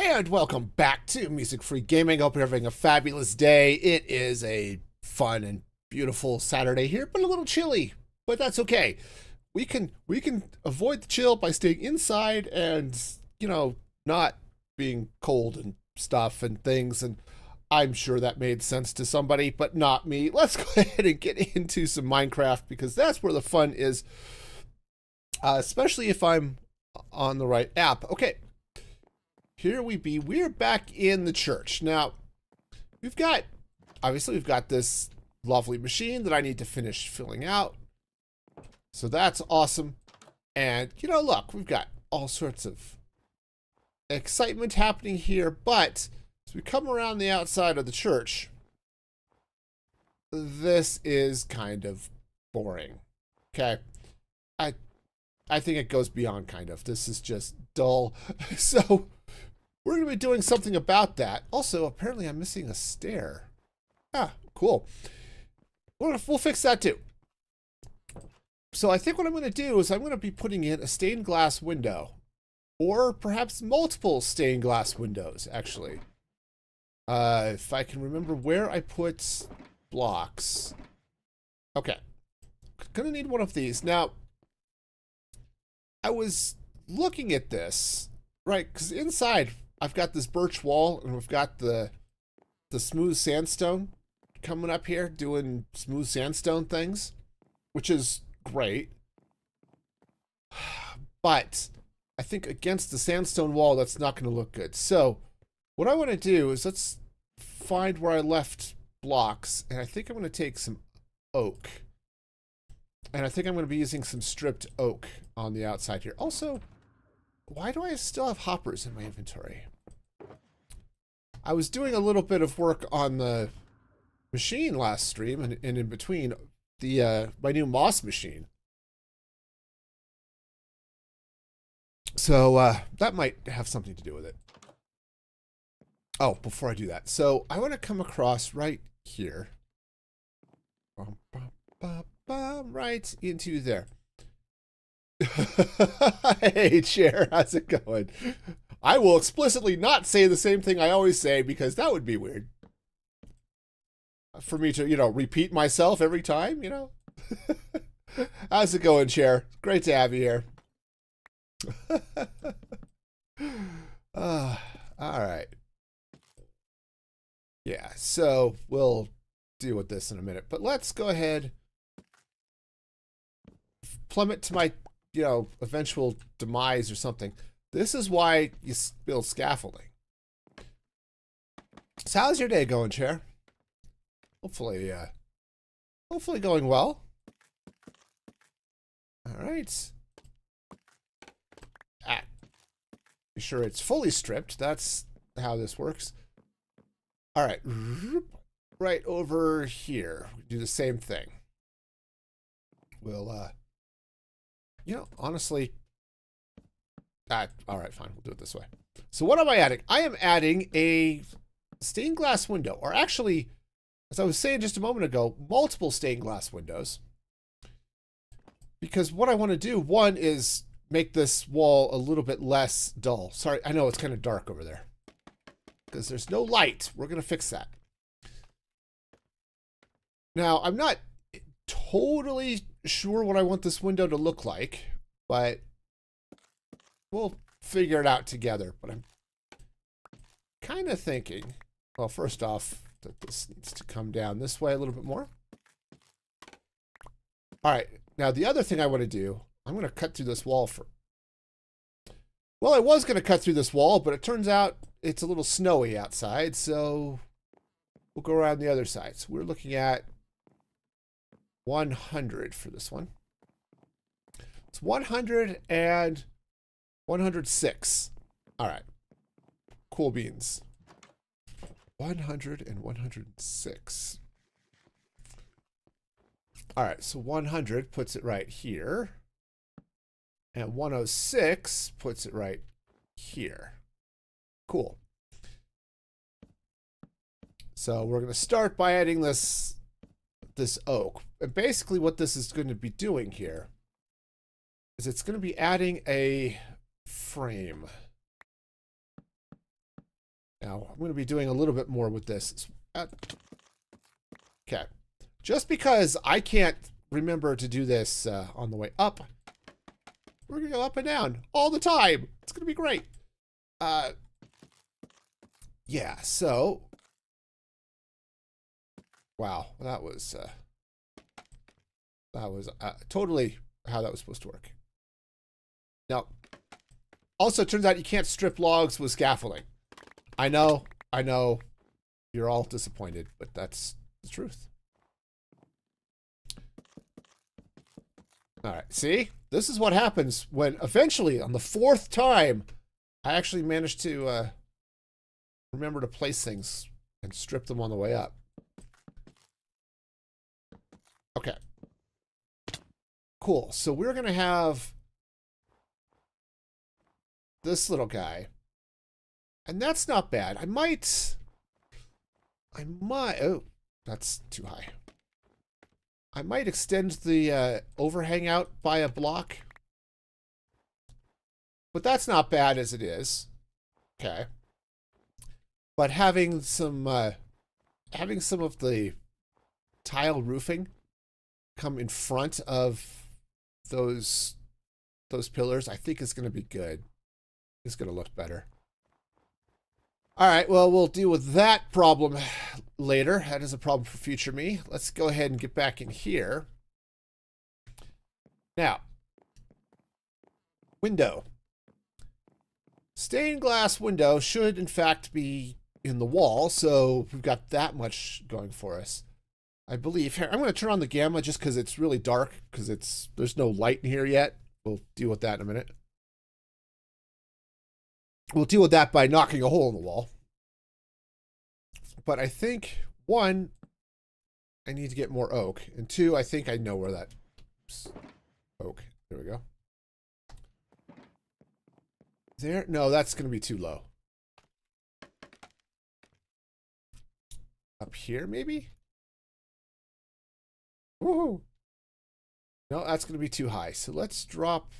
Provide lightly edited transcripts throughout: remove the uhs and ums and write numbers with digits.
And welcome back to Music Free Gaming. Hope you're having a fabulous day. It is a fun and beautiful Saturday here, but a little chilly. But that's okay. We can avoid the chill by staying inside and, not being cold and stuff and things. And I'm sure that made sense to somebody, but not me. Let's go ahead and get into some Minecraft because that's where the fun is, especially if I'm on the right app. Okay. Here we be. We're back in the church. Now, we've got this lovely machine that I need to finish filling out. So that's awesome. And, look, we've got all sorts of excitement happening here. But as we come around the outside of the church, this is kind of boring. Okay. I think it goes beyond kind of. This is just dull. So we're going to be doing something about that. Also, apparently I'm missing a stair. Ah, cool. We'll fix that too. So I think what I'm going to do is I'm going to be putting in a stained glass window. Or perhaps multiple stained glass windows, actually. If I can remember where I put blocks. Okay. Going to need one of these. Now, I was looking at this, right? Because inside I've got this birch wall, and we've got the smooth sandstone coming up here, doing smooth sandstone things, which is great. But I think against the sandstone wall, that's not going to look good. So what I want to do is let's find where I left blocks, and I think I'm going to take some oak. And I think I'm going to be using some stripped oak on the outside here. Also, why do I still have hoppers in my inventory? I was doing a little bit of work on the machine last stream, and in between, my new moss machine. So that might have something to do with it. Oh, before I do that. So I want to come across right here. Right into there. Hey, Chair, how's it going? I will explicitly not say the same thing I always say because that would be weird. For me to, repeat myself every time, How's it going, Chair? Great to have you here. All right. Yeah, so we'll deal with this in a minute. But let's go ahead, plummet to my, eventual demise or something. This is why you build scaffolding. So how's your day going, Chair? Hopefully going well. All right. Be sure it's fully stripped. That's how this works. All right. Right over here. We do the same thing. We'll, honestly, all right, fine. We'll do it this way. So what am I adding? I am adding a stained glass window, or actually, as I was saying just a moment ago, multiple stained glass windows. Because what I want to do, one, is make this wall a little bit less dull. Sorry, I know it's kind of dark over there. Because there's no light. We're going to fix that. Now, I'm not totally sure what I want this window to look like, but we'll figure it out together. But I'm kind of thinking, well, first off, that this needs to come down this way a little bit more. All right. Now, the other thing I want to do, I'm going to cut through this wall for... Well, I was going to cut through this wall, but it turns out it's a little snowy outside, so we'll go around the other side. So we're looking at 100 for this one. It's 100 and 106. All right. Cool beans. 100 and 106. All right, so 100 puts it right here. And 106 puts it right here. Cool. So we're going to start by adding this oak. And basically what this is going to be doing here is it's going to be adding a frame. Now, I'm going to be doing a little bit more with this. Okay. Just because I can't remember to do this on the way up, we're going to go up and down all the time. It's going to be great. Yeah, so... Wow, that was totally how that was supposed to work. Now, also, it turns out you can't strip logs with scaffolding. I know, you're all disappointed, but that's the truth. All right, see? This is what happens when eventually, on the 4th time, I actually managed to remember to place things and strip them on the way up. Okay. Cool. So we're going to have this little guy. And that's not bad. I might, oh, that's too high. I might extend the overhang out by a block. But that's not bad as it is. Okay. But having some of the tile roofing come in front of those pillars, I think is going to be good. It's going to look better. All right, well, we'll deal with that problem later. That is a problem for future me. Let's go ahead and get back in here. Now, window. Stained glass window should, in fact, be in the wall, so we've got that much going for us. I believe. Here, I'm going to turn on the gamma just because it's really dark, because there's no light in here yet. We'll deal with that in a minute. We'll deal with that by knocking a hole in the wall. But I think, 1, I need to get more oak. And 2, I think I know where that... Oak. There we go. There? No, that's going to be too low. Up here, maybe? Woohoo! No, that's going to be too high. So let's drop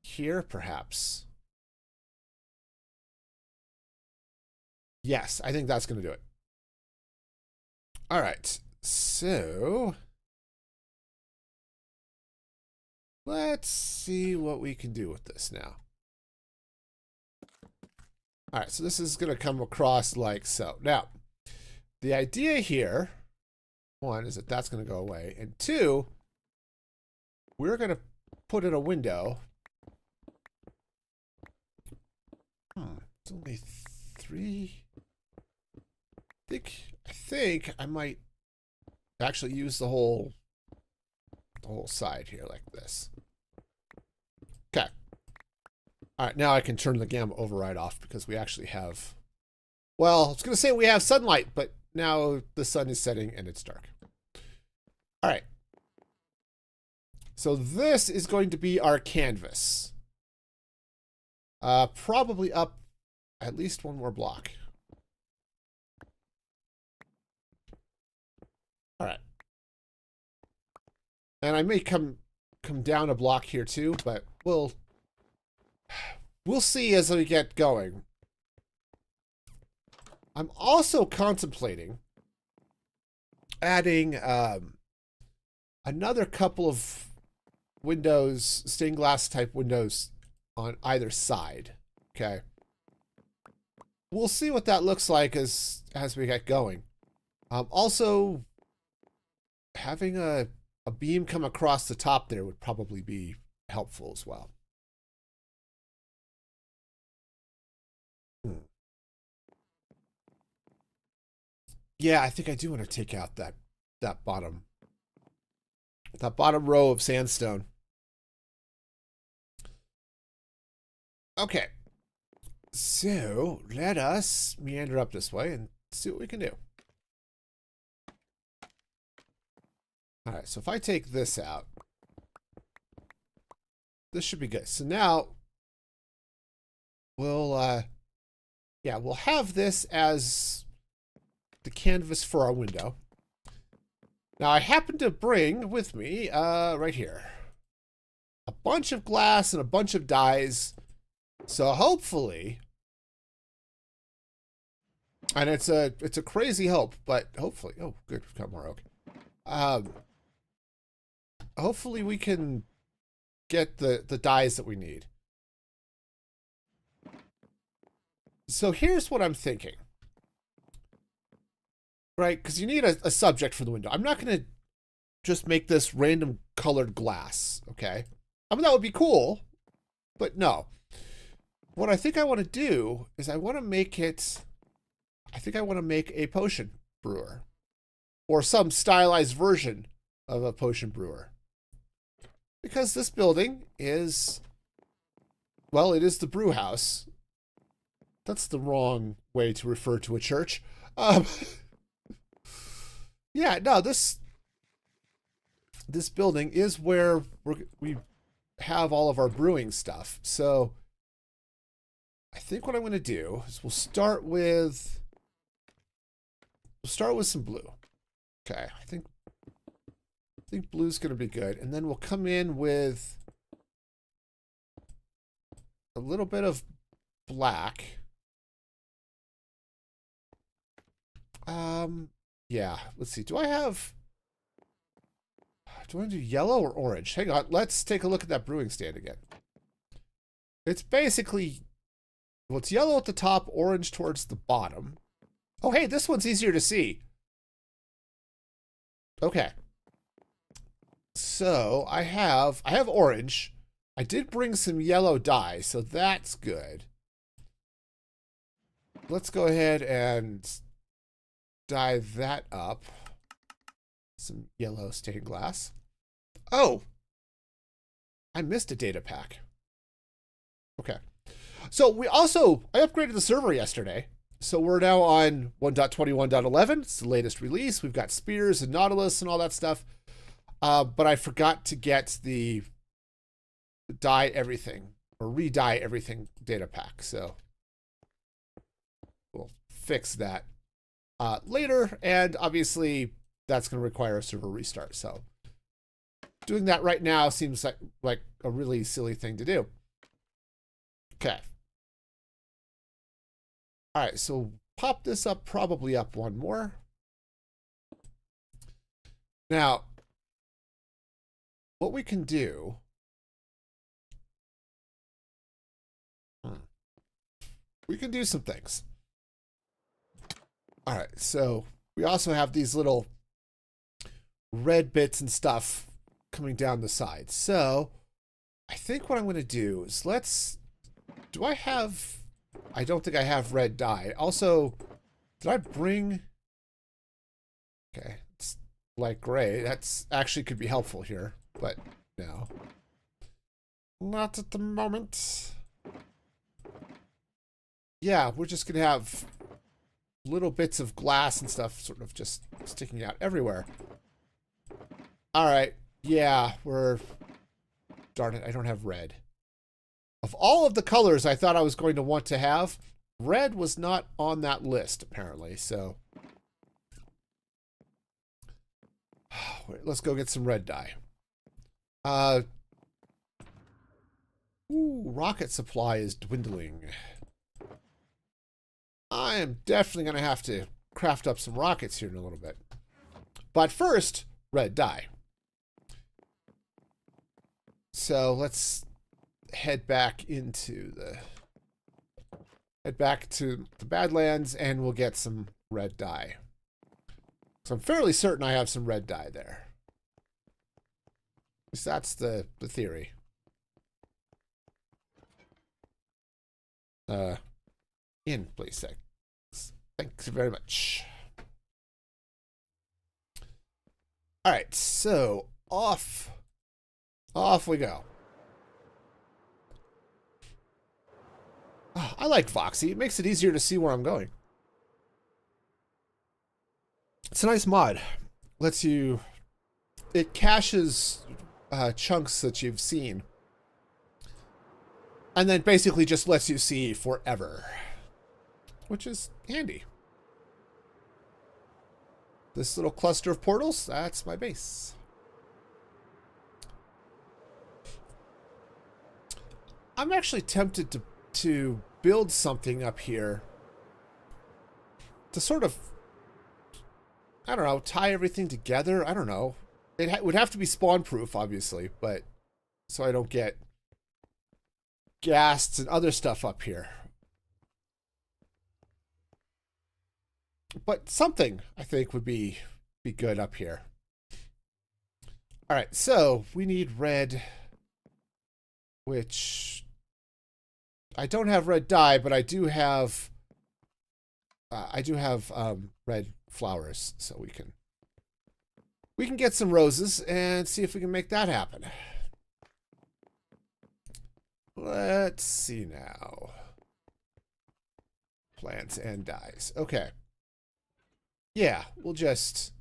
here, perhaps. Yes, I think that's going to do it. All right, so let's see what we can do with this now. All right, so this is going to come across like so. Now, the idea here, 1, is that that's going to go away. And 2, we're going to put in a window. It's only 3. I think I might actually use the whole side here like this. Okay. All right, now I can turn the gamma override off because we actually have, well, I was going to say we have sunlight, but now the sun is setting and it's dark. All right. So this is going to be our canvas. Probably up at least 1 more block. All right. And I may come down a block here too, but we'll see as we get going. I'm also contemplating adding another couple of windows, stained glass type windows on either side. Okay. We'll see what that looks like as we get going. Also, having a beam come across the top there would probably be helpful as well. Yeah, I think I do want to take out that bottom row of sandstone. Okay. So let us meander up this way and see what we can do. All right, so if I take this out, this should be good. So now we'll have this as the canvas for our window. Now I happen to bring with me right here a bunch of glass and a bunch of dyes. So hopefully And it's a crazy hope, but hopefully, oh, good, we've got more oak. Hopefully we can get the dyes that we need. So here's what I'm thinking. Right, because you need a subject for the window. I'm not going to just make this random colored glass, okay? I mean, that would be cool, but no. What I think I want to do is I want to make it... I think I want to make a potion brewer. Or some stylized version of a potion brewer. Because this building is... Well, it is the brew house. That's the wrong way to refer to a church. Yeah, no, this building is where we have all of our brewing stuff. So I think what I'm going to do is we'll start with some blue. Okay, I think blue's going to be good, and then we'll come in with a little bit of black. Yeah, let's see. Do I want to do yellow or orange? Hang on, let's take a look at that brewing stand again. It's basically, well, it's yellow at the top, orange towards the bottom. Oh, hey, this one's easier to see. Okay. So I have orange. I did bring some yellow dye, so that's good. Let's go ahead and dye that up. Some yellow stained glass. Oh! I missed a data pack. Okay. So I upgraded the server yesterday. So we're now on 1.21.11. It's the latest release. We've got Spears and Nautilus and all that stuff. But I forgot to get the dye everything or re-dye everything data pack. So we'll fix that later, and obviously that's going to require a server restart. So doing that right now seems like a really silly thing to do. Okay. All right, so pop this up, probably up one more. Now, what we can do, we can do some things. All right, so we also have these little red bits and stuff coming down the side. So I think what I'm going to do is I don't think I have red dye. Also, did I bring... Okay, it's light gray. That's actually could be helpful here, but no. Not at the moment. Yeah, we're just going to have little bits of glass and stuff sort of just sticking out everywhere. All right. Yeah, darn it, I don't have red. Of all of the colors I thought I was going to want to have, red was not on that list, apparently, so. Wait, let's go get some red dye. Rocket supply is dwindling. I am definitely going to have to craft up some rockets here in a little bit. But first, red dye. So let's head back to the Badlands, and we'll get some red dye. So I'm fairly certain I have some red dye there. At least that's the theory. In, please. Thanks very much. All right, so off we go. Oh, I like Voxy. It makes it easier to see where I'm going. It's a nice mod. It caches chunks that you've seen, and then basically just lets you see forever, which is handy. This little cluster of portals, that's my base. I'm actually tempted to build something up here to sort of, I don't know, tie everything together. I don't know. It would have to be spawn proof, obviously, but so I don't get ghasts and other stuff up here. But something, I think, would be good up here. All right, so we need red, which I don't have red dye, but I do have red flowers, so we can get some roses and see if we can make that happen. Let's see now. Plants and dyes. Okay. Yeah, we'll just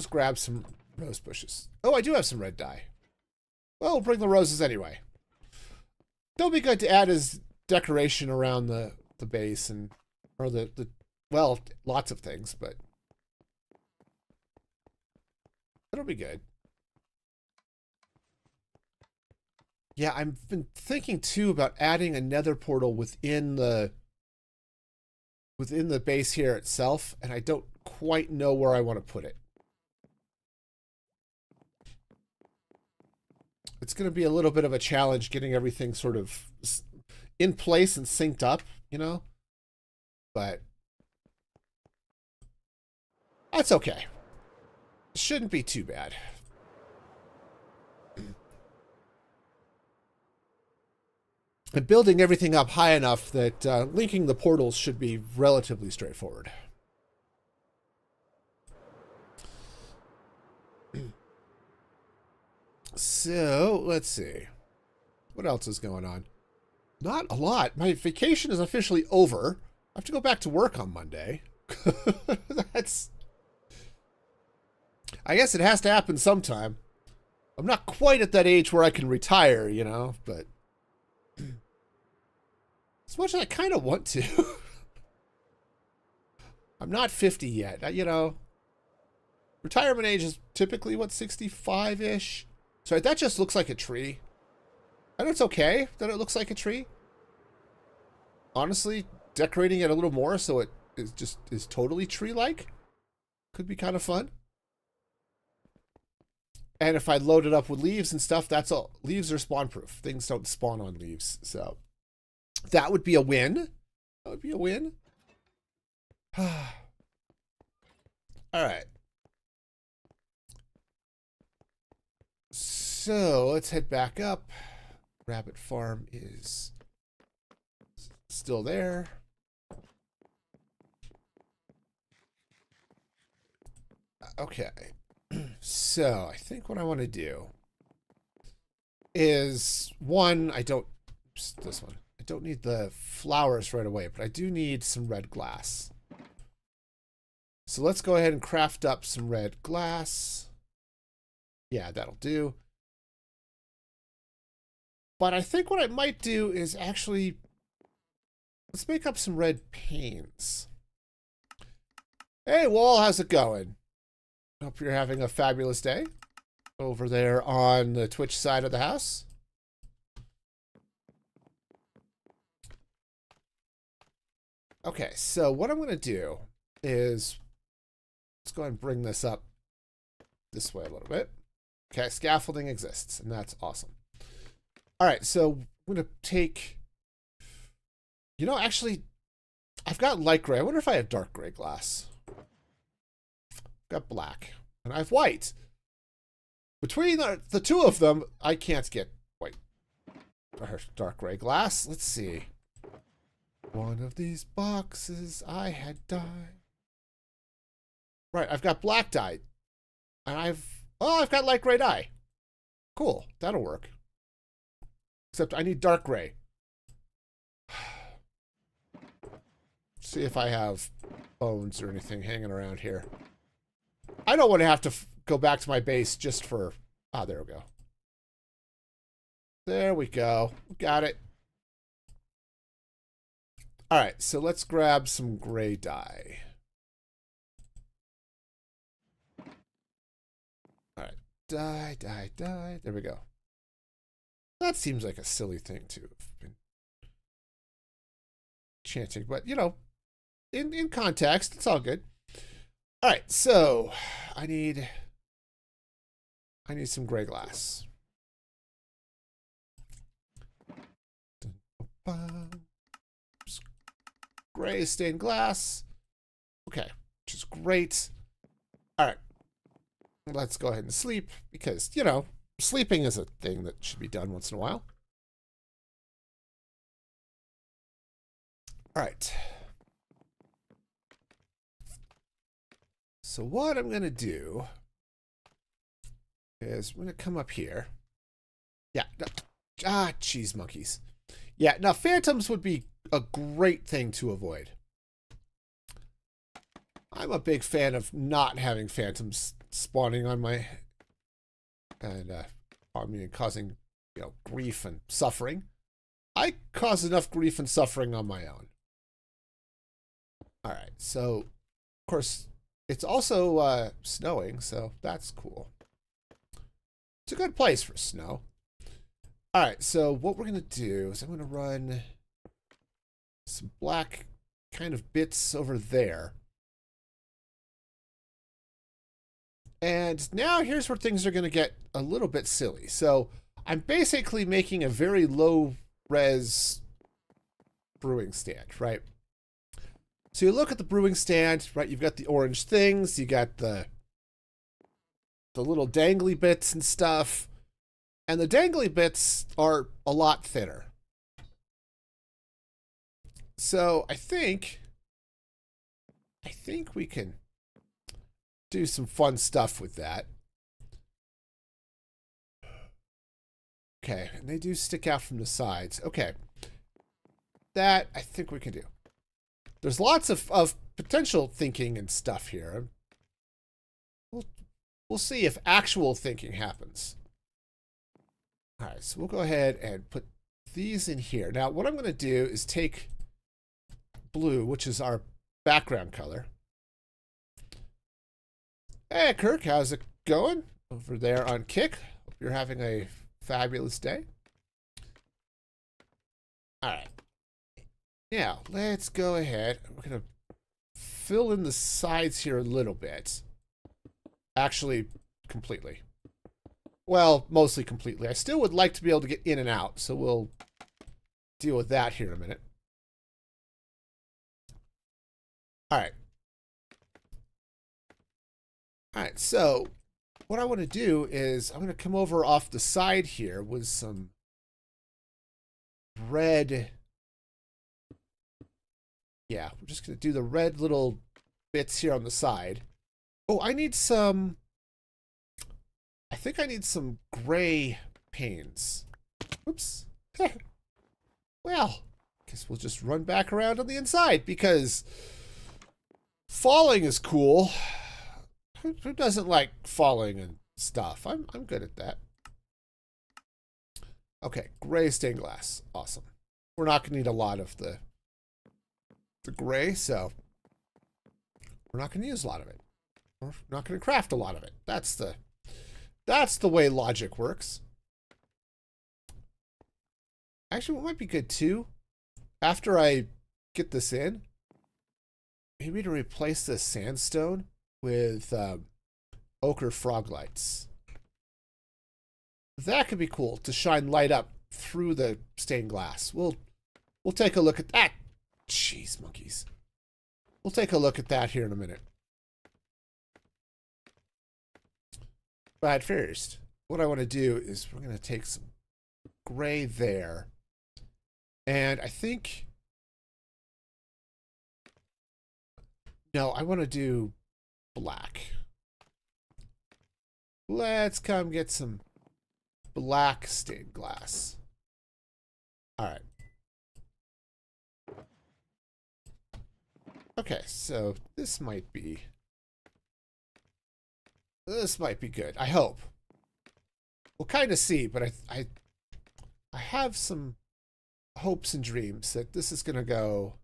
grab some rose bushes. Oh, I do have some red dye. Well, we'll bring the roses anyway. They'll be good to add as decoration around the base and or the well, lots of things, but it'll be good. Yeah, I've been thinking too about adding a nether portal within the base here itself, and I don't quite know where I want to put it. It's going to be a little bit of a challenge getting everything sort of in place and synced up, you know? But that's okay. Shouldn't be too bad. And building everything up high enough that linking the portals should be relatively straightforward. So, let's see. What else is going on? Not a lot. My vacation is officially over. I have to go back to work on Monday. I guess it has to happen sometime. I'm not quite at that age where I can retire, you know, but as much as I kind of want to. I'm not 50 yet. You know, retirement age is typically, what, 65-ish? Sorry, that just looks like a tree. And it's okay that it looks like a tree. Honestly, decorating it a little more so it is totally tree-like could be kind of fun. And if I load it up with leaves and stuff, that's all. Leaves are spawn-proof. Things don't spawn on leaves, so that would be a win. That would be a win. All right. So let's head back up. Rabbit Farm is still there. Okay. So I think what I want to do is this one. I don't need the flowers right away, but I do need some red glass. So let's go ahead and craft up some red glass. Yeah, that'll do. But I think what I might do is actually, let's make up some red panes. Hey, Wall, how's it going? Hope you're having a fabulous day over there on the Twitch side of the house. Okay, so what I'm going to do is, let's go ahead and bring this up this way a little bit. Okay, scaffolding exists, and that's awesome. All right, so I'm going to take, you know, actually, I've got light gray. I wonder if I have dark gray glass. I've got black, and I have white. Between the two of them, I can't get white or dark gray glass. Let's see. One of these boxes I had dye. Right, I've got black dye. And I've got light gray dye. Cool, that'll work. Except I need dark gray. See if I have bones or anything hanging around here. I don't want to have to go back to my base just for... Ah, there we go. There we go. Got it. All right, so let's grab some gray dye. All right, dye, dye, dye. There we go. That seems like a silly thing to have been chanting, but, you know, in context, it's all good. All right, so I need some gray glass. Gray stained glass. Okay, which is great. All right, let's go ahead and sleep because, you know, sleeping is a thing that should be done once in a while. All right. So what I'm going to do is I'm going to come up here. Yeah. Ah, cheese monkeys. Yeah, now phantoms would be a great thing to avoid. I'm a big fan of not having phantoms spawning on my and on me and causing, you know, grief and suffering. I cause enough grief and suffering on my own. All right, so of course it's also snowing, so that's cool. It's a good place for snow. All right, so what we're gonna do is I'm gonna run some black kind of bits over there. And now here's where things are gonna get a little bit silly. So I'm basically making a very low res brewing stand, right? So you look at the brewing stand, right? You've got the orange things, you got the little dangly bits and stuff. And the dangly bits are a lot thinner. So I think we can do some fun stuff with that. Okay, and they do stick out from the sides. Okay. That I think we can do. There's lots of potential thinking and stuff here. We'll see if actual thinking happens. All right, so we'll go ahead and put these in here. Now, what I'm going to do is take blue, which is our background color. Hey, Kirk, how's it going over there on Kick? Hope you're having a fabulous day. All right. Now, let's go ahead. We're going to fill in the sides here a little bit. Actually, completely. Well, mostly completely. I still would like to be able to get in and out, so we'll deal with that here in a minute. All right. All right, so what I want to do is I'm going to come over off the side here with some red. Yeah, we're just going to do the red little bits here on the side. Oh, I need some... I think I need some gray panes. Oops. Well, guess we'll just run back around on the inside because falling is cool. Who doesn't like falling and stuff? I'm good at that. Okay, gray stained glass. Awesome. We're not going to need a lot of the gray, so we're not going to use a lot of it. We're not going to craft a lot of it. That's the way logic works. Actually, what might be good too, after I get this in, maybe to replace this sandstone with ochre frog lights. That could be cool to shine light up through the stained glass. We'll take a look at that. Jeez, monkeys. We'll take a look at that here in a minute. But first, what I want to do is we're going to take some gray there. And I think... No, I want to do black. Let's come get some black stained glass. All right. Okay, so this might be good. I hope. We'll kind of see, but I have some hopes and dreams that this is going to go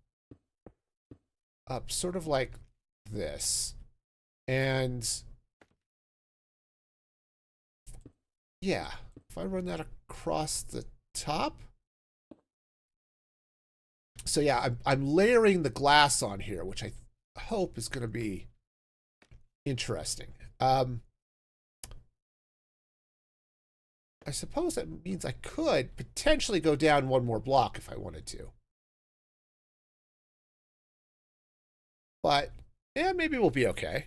up sort of like this. And yeah, if I run that across the top, So yeah, I'm layering the glass on here, which I hope is going to be interesting. I suppose that means I could potentially go down one more block if I wanted to. But, yeah, maybe we'll be okay.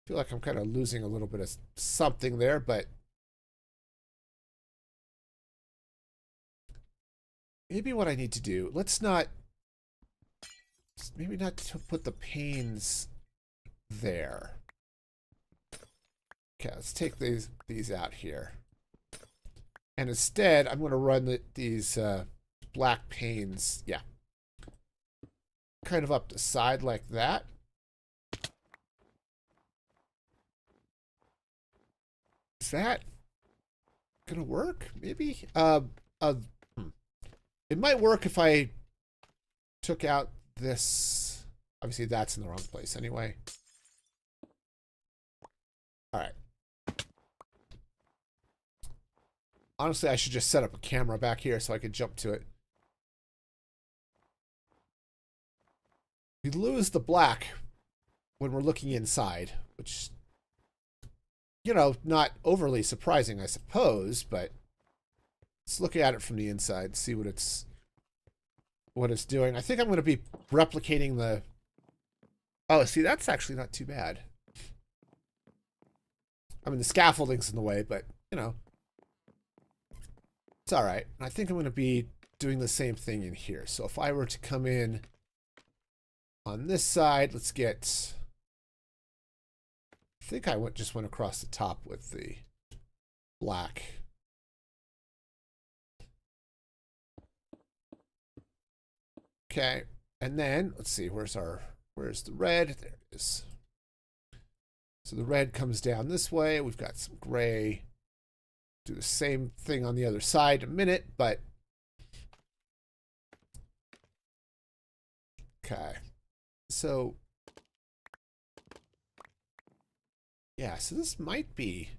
I feel like I'm kind of losing a little bit of something there, but maybe what I need to do, maybe not to put the panes there. Okay, let's take these out here. And instead, I'm going to run these black panes, yeah, kind of up the side like that. Is that going to work? Maybe? It might work if I took out this. Obviously, that's in the wrong place anyway. All right. Honestly, I should just set up a camera back here so I could jump to it. We lose the black when we're looking inside, which, you know, not overly surprising, I suppose, but let's look at it from the inside, see what it's doing. I think I'm going to be replicating the... Oh, see, that's actually not too bad. I mean, the scaffolding's in the way, but, you know, it's all right. I think I'm going to be doing the same thing in here. So if I were to come in on this side, let's get... I think I just went across the top with the black. Okay, and then let's see, where's the red? There it is. So the red comes down this way. We've got some gray. Do the same thing on the other side in a minute, but okay. So yeah, so this might be,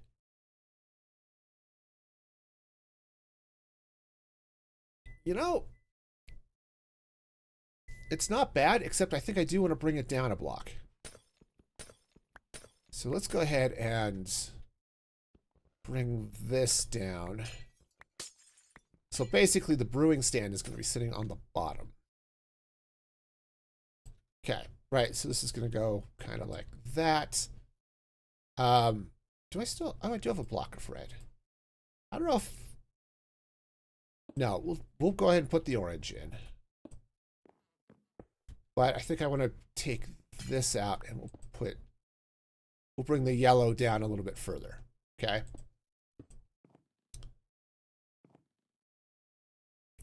you know, it's not bad, except I think I do want to bring it down a block. So let's go ahead and bring this down. So basically the brewing stand is going to be sitting on the bottom. Okay, right, so this is going to go kind of like that. Do I still... Oh, I do have a block of red. I don't know if... No, we'll go ahead and put the orange in. But I think I want to take this out and we'll bring the yellow down a little bit further. Okay.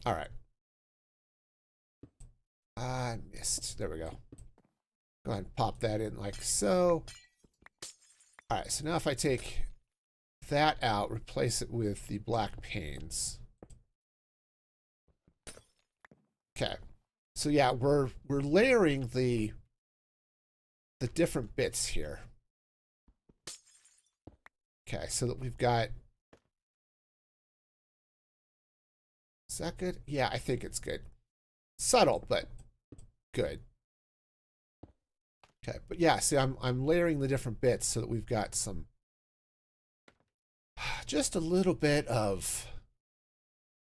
All right. I missed. There we go. Go ahead and pop that in like so. All right, so now if I take that out, replace it with the black panes. Okay. So yeah, we're layering the different bits here. Okay, so that we've got... Is that good? Yeah, I think it's good. Subtle, but good. Okay, but yeah, see, I'm layering the different bits so that we've got some... Just a little bit of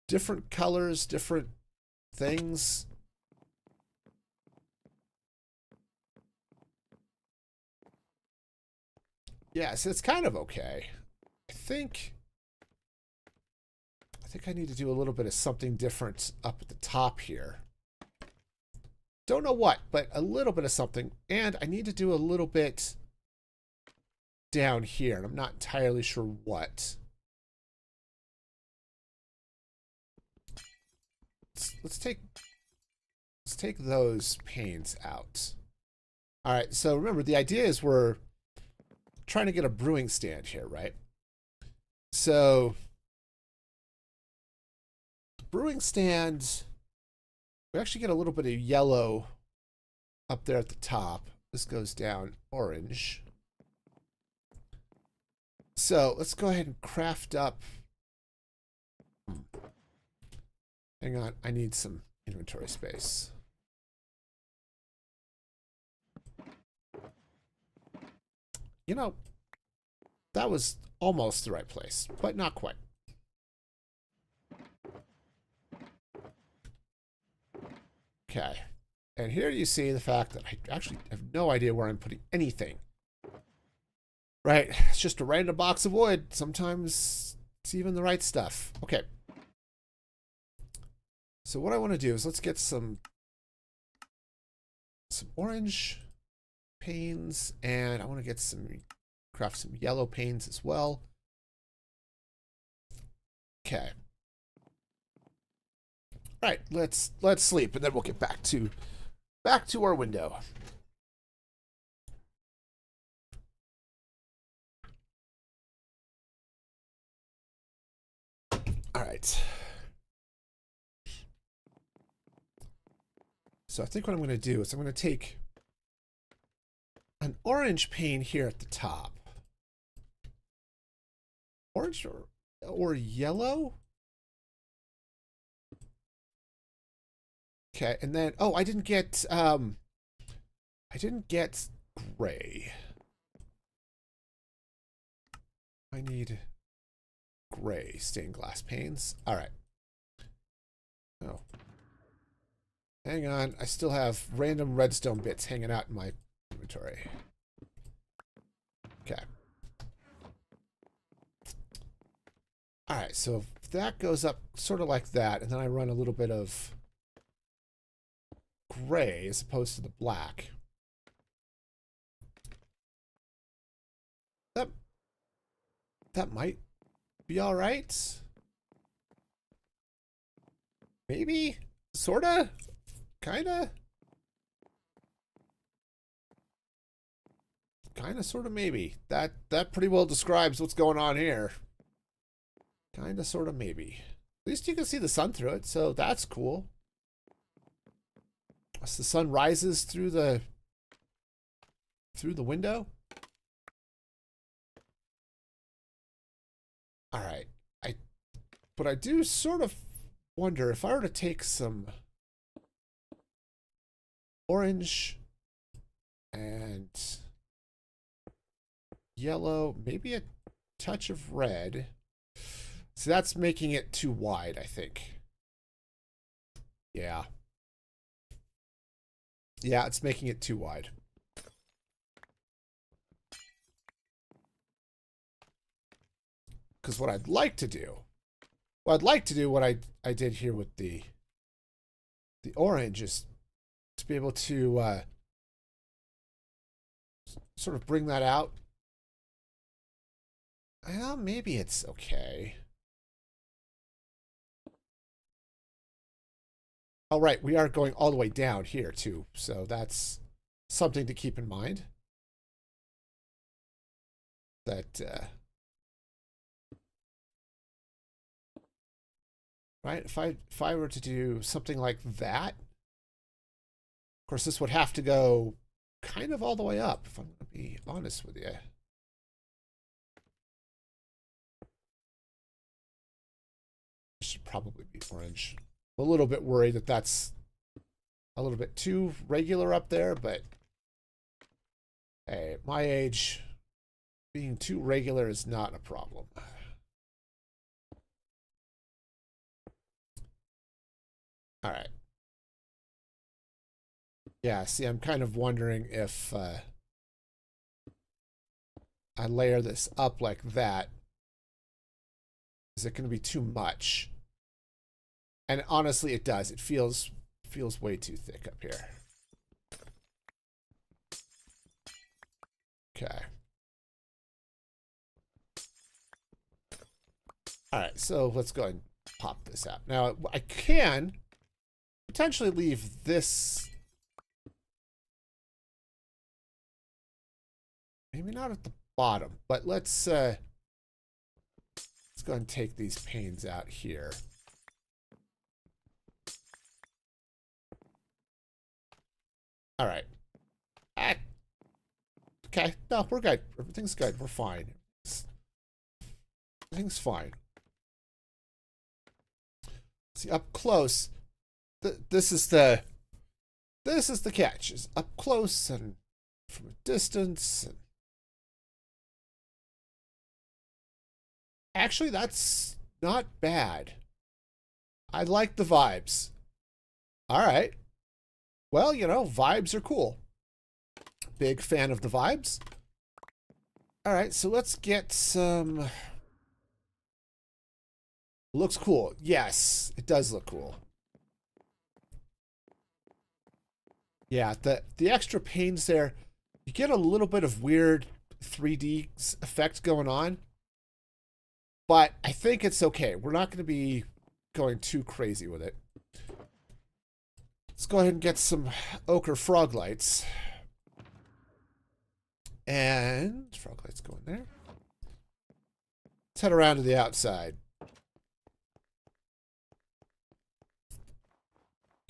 different colors, different things. Yeah, so it's kind of okay. I think I need to do a little bit of something different up at the top here. Don't know what, but a little bit of something. And I need to do a little bit down here, and I'm not entirely sure what. Let's take those panes out. All right, so remember, the idea is we're trying to get a brewing stand here, right? So brewing stand, we actually get a little bit of yellow up there at the top. This goes down orange. So let's go ahead and craft up Hang on, I need some inventory space. You know, that was almost the right place, but not quite. Okay. And here you see the fact that I actually have no idea where I'm putting anything. Right. It's just a random box of wood. Sometimes it's even the right stuff. Okay. So what I want to do is let's get some orange panes, and I want to get craft some yellow panes as well. Okay. Right, let's sleep, and then we'll get back to our window. All right. So I think what I'm going to do is I'm going to take an orange pane here at the top. Orange or yellow? Okay, and then I didn't get gray. I need gray stained glass panes. All right. Oh. Hang on, I still have random redstone bits hanging out in my inventory. Okay. All right, so if that goes up sort of like that, and then I run a little bit of gray as opposed to the black. That might be all right. Maybe, sorta, kinda, sorta, maybe. That pretty well describes what's going on here. Kinda, sorta, maybe. At least you can see the sun through it, so that's cool. As the sun rises through the window. All right. But I do sort of wonder if I were to take some orange and yellow, maybe a touch of red. So that's making it too wide, I think. Yeah. Yeah, it's making it too wide. Because what I'd like to do, what I did here with the orange is to be able to sort of bring that out. Well, maybe it's okay. Oh, right, we are going all the way down here, too. So that's something to keep in mind. That, right, if I were to do something like that, of course, this would have to go kind of all the way up, if I'm going to be honest with you. It should probably be orange. I'm a little bit worried that that's a little bit too regular up there, but hey, at my age, being too regular is not a problem. All right. Yeah, see, I'm kind of wondering if I layer this up like that, is it going to be too much? And honestly, it does. It feels way too thick up here. Okay. All right, so let's go ahead and pop this out. Now, I can potentially leave this. Maybe not at the bottom, but let's go ahead and take these panes out here. All right. Okay. No, we're good. Everything's good. We're fine. Everything's fine. See, up close, this is the catch. Is up close and from a distance. And actually, that's not bad. I like the vibes. All right. Well, you know, vibes are cool. Big fan of the vibes. All right, so let's get some... Looks cool. Yes, it does look cool. Yeah, the extra panes there, you get a little bit of weird 3D effect going on. But I think it's okay. We're not going to be going too crazy with it. Let's go ahead and get some ochre frog lights. And frog lights go in there. Let's head around to the outside.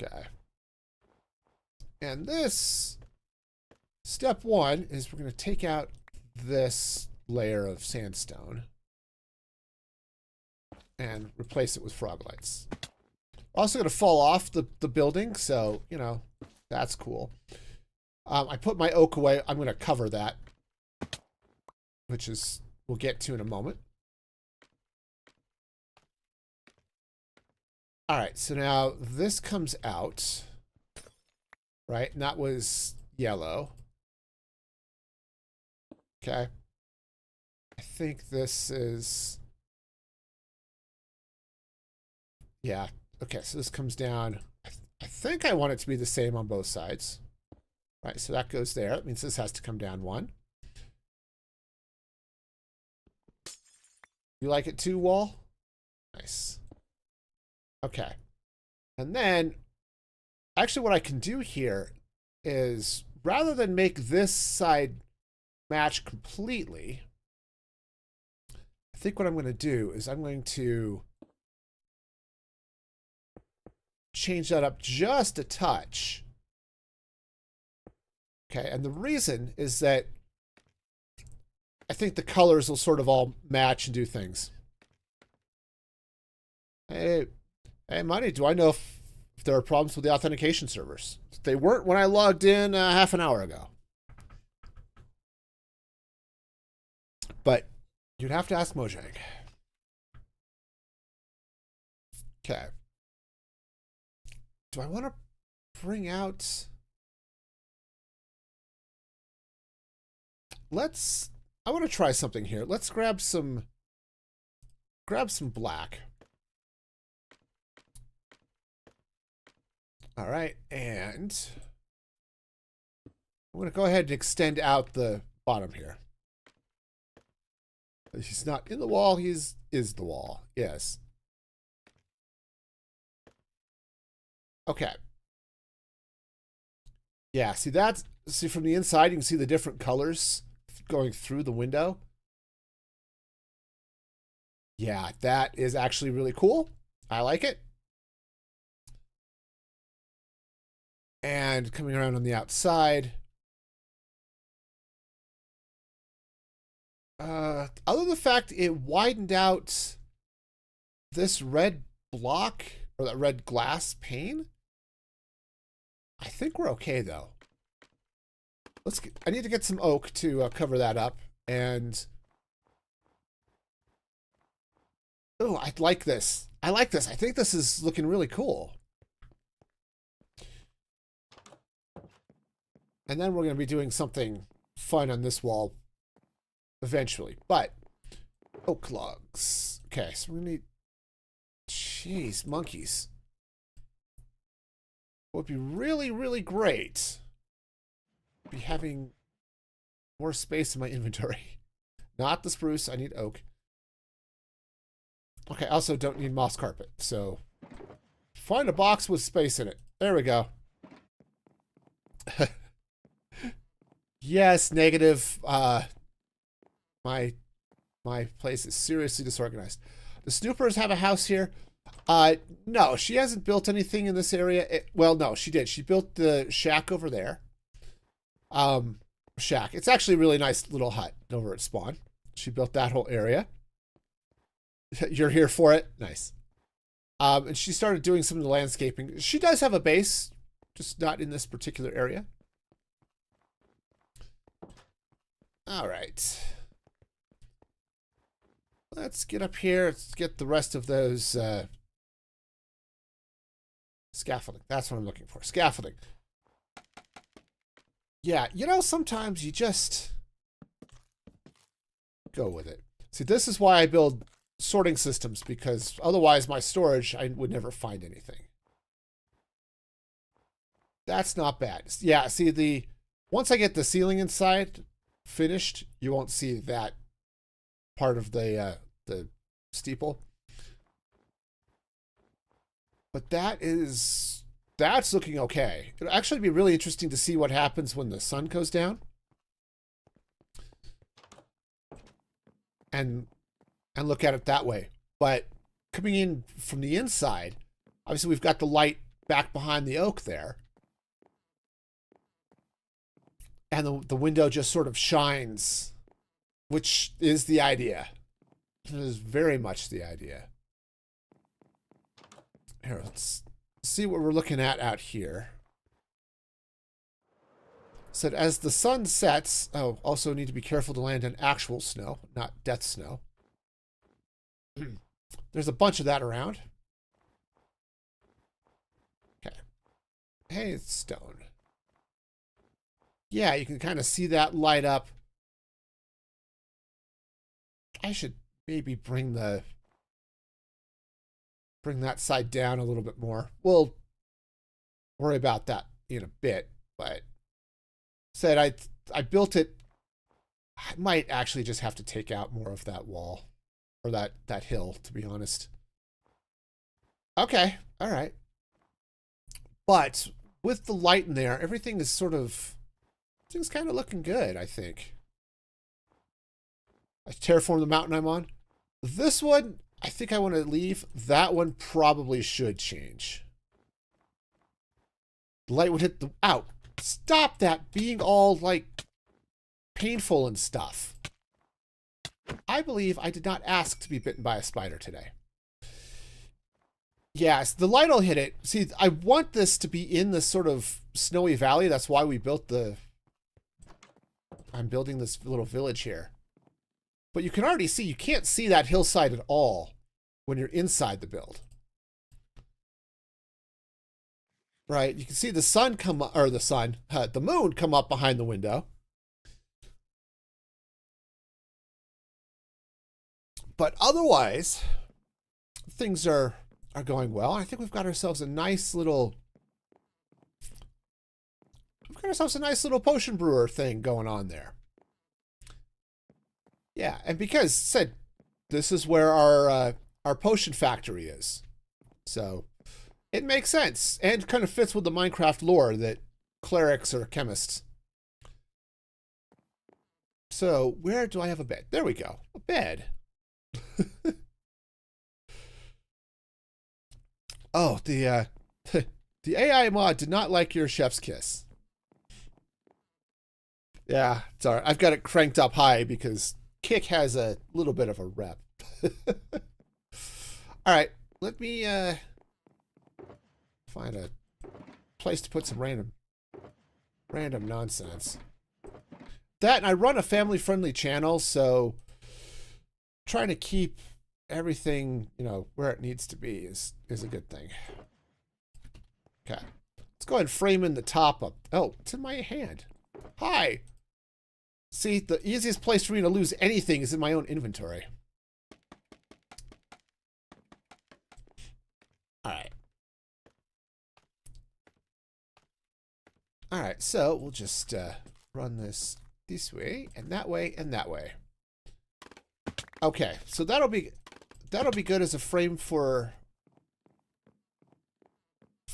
Okay. And this, step one, is we're going to take out this layer of sandstone and replace it with frog lights. Also going to fall off the building, so, you know, that's cool. I put my oak away. I'm going to cover that, which is, we'll get to in a moment. All right, so now this comes out, right? And that was yellow. Okay. I think this is, yeah. Okay, so this comes down. I think I want it to be the same on both sides. Right, so that goes there. That means this has to come down one. You like it too, wall? Nice. Okay. And then, actually what I can do here is, rather than make this side match completely, I think what I'm going to do is I'm going to change that up just a touch. Okay, and the reason is that I think the colors will sort of all match and do things. Hey, Money, do I know if there are problems with the authentication servers? They weren't when I logged in half an hour ago. But you'd have to ask Mojang. Okay. Do I want to bring out... I want to try something here. Let's grab some black. All right, and I'm going to go ahead and extend out the bottom here. He's not in the wall, he is the wall. Yes. Okay. Yeah, see from the inside you can see the different colors going through the window. Yeah, that is actually really cool. I like it. And coming around on the outside. Other than the fact it widened out this red block, or that red glass pane, I think we're okay though. I need to get some oak to cover that up, and oh, I like this. I like this. I think this is looking really cool. And then we're going to be doing something fun on this wall eventually. But oak logs. Okay, so we're going to need... Jeez, monkeys. What would be really, really great be having more space in my inventory. Not the spruce. I need oak. Okay, also don't need moss carpet. So find a box with space in it. There we go. Yes, negative. My place is seriously disorganized. The Snoopers have a house here. No, she hasn't built anything in this area. Well, no, she did. She built the shack over there. Shack. It's actually a really nice little hut over at spawn. She built that whole area. You're here for it? Nice. And she started doing some of the landscaping. She does have a base, just not in this particular area. All right. Let's get up here. Let's get the rest of those scaffolding. That's what I'm looking for. Scaffolding. Yeah, you know, sometimes you just go with it. See, this is why I build sorting systems, because otherwise my storage, I would never find anything. That's not bad. Yeah, see, once I get the ceiling inside finished, you won't see that part of the steeple. But that's looking okay. It'll actually be really interesting to see what happens when the sun goes down. And look at it that way. But coming in from the inside, obviously we've got the light back behind the oak there. And the window just sort of shines, which is the idea. It is very much the idea. Here, let's see what we're looking at out here. Said as the sun sets, oh, also need to be careful to land in actual snow, not death snow. There's a bunch of that around. Okay. Hey, it's stone. Yeah, you can kind of see that light up. I should maybe bring that side down a little bit more. We'll worry about that in a bit, but said I built it. I might actually just have to take out more of that wall or that hill, to be honest. Okay, all right. But with the light in there, everything is sort of, things kind of looking good, I think. I terraform the mountain I'm on. This one, I think I want to leave. That one probably should change. The light would hit the... Ow! Stop that being all, like, painful and stuff. I believe I did not ask to be bitten by a spider today. Yes, the light will hit it. See, I want this to be in this sort of snowy valley. That's why we built the... I'm building this little village here. But you can already see, you can't see that hillside at all when you're inside the build. Right, you can see the sun come up, or the moon come up behind the window. But otherwise, things are going well. I think we've got ourselves a nice little... We've got ourselves a nice little potion brewer thing going on there. Yeah, and because said this is where our potion factory is, so it makes sense and kind of fits with the Minecraft lore that clerics are chemists. So where do I have a bed? There we go, a bed. Oh, the AI mod did not like your chef's kiss. Yeah, it's all right. I've got it cranked up high because Kick has a little bit of a rep. All right, let me find a place to put some random nonsense. That, and I run a family-friendly channel, so trying to keep everything, you know, where it needs to be is a good thing. Okay, let's go ahead and frame in the top up. Oh, it's in my hand. Hi. See, the easiest place for me to lose anything is in my own inventory. All right. All right, so we'll just run this way and that way and that way. Okay, so that'll be good as a frame for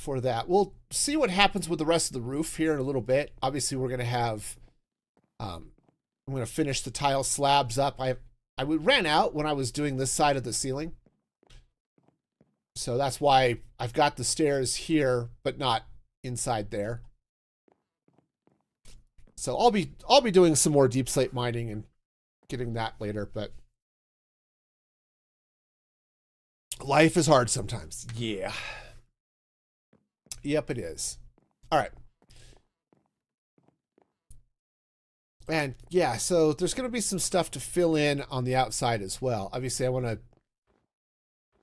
that. We'll see what happens with the rest of the roof here in a little bit. Obviously, we're going to have I'm going to finish the tile slabs up. I ran out when I was doing this side of the ceiling. So that's why I've got the stairs here, but not inside there. So I'll be doing some more deep slate mining and getting that later, but Life is hard sometimes. Yeah. Yep, it is. All right. And yeah, so there's going to be some stuff to fill in on the outside as well. Obviously, I want to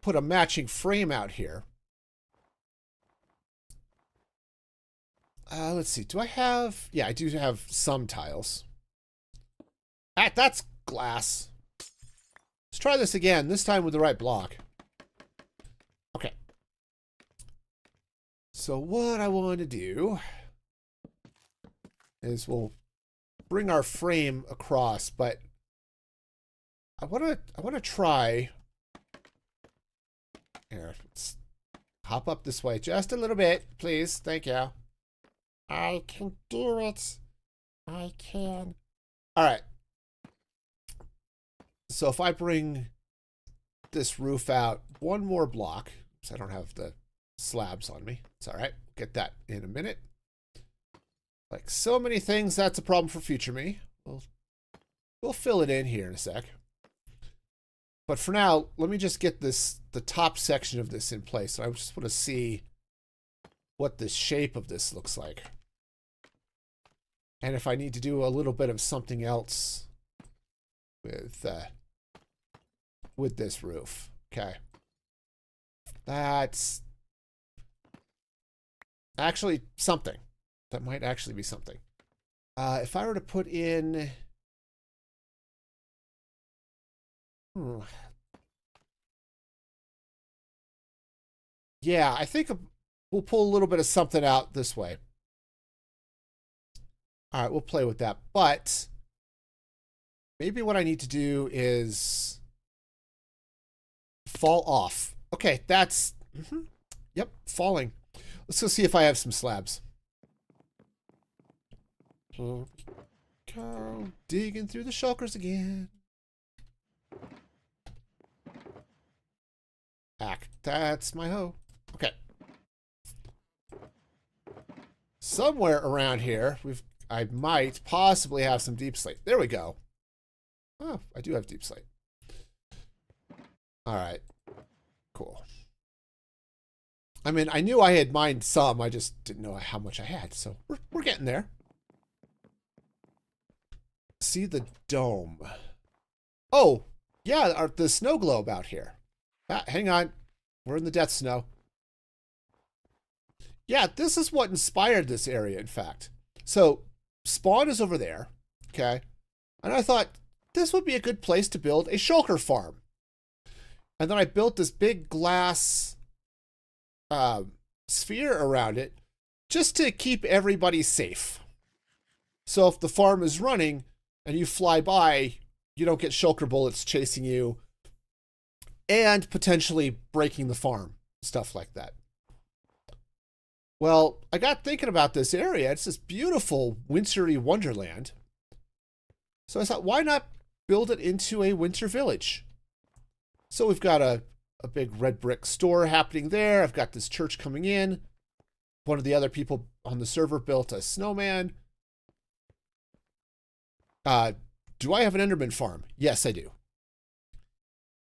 put a matching frame out here. Let's see. Do I have... Yeah, I do have some tiles. That's glass. Let's try this again, this time with the right block. Okay. So what I want to do is we'll bring our frame across, but I want to try... Here, let's hop up this way just a little bit, please. Thank you. I can do it. I can. All right. So if I bring this roof out one more block, so I don't have the slabs on me. It's all right. Get that in a minute. Like so many things, that's a problem for future me. We'll fill it in here in a sec. But for now, let me just get the top section of this in place. So I just want to see what the shape of this looks like. And if I need to do a little bit of something else with this roof. Okay. That's actually something. That might actually be something. If I were to put in... Yeah, I think we'll pull a little bit of something out this way. All right, we'll play with that. But maybe what I need to do is fall off. Okay, that's... Yep, falling. Let's go see if I have some slabs. Here we go. Digging through the shulkers again. That's my hoe. Okay. Somewhere around here, I might possibly have some deep slate. There we go. Oh, I do have deep slate. All right. Cool. I mean, I knew I had mined some. I just didn't know how much I had. So we're getting there. See the dome. Oh, yeah, the snow globe out here. Hang on. We're in the death snow. Yeah, this is what inspired this area, in fact. So, spawn is over there, okay? And I thought, this would be a good place to build a shulker farm. And then I built this big glass sphere around it just to keep everybody safe. So if the farm is running and you fly by, you don't get shulker bullets chasing you and potentially breaking the farm, stuff like that. Well, I got thinking about this area. It's this beautiful wintry wonderland. So I thought, why not build it into a winter village? So we've got a big red brick store happening there. I've got this church coming in. One of the other people on the server built a snowman. Do I have an Enderman farm? Yes, I do.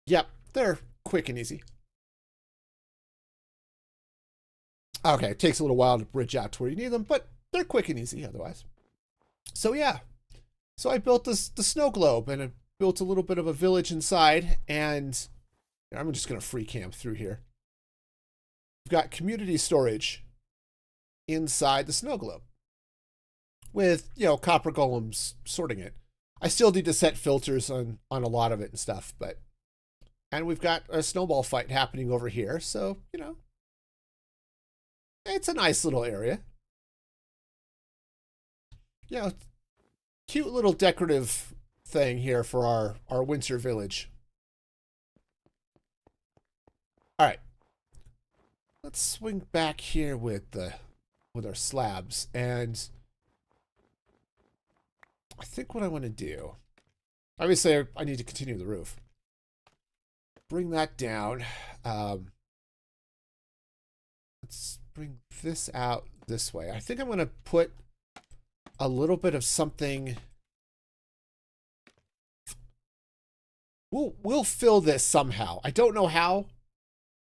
Yep, they're quick and easy. Okay, it takes a little while to bridge out to where you need them, but they're quick and easy otherwise. So yeah, so I built the snow globe and I built a little bit of a village inside, and I'm just going to free camp through here. We've got community storage inside the snow globe with, you know, copper golems sorting it. I still need to set filters on a lot of it and stuff, but, and we've got a snowball fight happening over here. So, you know, it's a nice little area. You know, cute little decorative thing here for our winter village. All right. Let's swing back here with our slabs, and I think what I want to do, obviously I need to continue the roof. Bring that down. Let's bring this out this way. I think I'm going to put a little bit of something. We'll fill this somehow. I don't know how,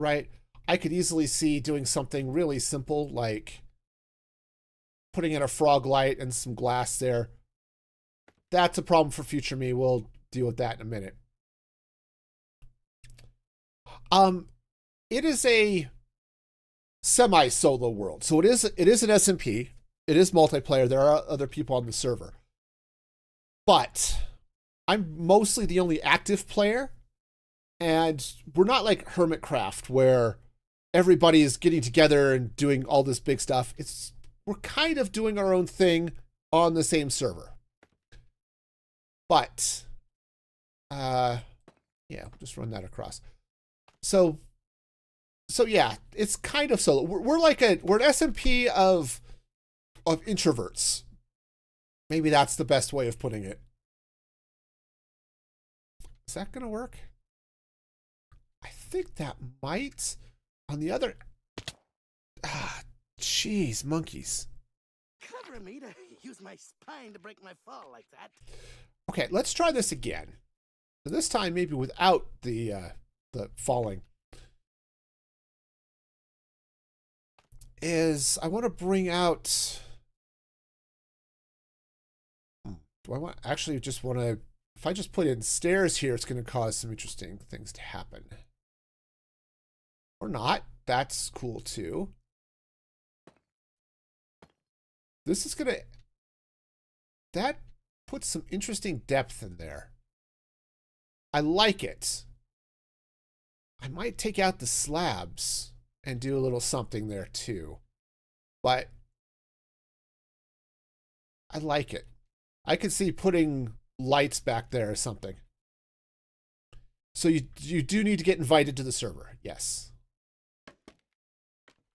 right? I could easily see doing something really simple like putting in a frog light and some glass there. That's a problem for future me. We'll deal with that in a minute. It is a semi-solo world. So it is an SMP. It is multiplayer. There are other people on the server. But I'm mostly the only active player. And we're not like Hermitcraft where everybody is getting together and doing all this big stuff. We're kind of doing our own thing on the same server. But yeah, just run that across. So yeah, it's kind of solo. We're an SMP of introverts. Maybe that's the best way of putting it. Is that gonna work? I think that might. On the other, jeez, monkeys. Clever of me to use my spine to break my fall like that. Okay, let's try this again. This time, maybe without the falling. I want to bring out. Do I want actually just want to? If I just put in stairs here, it's going to cause some interesting things to happen. Or not. That's cool too. This is going to. That puts some interesting depth in there. I like it. I might take out the slabs and do a little something there too. But I like it. I could see putting lights back there or something. So you do need to get invited to the server. Yes.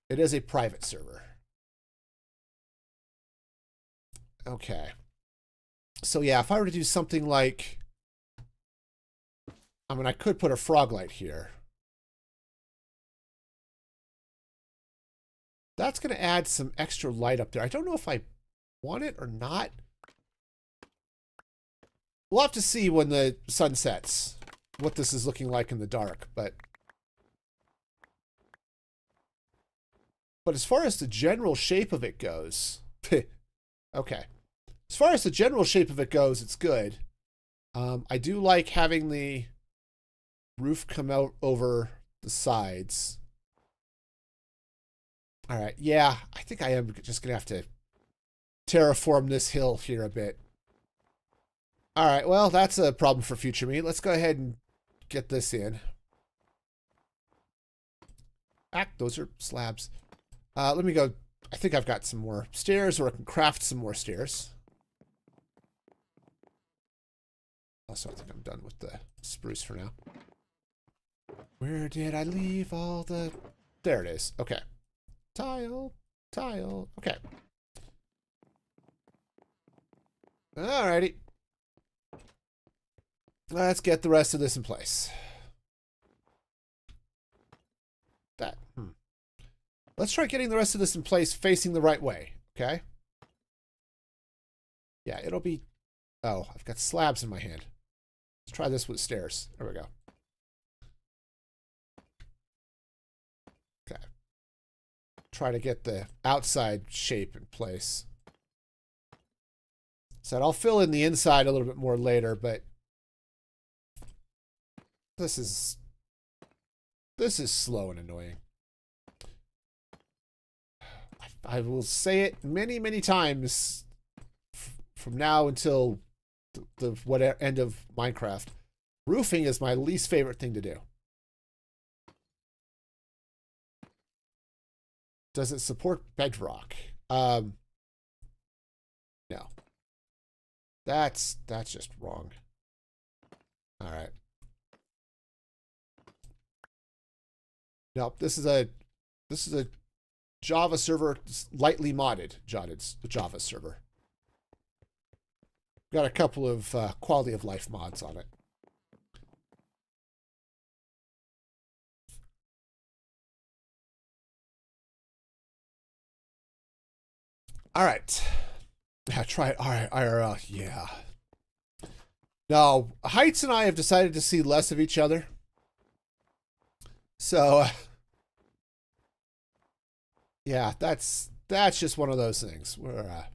It is a private server. Okay. So yeah, if I were to do something like, I mean, I could put a frog light here. That's going to add some extra light up there. I don't know if I want it or not. We'll have to see when the sun sets what this is looking like in the dark, but as far as the general shape of it goes, okay. As far as the general shape of it goes, it's good. I do like having the roof come out over the sides. All right, yeah, I think I am just going to have to terraform this hill here a bit. All right, well, that's a problem for future me. Let's go ahead and get this in. Those are slabs. Let me go. I think I've got some more stairs, or I can craft some more stairs. Also, I think I'm done with the spruce for now. Where did I leave all the... There it is. Okay. Tile. Okay. Alrighty. Let's get the rest of this in place. Let's try getting the rest of this in place facing the right way, okay? Yeah, it'll be... Oh, I've got slabs in my hand. Let's try this with stairs. There we go. Okay. Try to get the outside shape in place. So I'll fill in the inside a little bit more later, but this is slow and annoying. I will say it many, many times from now until the whatever end of Minecraft. Roofing is my least favorite thing to do. Does it support bedrock? No. That's just wrong. All right. Nope, this is a Java server, lightly modded Java server. Got a couple of quality of life mods on it. All right. Yeah, try it. All right, IRL. Yeah. Now, Heights and I have decided to see less of each other. So Yeah, that's just one of those things where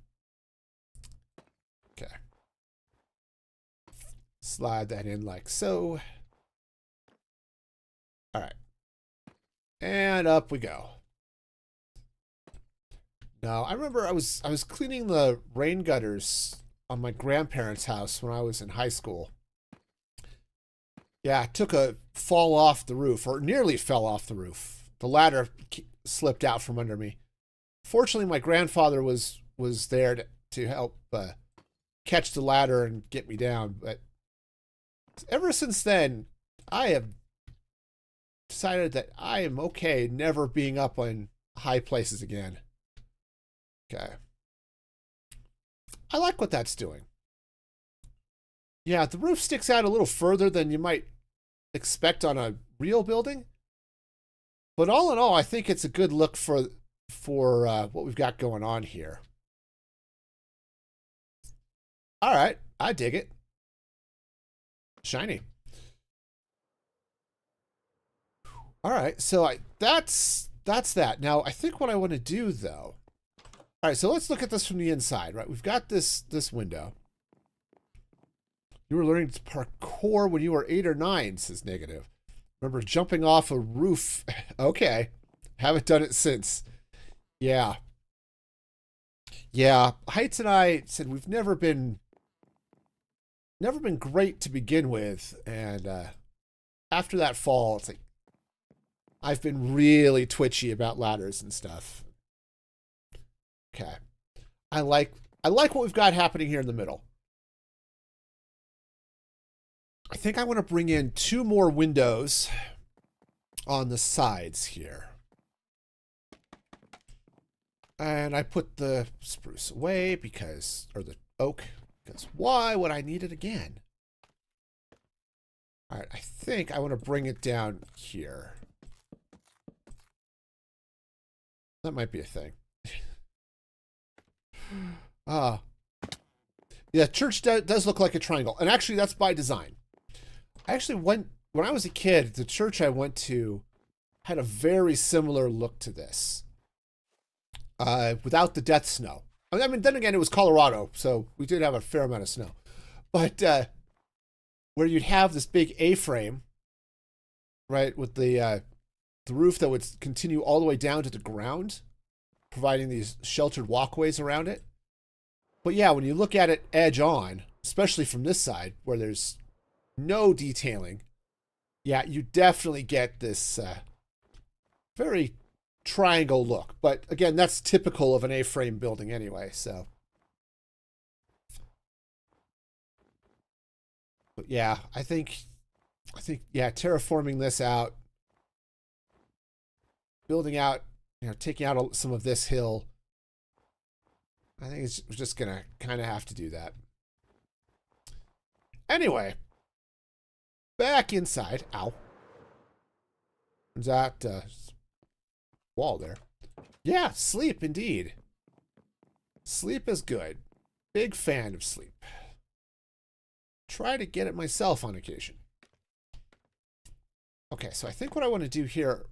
okay. Slide that in like so. All right. And up we go. Now, I remember I was cleaning the rain gutters on my grandparents' house when I was in high school. Yeah, I took a fall off the roof, or nearly fell off the roof. The ladder slipped out from under me. Fortunately, my grandfather was there to help catch the ladder and get me down. But ever since then, I have decided that I am okay never being up on high places again. Okay. I like what that's doing. Yeah, the roof sticks out a little further than you might expect on a real building. But all in all, I think it's a good look for what we've got going on here. All right, I dig it. Shiny. All right, so that's that. Now, I think what I want to do though. All right, so let's look at this from the inside. Right, we've got this window. You were learning to parkour when you were 8 or 9, says Negative. Remember jumping off a roof? Okay, haven't done it since. Yeah. Yeah, Heights and I said we've never been great to begin with, and after that fall, it's like I've been really twitchy about ladders and stuff. Okay. I like what we've got happening here in the middle. I think I want to bring in 2 more windows on the sides here. And I put the spruce away because, or the oak, because why would I need it again? All right, I think I want to bring it down here. That might be a thing. Yeah, church does look like a triangle. And actually, that's by design. I actually went, when I was a kid, the church I went to had a very similar look to this. Without the death snow. I mean, then again, it was Colorado, so we did have a fair amount of snow. But where you'd have this big A-frame, right, with the roof that would continue all the way down to the ground, providing these sheltered walkways around it. But yeah, when you look at it edge on, especially from this side, where there's no detailing, yeah, you definitely get this very triangle look. But again, that's typical of an A-frame building anyway, so. But yeah, I think, yeah, terraforming this out, building out, taking out some of this hill, I think we're just gonna kind of have to do that. Anyway, back inside. Ow. There's that wall there. Yeah, sleep indeed. Sleep is good. Big fan of sleep. Try to get it myself on occasion. Okay, so I think what I want to do here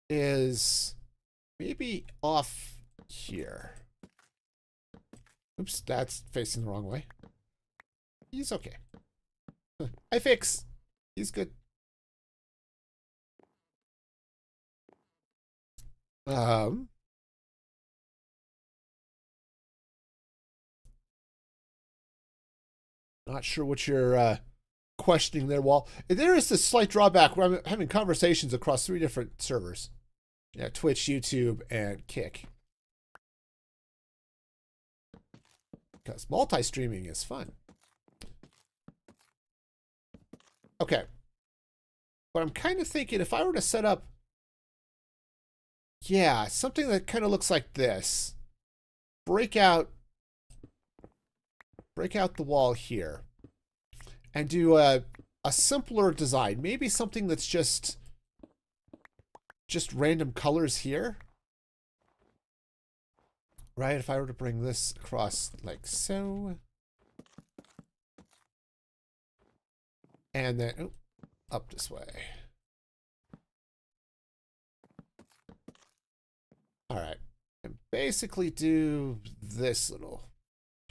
is maybe off here. Oops, that's facing the wrong way. He's okay. I fix. He's good. Not sure what you're questioning there, Wall. There is this slight drawback where I'm having conversations across 3 different servers. Yeah, Twitch, YouTube, and Kick. Because multi-streaming is fun. Okay. But I'm kind of thinking if I were to set up, yeah, something that kind of looks like this. Break out the wall here. And do a simpler design. Maybe something that's just random colors here. Right, if I were to bring this across like so. And then up this way. All right. basically do this little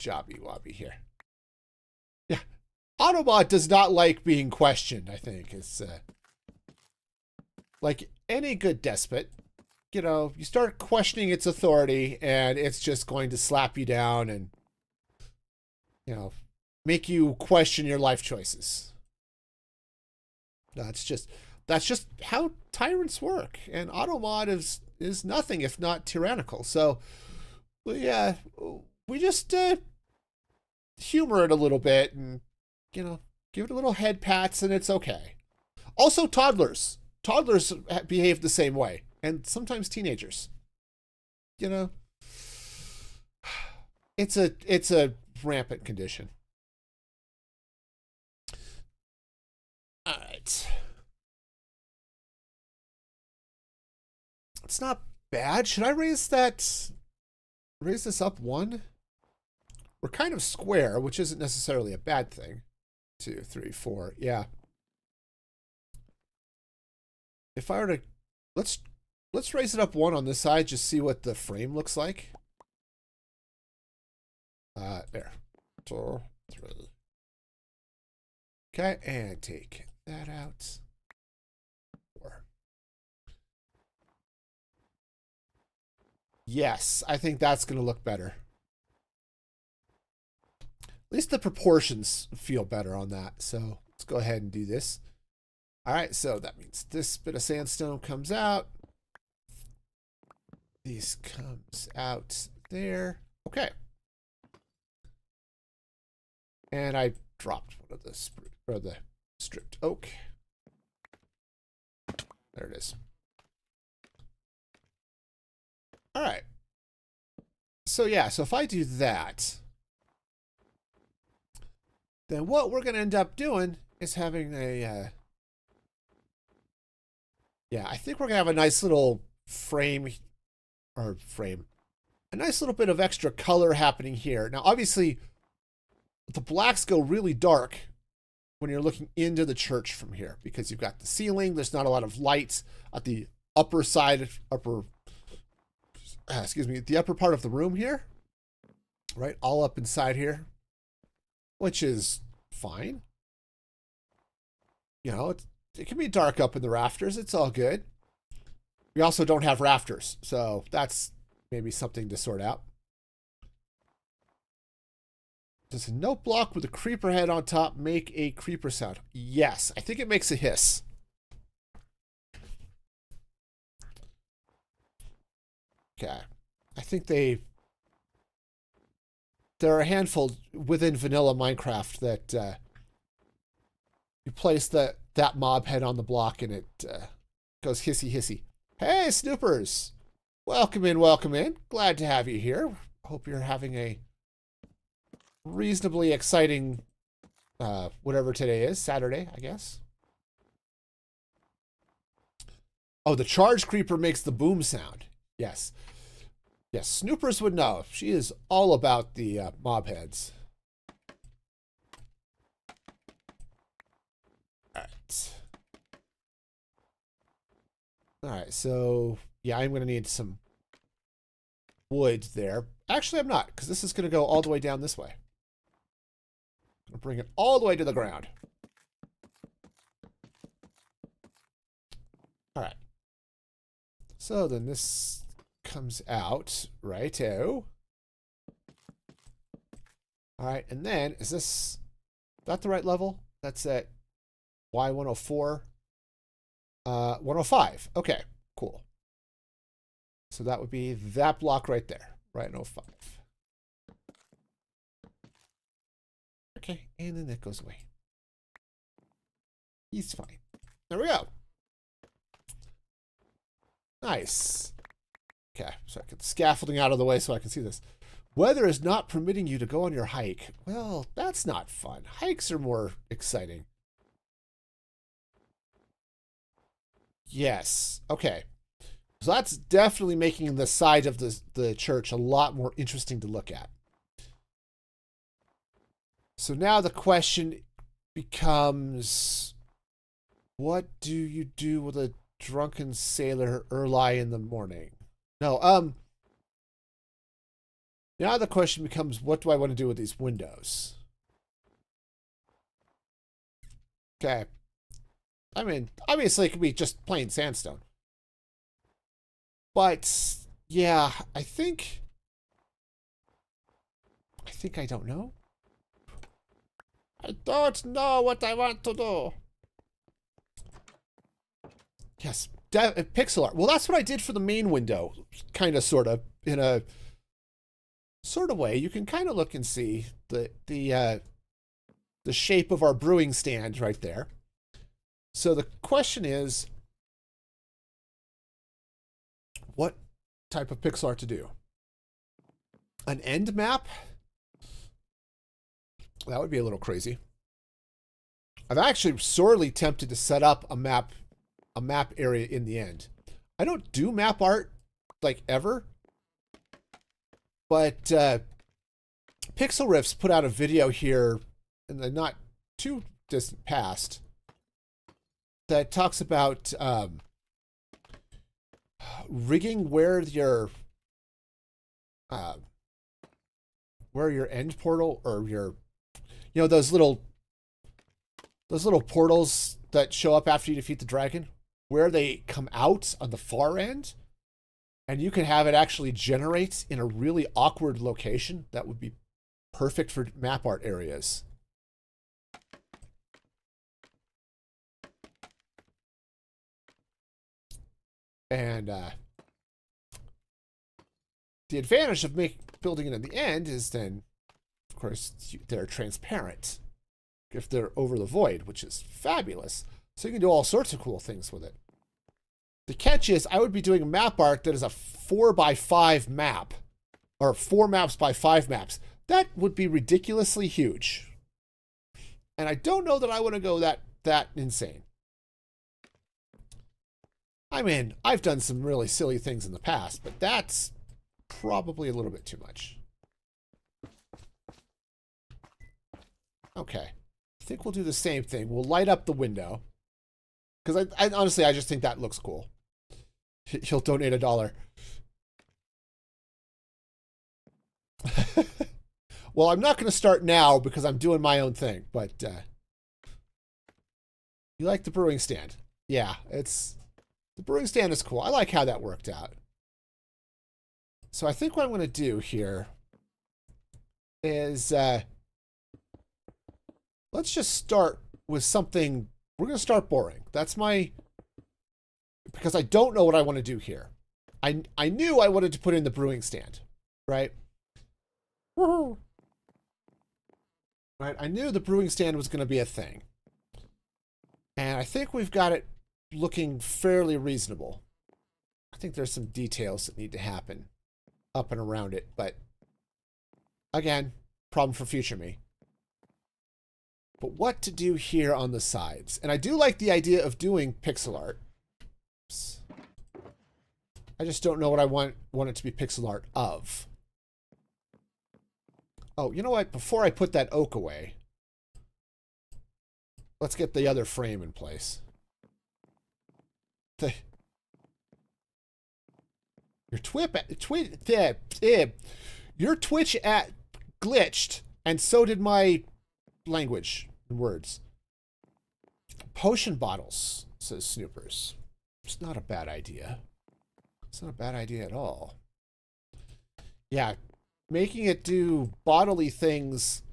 jobby wobby here. Yeah. Autobot does not like being questioned, I think. It's like any good despot. You know, you start questioning its authority and it's just going to slap you down and, you know, make you question your life choices. That's just how tyrants work. And Automod is nothing if not tyrannical. So, yeah, we just humor it a little bit and, you know, give it a little head pats and it's okay. Also, toddlers. Toddlers behave the same way. And sometimes teenagers. You know, it's a rampant condition. All right. It's not bad. Should I raise this up one? We're kind of square, which isn't necessarily a bad thing. 2, 3, 4. Yeah. If I were to let's raise it up one on this side, just see what the frame looks like. There. 2, 3. Okay, and take that out. 4. Yes, I think that's going to look better. At least the proportions feel better on that. So let's go ahead and do this. All right, so that means this bit of sandstone comes out. This comes out there. Okay. And I dropped one of the stripped oak. There it is. All right. So yeah, so if I do that, then what we're going to end up doing is having a, yeah, I think we're going to have a nice little a nice little bit of extra color happening here. Now, obviously, the blacks go really dark when you're looking into the church from here because you've got the ceiling. There's not a lot of lights at the upper side, the upper part of the room here, right? All up inside here, which is fine. You know, it can be dark up in the rafters. It's all good. We also don't have rafters, so that's maybe something to sort out. Does a note block with a creeper head on top make a creeper sound? Yes, I think it makes a hiss. Okay. I think there are a handful within vanilla Minecraft that you place that mob head on the block and it goes hissy hissy. Hey, Snoopers! Welcome in, welcome in. Glad to have you here. Hope you're having a reasonably exciting, whatever today is, Saturday, I guess. Oh, the charge creeper makes the boom sound. Yes. Yes, Snoopers would know. She is all about the mob heads. All right. All right, so yeah, I'm going to need some wood there. Actually, I'm not, because this is going to go all the way down this way. I'm going to bring it all the way to the ground. All right. So then this comes out, righto. All right, and then is that the right level? That's at Y104. 105. Okay, cool. So that would be that block right there, right? 105. Okay, and then that goes away. He's fine. There we go. Nice. Okay, so I get the scaffolding out of the way so I can see this. Weather is not permitting you to go on your hike. Well, that's not fun. Hikes are more exciting. Yes. Okay. So that's definitely making the side of the church a lot more interesting to look at. So now the question becomes, what do you do with a drunken sailor early in the morning? No, Now the question becomes, what do I want to do with these windows? Okay. I mean, obviously it could be just plain sandstone. But, yeah, I think I don't know. I don't know what I want to do. Yes, pixel art. Well, that's what I did for the main window. Kind of, sort of, in a sort of way. You can kind of look and see the shape of our brewing stand right there. So the question is, what type of pixel art to do? An end map? That would be a little crazy. I'm actually sorely tempted to set up a map area in the end. I don't do map art, like, ever. But Pixel Riffs put out a video here in the not too distant past that talks about rigging where your end portal, or your, you know, those little portals that show up after you defeat the dragon, where they come out on the far end, and you can have it actually generate in a really awkward location. That would be perfect for map art areas. And the advantage of building it in the end is then, of course, they're transparent if they're over the void, which is fabulous. So you can do all sorts of cool things with it. The catch is, I would be doing a map art that is a 4x5 map, or 4 maps by 5 maps. That would be ridiculously huge. And I don't know that I want to go that insane. I mean, I've done some really silly things in the past, but that's probably a little bit too much. Okay. I think we'll do the same thing. We'll light up the window. Because I honestly, I just think that looks cool. He'll donate $1. Well, I'm not going to start now because I'm doing my own thing, but you like the brewing stand? Yeah, the brewing stand is cool. I like how that worked out. So I think what I'm going to do here is let's just start with something. We're going to start boring. That's because I don't know what I want to do here. I knew I wanted to put in the brewing stand, right? Woohoo! Right, I knew the brewing stand was going to be a thing. And I think we've got it looking fairly reasonable. I think there's some details that need to happen up and around it, but again, problem for future me. But what to do here on the sides? And I do like the idea of doing pixel art. Oops. I just don't know what I want it to be pixel art of. Oh, you know what? Before I put that oak away, let's get the other frame in place. Your your Twitch glitched, and so did my language and words. Potion bottles, says Snoopers. It's not a bad idea. It's not a bad idea at all. Yeah, making it do bodily things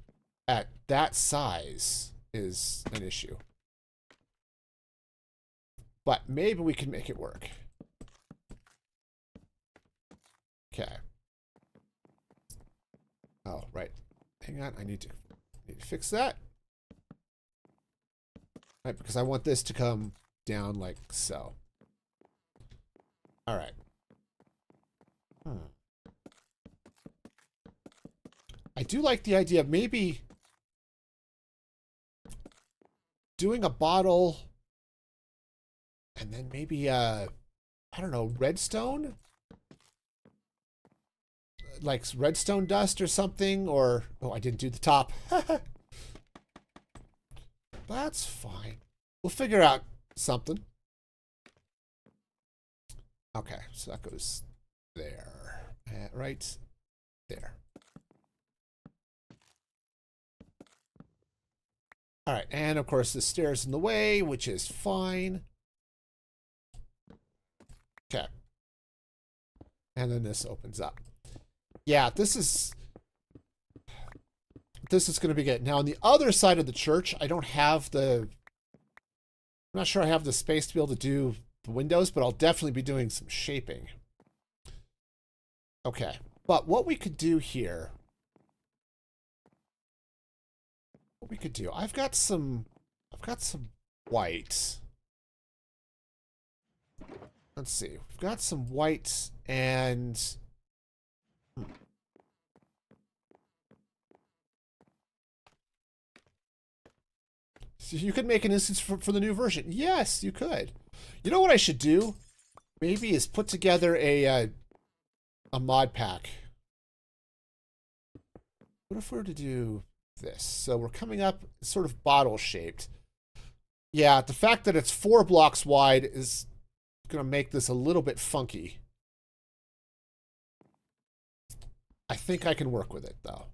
at that size is an issue. But maybe we can make it work. Okay. Oh, right. Hang on, I need to fix that. Right, because I want this to come down like so. All right. I do like the idea of maybe doing a bottle and then maybe I don't know, redstone? Like redstone dust or something, or oh, I didn't do the top. That's fine. We'll figure out something. Okay, so that goes there. Right there. All right, and of course the stairs in the way, which is fine. Okay. And then this opens up. Yeah, this is going to be good. Now on the other side of the church, I don't have the, I'm not sure I have the space to be able to do the windows, but I'll definitely be doing some shaping. Okay, but what we could do here, I've got some white. Let's see, we've got some white and so you could make an instance for the new version. Yes, you could. You know what I should do? Maybe is put together a mod pack. What if we were to do this? So we're coming up sort of bottle shaped. Yeah, the fact that it's 4 blocks wide is going to make this a little bit funky. I think I can work with it though.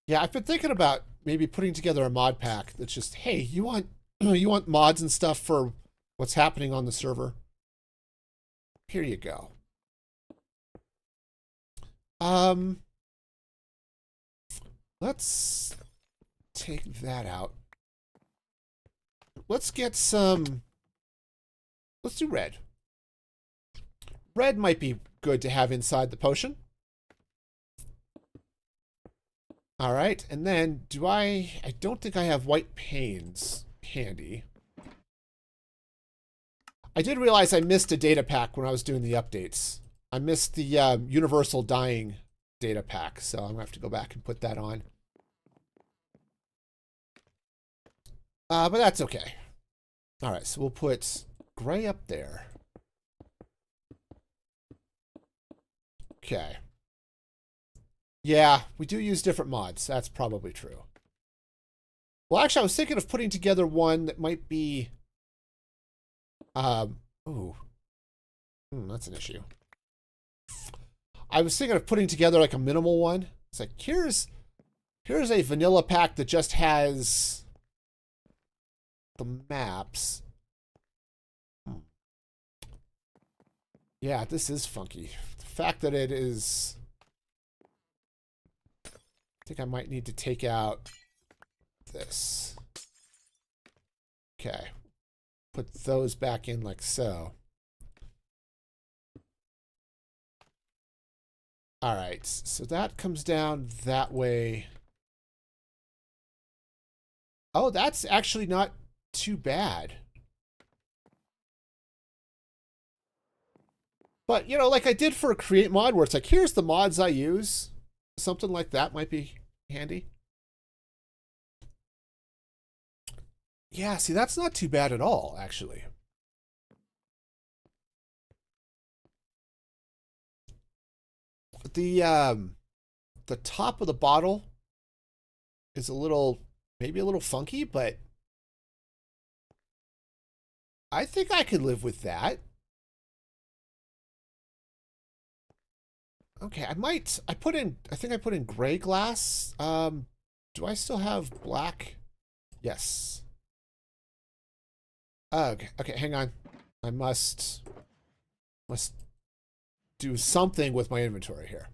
Yeah, I've been thinking about maybe putting together a mod pack that's just, hey, you want you want mods and stuff for what's happening on the server? Here you go. Let's take that out. Let's get some, let's do red. Red might be good to have inside the potion. All right, and then I don't think I have white panes handy. I did realize I missed a data pack when I was doing the updates. I missed the universal dying data pack, so I'm gonna have to go back and put that on. But that's okay. All right, so we'll put gray up there. Okay. Yeah, we do use different mods. That's probably true. Well, actually, I was thinking of putting together one that might be... ooh. That's an issue. I was thinking of putting together like a minimal one. It's like, here's a vanilla pack that just has the maps. Yeah, this is funky. The fact that it is... I think I might need to take out this. Okay. Put those back in like so. All right, so that comes down that way. Oh, that's actually not too bad. But, you know, like I did for a create mod where it's like, here's the mods I use. Something like that might be handy. Yeah, see, that's not too bad at all, actually. The top of the bottle is a little, maybe a little funky, but I think I could live with that. Okay, I think I put in gray glass. Do I still have black? Yes. Okay, hang on. I must do something with my inventory here.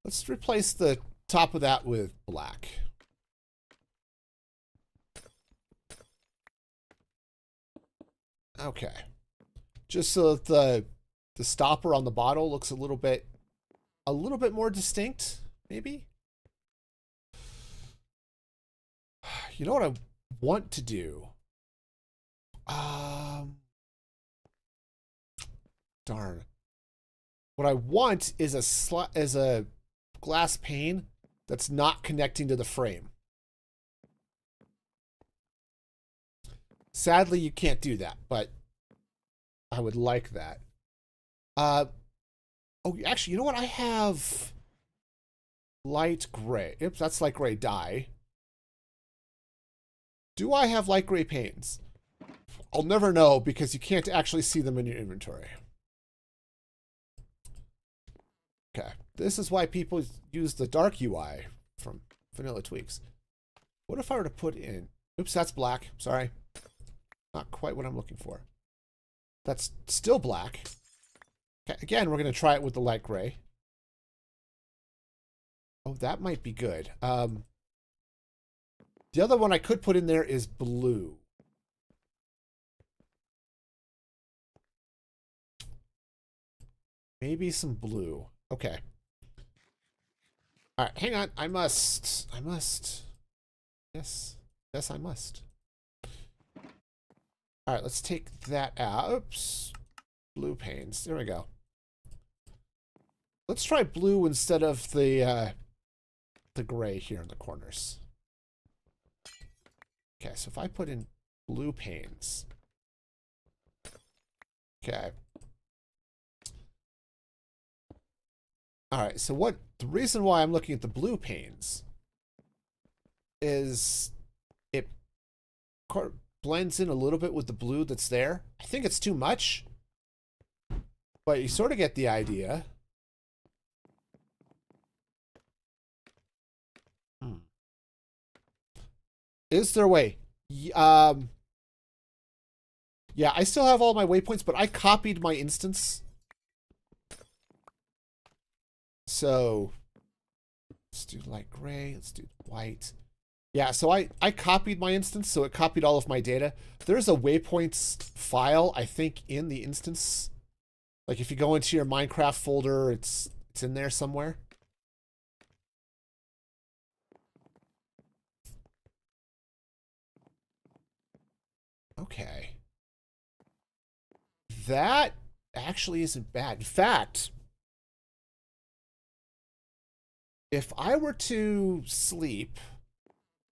Let's replace the top of that with black. Okay. Just so that the stopper on the bottle looks a little bit more distinct, maybe? You know what I want to do? Darn. What I want is a glass pane that's not connecting to the frame. Sadly, you can't do that, but I would like that. Oh, actually, you know what? I have light gray. Yep, that's light gray dye. Do I have light gray panes? I'll never know because you can't actually see them in your inventory. Okay, this is why people use the dark UI from vanilla tweaks. What if I were to put in... Oops, that's black. Sorry. Not quite what I'm looking for. That's still black. Okay, again, we're going to try it with the light gray. Oh, that might be good. The other one I could put in there is blue. Maybe some blue. Okay. All right, hang on. I must. Yes. Yes, I must. All right, let's take that out. Oops. Blue panes. There we go. Let's try blue instead of the gray here in the corners. Okay, so if I put in blue panes. Okay. All right, so the reason why I'm looking at the blue panes is it blends in a little bit with the blue that's there. I think it's too much, but you sort of get the idea. Is there a way? Yeah, I still have all my waypoints, but I copied my instance. So let's do light gray. Let's do white. Yeah, so I copied my instance, so it copied all of my data. There's a waypoints file, I think, in the instance. Like if you go into your Minecraft folder, it's in there somewhere. Okay. That actually isn't bad. In fact, if I were to sleep,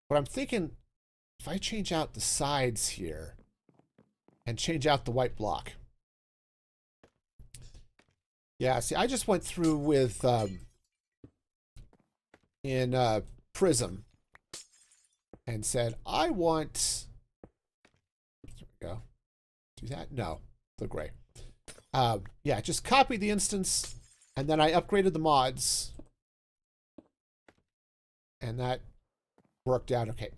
what I'm thinking, if I change out the sides here and change out the white block. Yeah, see, I just went through with in Prism and said, I want, there we go. Do that? No, the gray. Yeah, just copy the instance and then I upgraded the mods and that worked out okay.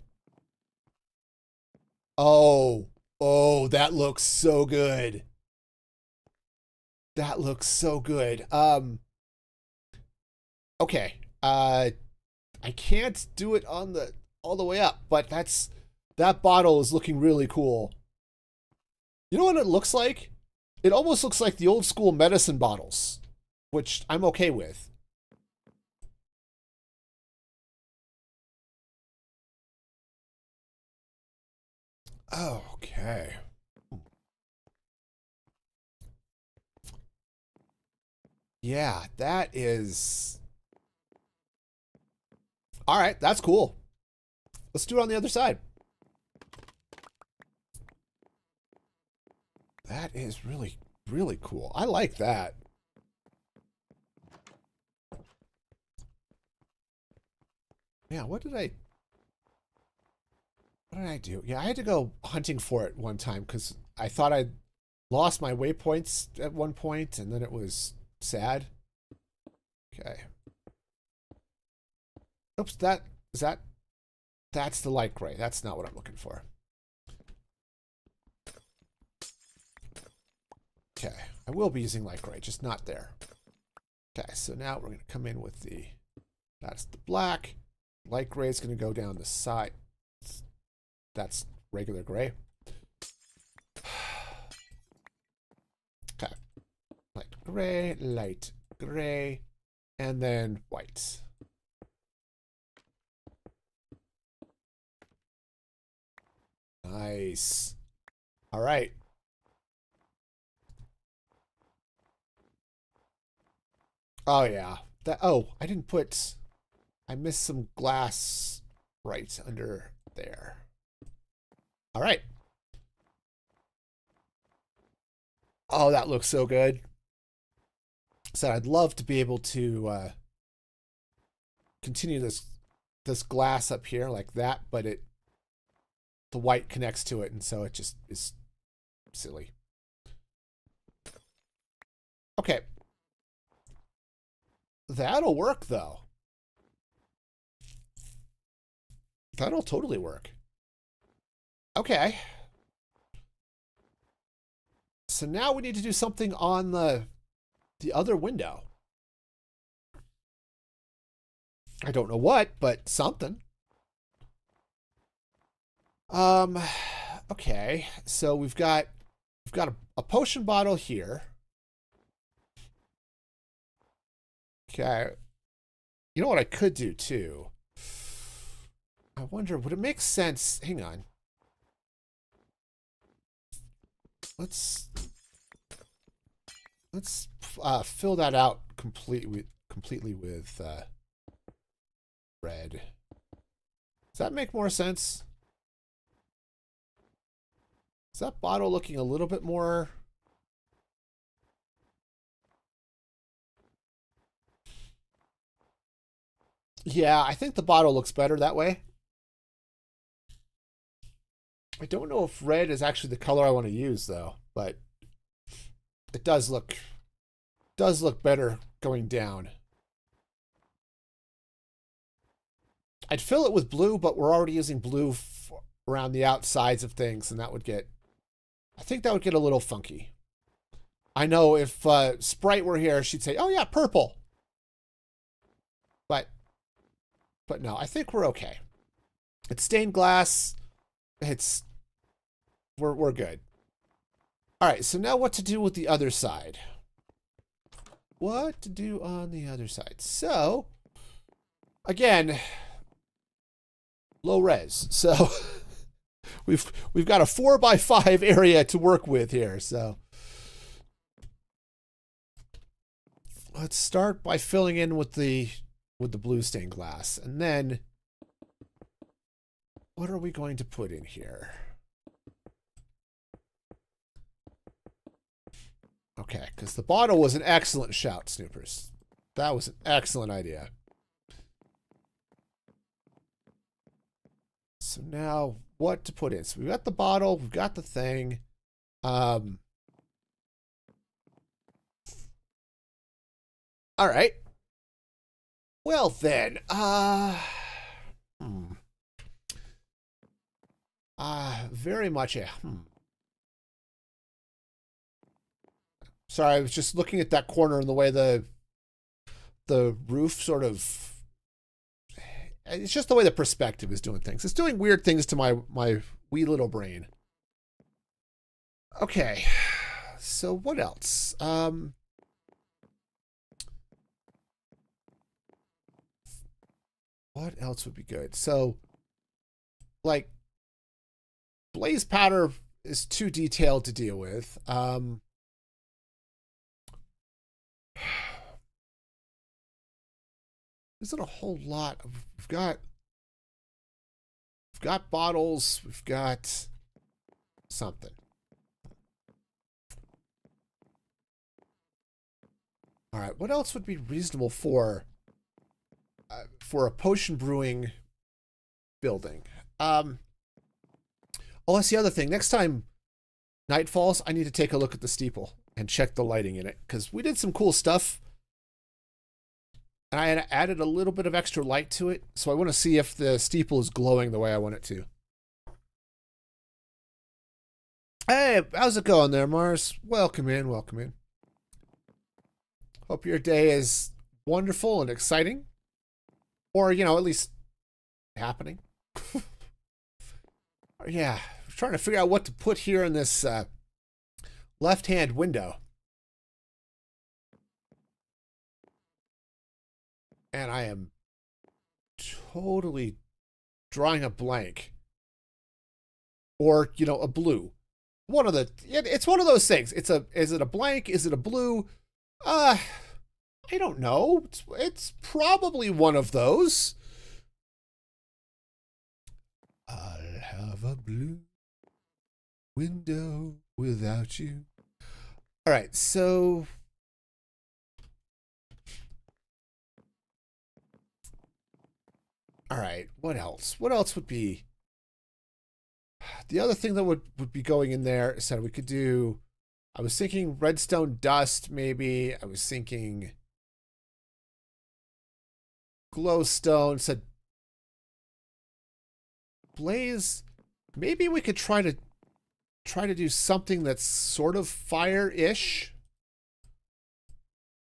Oh, that looks so good. That looks so good. Okay. I can't do it on all the way up, but that bottle is looking really cool. You know what it looks like? It almost looks like the old school medicine bottles, which I'm okay with. Oh, okay. Yeah, that is... All right, that's cool. Let's do it on the other side. That is really, really cool. I like that. Yeah, what did I do? Yeah, I had to go hunting for it one time because I thought I'd lost my waypoints at one point, and then it was sad. Okay. Oops, that's the light gray. That's not what I'm looking for. Okay, I will be using light gray, just not there. Okay, so now we're going to come in with that's the black. Light gray is going to go down the side. That's regular gray. Okay, light gray, and then white. Nice. All right. Oh yeah. I missed some glass right under there. All right. Oh, that looks so good. So I'd love to be able to continue this glass up here like that, but the white connects to it, and so it just is silly. Okay. That'll work though. That'll totally work. Okay. So now we need to do something on the other window. I don't know what, but something. Okay. So we've got a potion bottle here. Okay. You know what I could do too? I wonder, would it make sense? Hang on. Let's fill that out completely with red. Does that make more sense? Is that bottle looking a little bit more? Yeah, I think the bottle looks better that way. I don't know if red is actually the color I want to use though, but it does look better going down. I'd fill it with blue, but we're already using blue around the outsides of things, and I think that would get a little funky. I know if Sprite were here, she'd say, "Oh yeah, purple." But no, I think we're okay. It's stained glass. We're good. All right, so now what to do with the other side? What to do on the other side? So, again, low res. So we've got a 4x5 area to work with here. So let's start by filling in with the blue stained glass, and then what are we going to put in here? Okay, because the bottle was an excellent shout, Snoopers. That was an excellent idea. So now what to put in? So we've got the bottle, we've got the thing. All right. Well then, very much a Sorry, I was just looking at that corner and the way the roof sort of, it's just the way the perspective is doing things. It's doing weird things to my wee little brain. Okay. So what else? What else would be good? So, like, blaze powder is too detailed to deal with. Isn't a whole lot of, we've got bottles, we've got something. All right, what else would be reasonable for a potion brewing building? Oh, that's the other thing. Next time night falls, I need to take a look at the steeple and check the lighting in it, because we did some cool stuff. And I had added a little bit of extra light to it, so I want to see if the steeple is glowing the way I want it to. Hey, how's it going there, Mars? Welcome in, welcome in. Hope your day is wonderful and exciting. Or, you know, at least happening. Yeah, I'm trying to figure out what to put here in this left-hand window. And I am totally drawing a blank. Or, you know, a blue. It's one of those things. Is it a blank? Is it a blue? I don't know. It's probably one of those. I'll have a blue window without you. All right, so all right, what else? What else would be the other thing that would be going in there? So we could do, I was thinking redstone dust, maybe. I was thinking glowstone. Said blaze. Maybe we could try to do something that's sort of fire-ish.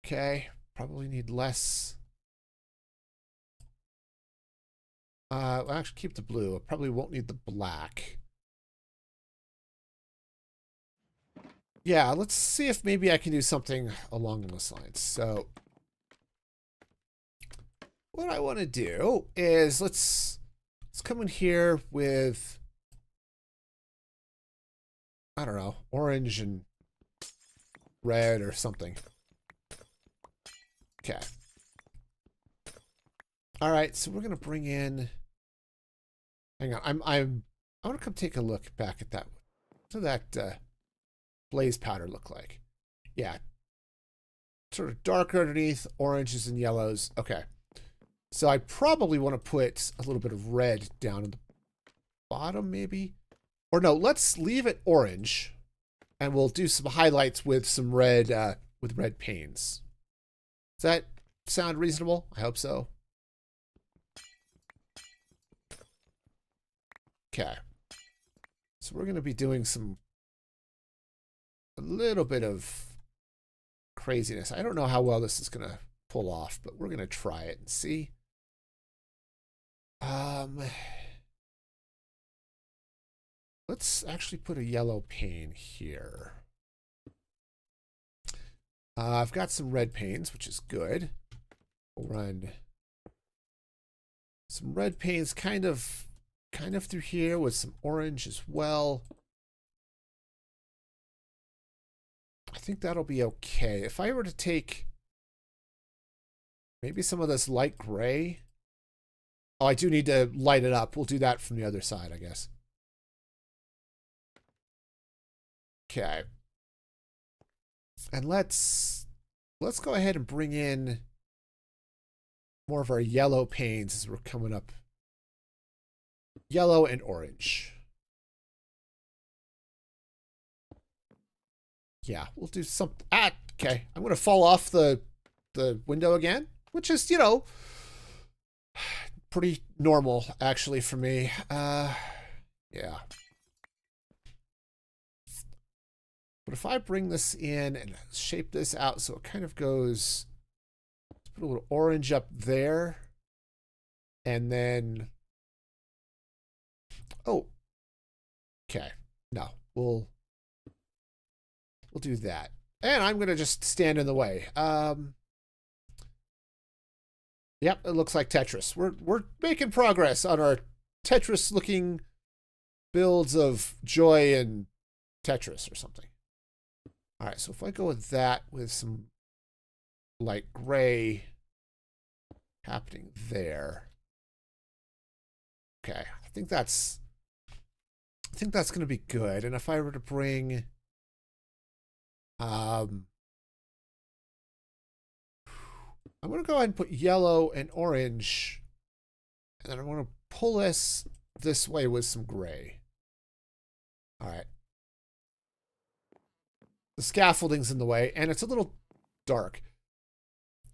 Okay, probably need less. I'll actually keep the blue. I probably won't need the black. Yeah, let's see if maybe I can do something along those lines. So what I want to do is let's come in here with, I don't know, orange and red or something. Okay. All right, so we're gonna bring in. Hang on, I want to come take a look back at that. What did that blaze powder look like? Yeah, sort of darker underneath, oranges and yellows. Okay, so I probably want to put a little bit of red down in the bottom, maybe, or no. Let's leave it orange, and we'll do some highlights with some red with red panes. Does that sound reasonable? I hope so. Okay. So we're going to be doing a little bit of craziness. I don't know how well this is going to pull off, but we're going to try it and see. Let's actually put a yellow pane here. I've got some red panes, which is good. We'll run some red panes kind of through here with some orange as well. I think that'll be okay. If I were to take maybe some of this light gray. Oh, I do need to light it up. We'll do that from the other side, I guess. Okay. And let's go ahead and bring in more of our yellow panes as we're coming up. Yellow and orange. Yeah, we'll do something. Okay. I'm going to fall off the window again, which is, you know, pretty normal, actually, for me. Yeah. But if I bring this in and shape this out so it kind of goes, let's put a little orange up there. And then, oh, okay. No, we'll do that. And I'm going to just stand in the way. Yep, it looks like Tetris. We're making progress on our Tetris-looking builds of joy and Tetris or something. All right, so if I go with that with some light gray happening there. Okay, I think that's going to be good. And if I were to bring I'm going to go ahead and put yellow and orange, and then I'm going to pull this way with some gray. All right. The scaffolding's in the way, and it's a little dark.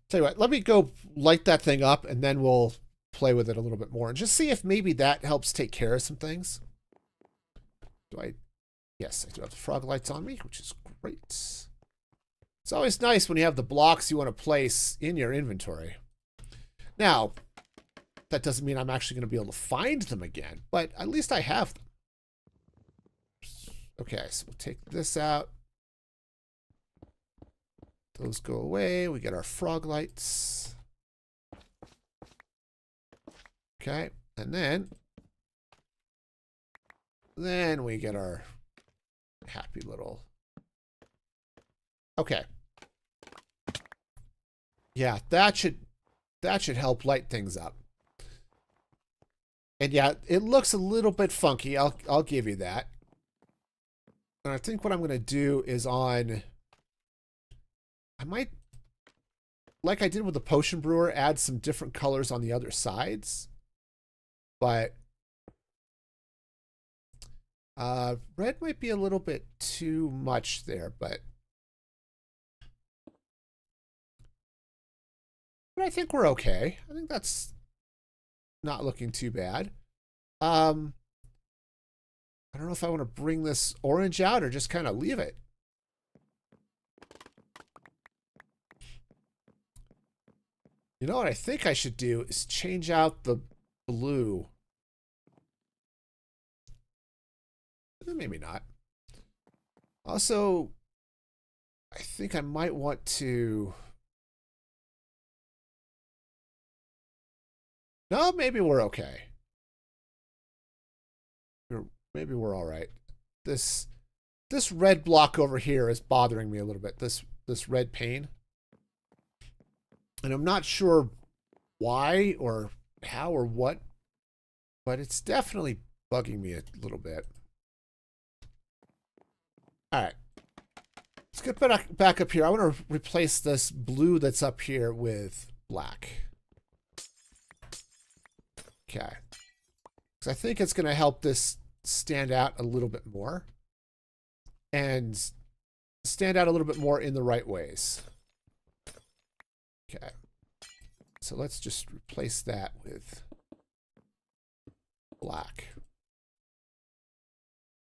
Tell you what, let me go light that thing up, and then we'll play with it a little bit more and just see if maybe that helps take care of some things. Yes, I do have the frog lights on me, which is great. It's always nice when you have the blocks you want to place in your inventory. Now, that doesn't mean I'm actually going to be able to find them again, but at least I have them. Okay, so we'll take this out. Those go away. We get our frog lights. Okay, and then we get our happy little. Okay. Yeah, that should help light things up. And yeah, it looks a little bit funky. I'll give you that. And I think what I'm going to do is I might, like I did with the potion brewer, add some different colors on the other sides. But red might be a little bit too much there, but I think we're okay. I think that's not looking too bad. I don't know if I want to bring this orange out or just kind of leave it. You know what I think I should do is change out the blue. Maybe not. Also, I think I might want to... No, maybe we're okay. Maybe we're all right. This red block over here is bothering me a little bit. This red pane. And I'm not sure why or how or what, but it's definitely bugging me a little bit. All right. Let's get back up here. I want to replace this blue that's up here with black. Okay. Because I think it's going to help this stand out a little bit more. And stand out a little bit more in the right ways. Okay. So let's just replace that with black.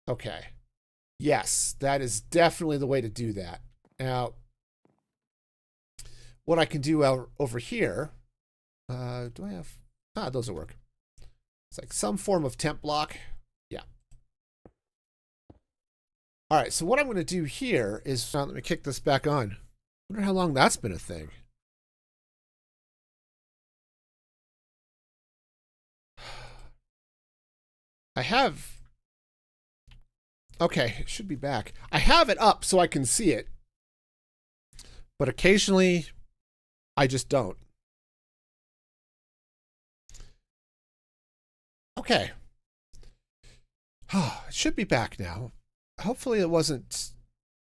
Okay. Yes, that is definitely the way to do that. Now, what I can do over here, do I have, those will work. It's like some form of temp block. Yeah. All right, so what I'm going to do here is, let me kick this back on. I wonder how long that's been a thing. I have... Okay, it should be back. I have it up so I can see it. But occasionally, I just don't. Okay. It should be back now. Hopefully it wasn't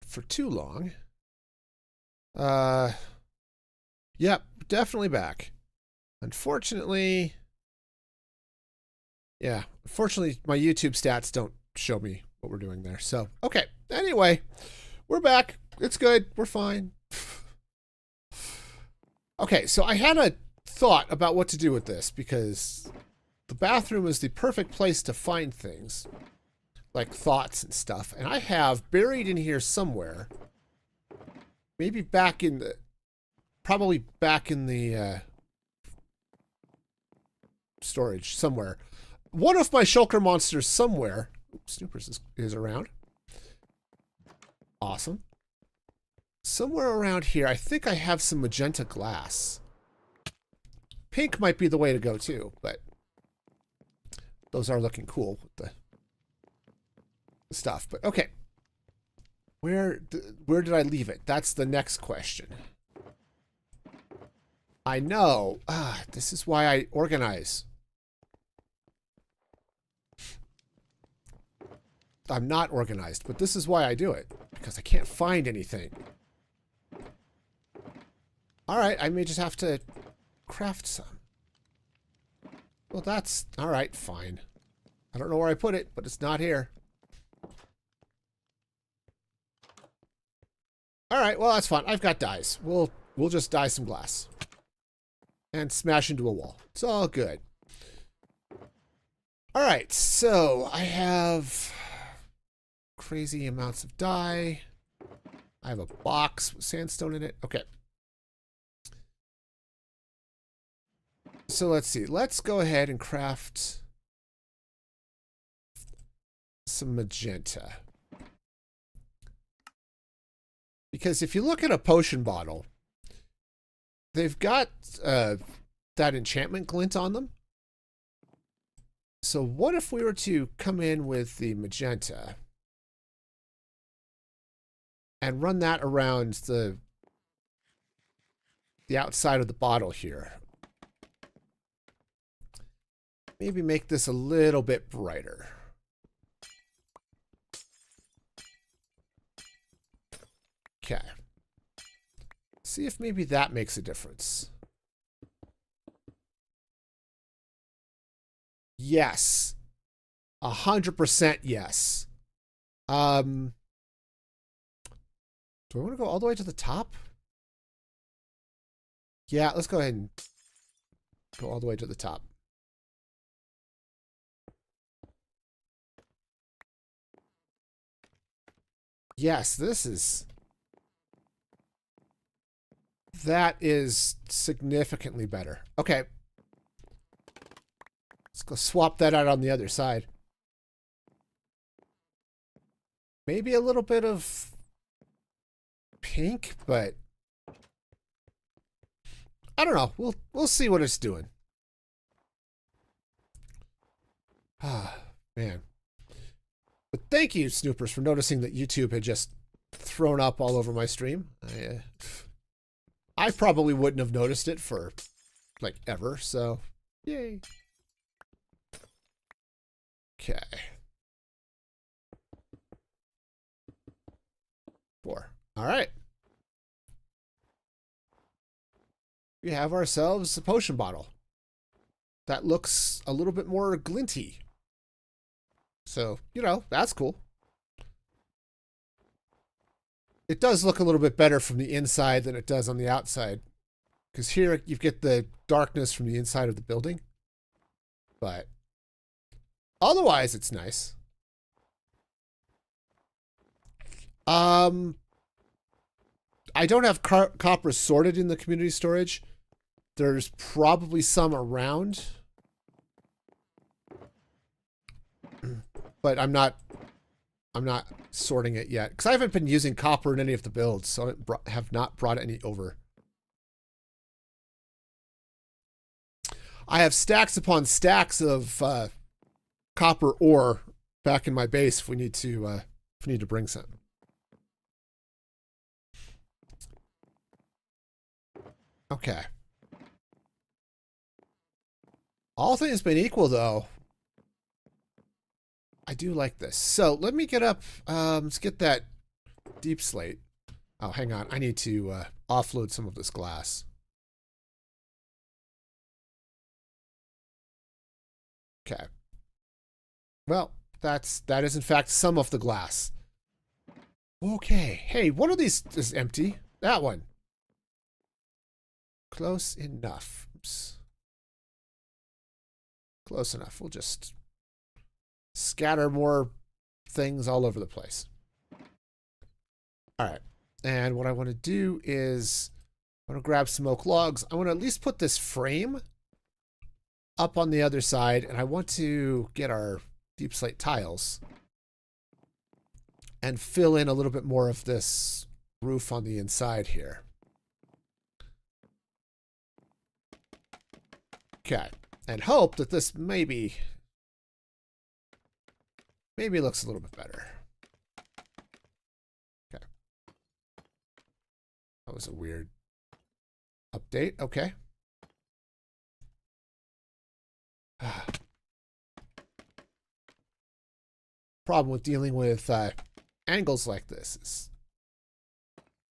for too long. Yep, definitely back. Unfortunately... Yeah, unfortunately, my YouTube stats don't show me what we're doing there. So, okay. Anyway, we're back. It's good. We're fine. Okay, so I had a thought about what to do with this because the bathroom is the perfect place to find things like thoughts and stuff. And I have buried in here somewhere, maybe back in the, probably back in the storage somewhere. One of my shulker monsters somewhere. Snoopers is around. Awesome. Somewhere around here, I think I have some magenta glass. Pink might be the way to go too, but those are looking cool with the stuff. But okay, where did I leave it? That's the next question. I know. This is why I organize. I'm not organized, but this is why I do it. Because I can't find anything. Alright, I may just have to craft some. Well, that's... Alright, fine. I don't know where I put it, but it's not here. Alright, well, that's fine. I've got dyes. We'll just dye some glass. And smash into a wall. It's all good. Alright, so I have... crazy amounts of dye. I have a box with sandstone in it. Okay. So let's see. Let's go ahead and craft some magenta. Because if you look at a potion bottle, they've got that enchantment glint on them. So what if we were to come in with the magenta and run that around the outside of the bottle here? Maybe make this a little bit brighter. Okay. See if maybe that makes a difference. Yes. 100% yes. Do I want to go all the way to the top? Yeah, let's go ahead and go all the way to the top. Yes, this is... That is significantly better. Okay. Let's go swap that out on the other side. Maybe a little bit of pink, but I don't know. We'll see what it's doing. Ah, man. But thank you, Snoopers, for noticing that YouTube had just thrown up all over my stream. I probably wouldn't have noticed it for, like, ever, so yay. Okay. 4. All right. We have ourselves a potion bottle. That looks a little bit more glinty. So, you know, that's cool. It does look a little bit better from the inside than it does on the outside. Because here you get the darkness from the inside of the building. But otherwise, it's nice. I don't have copper sorted in the community storage. There's probably some around. But I'm not sorting it yet. Because I haven't been using copper in any of the builds, so I have not brought any over. I have stacks upon stacks of copper ore back in my base if we need to bring some. Okay. All things being equal, though, I do like this. So let me get up. Let's get that deep slate. Oh, hang on. I need to offload some of this glass. Okay. Well, that is in fact some of the glass. Okay. Hey, one of these is empty. That one. Close enough. Oops. Close enough. We'll just scatter more things all over the place. All right. And what I want to do is I want to grab some oak logs. I want to at least put this frame up on the other side, and I want to get our deep slate tiles and fill in a little bit more of this roof on the inside here. Okay. And hope that this maybe looks a little bit better. Okay. That was a weird update. Okay. Problem with dealing with angles like this is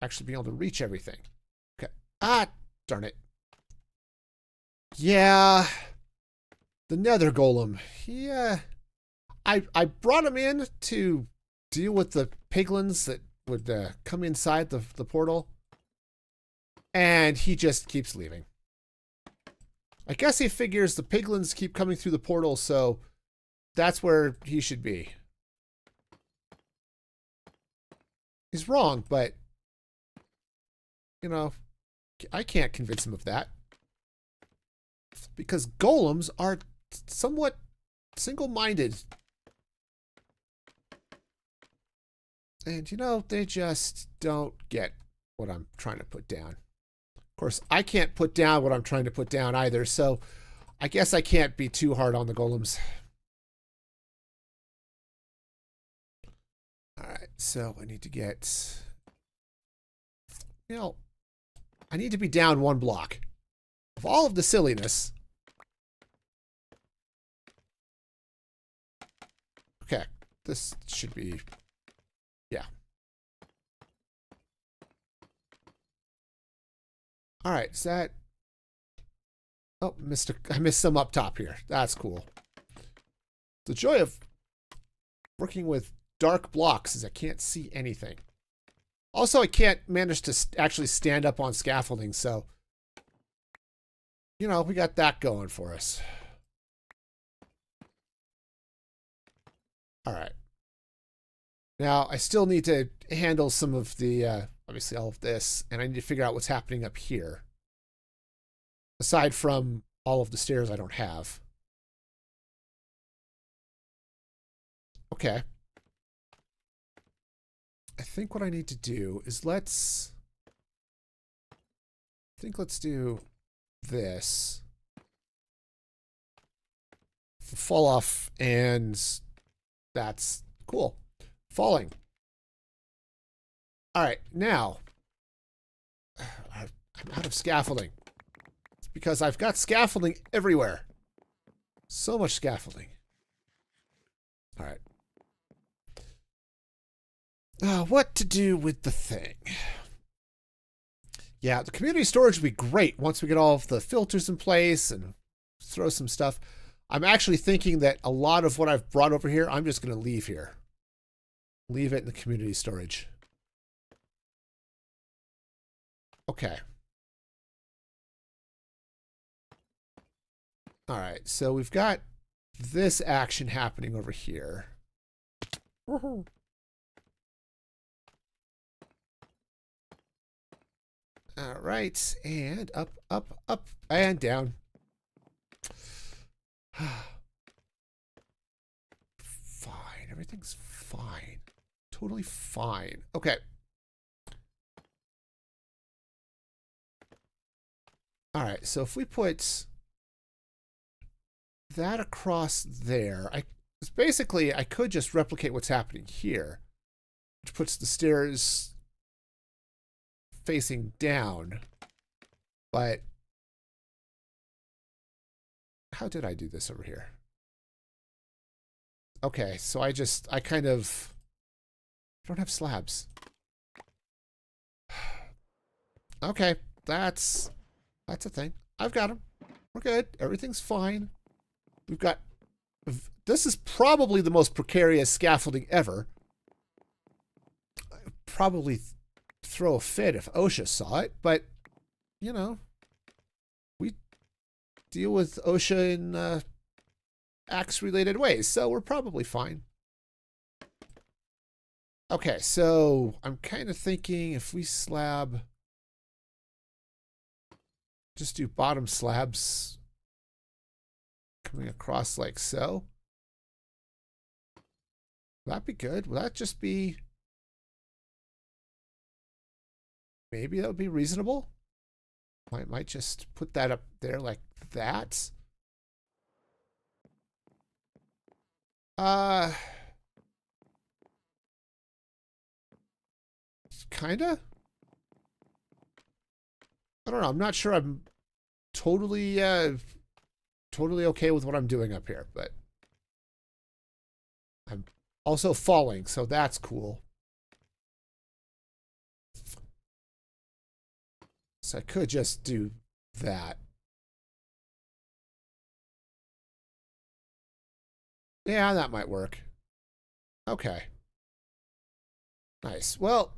actually being able to reach everything. Okay. Ah, darn it. Yeah. The Nether Golem. Yeah. I brought him in to deal with the piglins that would come inside the portal. And he just keeps leaving. I guess he figures the piglins keep coming through the portal, so that's where he should be. He's wrong, but, you know, I can't convince him of that. Because golems are somewhat single-minded. And, you know, they just don't get what I'm trying to put down. Of course, I can't put down what I'm trying to put down either, so I guess I can't be too hard on the golems. Alright, so I need to get... You know, I need to be down 1 block. Of all of the silliness... Okay, this should be... Yeah. All right, is that... Oh, I missed some up top here. That's cool. The joy of working with dark blocks is I can't see anything. Also, I can't manage to actually stand up on scaffolding, so... You know, we got that going for us. All right. Now, I still need to handle some of the, obviously all of this, and I need to figure out what's happening up here. Aside from all of the stairs I don't have. Okay. I think what I need to do is let's do this. Fall off, and that's cool. Falling. All right, now I'm out of scaffolding. It's because I've got scaffolding everywhere. So much scaffolding. All right. What to do with the thing? Yeah, the community storage would be great once we get all of the filters in place and throw some stuff. I'm actually thinking that a lot of what I've brought over here, I'm just going to leave here. Leave it in the community storage. Okay. All right, so we've got this action happening over here. All right, and up, up, up, and down. Fine, everything's fine. Totally fine. Okay. All right, so if we put that across there, basically I could just replicate what's happening here, which puts the stairs facing down. But how did I do this over here? Okay, so I kind of don't have slabs. Okay, that's a thing. I've got them. We're good. Everything's fine. We've got... This is probably the most precarious scaffolding ever. I'd probably throw a fit if OSHA saw it, but, you know, we deal with OSHA in axe-related ways, so we're probably fine. Okay, so I'm kind of thinking if we slab... Just do bottom slabs coming across like so. Will that be good? Will that just be... Maybe that would be reasonable? I might just put that up there like that. Kinda? I don't know. I'm not sure I'm totally okay with what I'm doing up here, but I'm also falling, so that's cool. So I could just do that. Yeah, that might work. Okay. Nice. Well,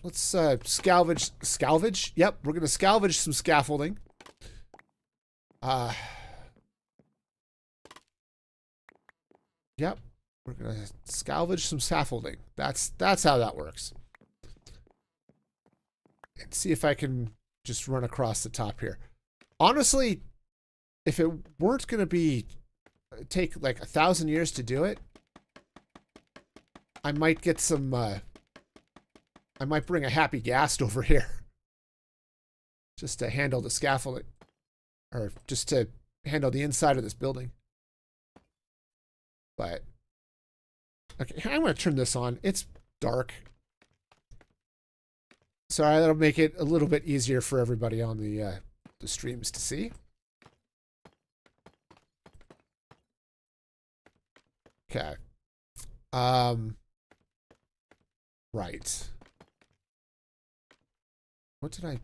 let's salvage. Yep, we're gonna salvage some scaffolding. Yep, we're gonna salvage some scaffolding. That's how that works. And see if I can just run across the top here. Honestly, if it weren't gonna take like 1,000 years to do it, I might get some. I might bring a happy ghast over here just to handle the scaffolding, or just to handle the inside of this building. But okay, I'm going to turn this on. It's dark. Sorry, that'll make it a little bit easier for everybody on the streams to see. Okay. Right. What did I...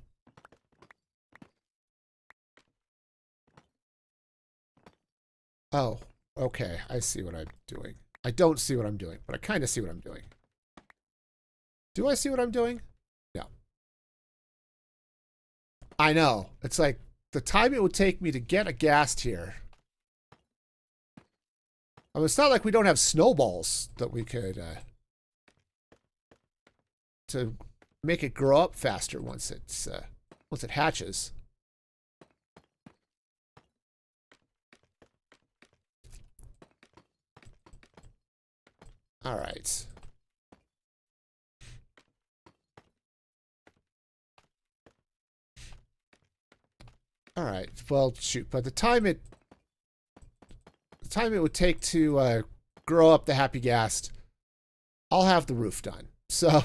Oh, okay. I see what I'm doing. I don't see what I'm doing, but I kind of see what I'm doing. Do I see what I'm doing? No. I know. It's like the time it would take me to get a ghast here. I mean, it's not like we don't have snowballs that we could... to make it grow up faster once it hatches. All right. All right. Well, shoot. By the time it would take to grow up the happy ghast, I'll have the roof done. So,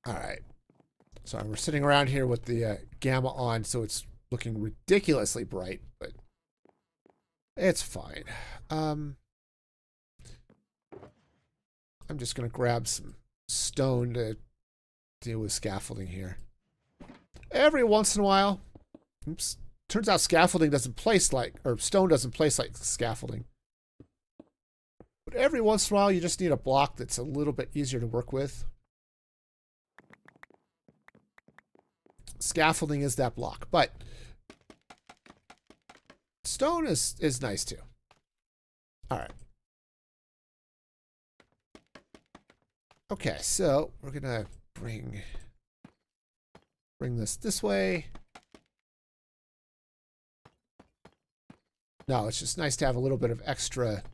all right. Sorry, we're sitting around here with the gamma on, so it's looking ridiculously bright, but it's fine. I'm just gonna grab some stone to deal with scaffolding here. Every once in a while, oops. Turns out scaffolding doesn't place like, or stone doesn't place like scaffolding. But every once in a while, you just need a block that's a little bit easier to work with. Scaffolding is that block, but stone is nice too. All right. Okay, so we're gonna bring this way. No, it's just nice to have a little bit of extra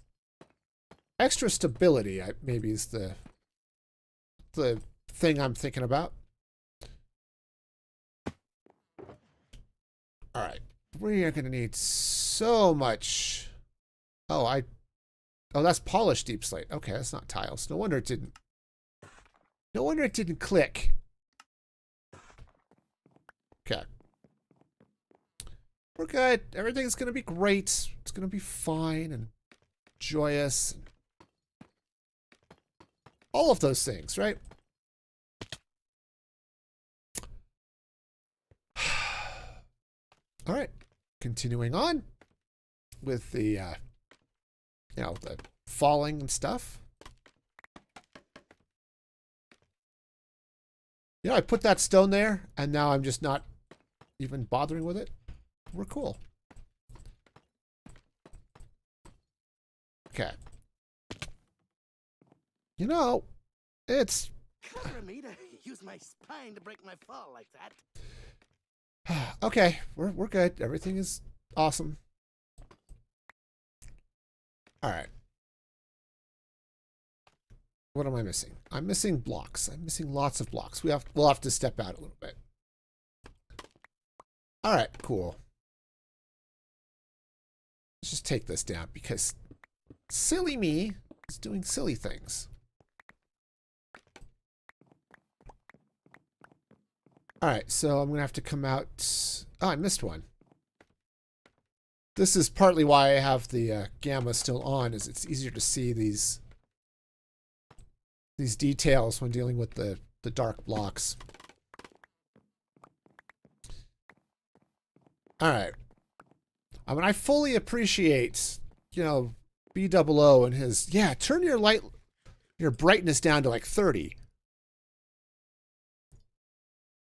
stability. Maybe is the thing I'm thinking about. All right, we are going to need so much. Oh, that's polished deep slate. Okay, that's not tiles. No wonder it didn't. No wonder it didn't click. Okay. We're good. Everything's going to be great. It's going to be fine and joyous. All of those things, right? All right. Continuing on with the, the falling and stuff. I put that stone there, and now I'm just not even bothering with it. We're cool. Okay. It's... Clever of me to use my spine to break my fall like that. Okay, we're good. Everything is awesome. All right. What am I missing? I'm missing blocks. I'm missing lots of blocks. We'll have to step out a little bit. All right, cool. Let's just take this down because silly me is doing silly things. All right, so I'm going to have to come out. Oh, I missed one. This is partly why I have the gamma still on, is it's easier to see these details when dealing with the dark blocks. All right. I mean, I fully appreciate, B00 and his, turn your brightness down to like 30.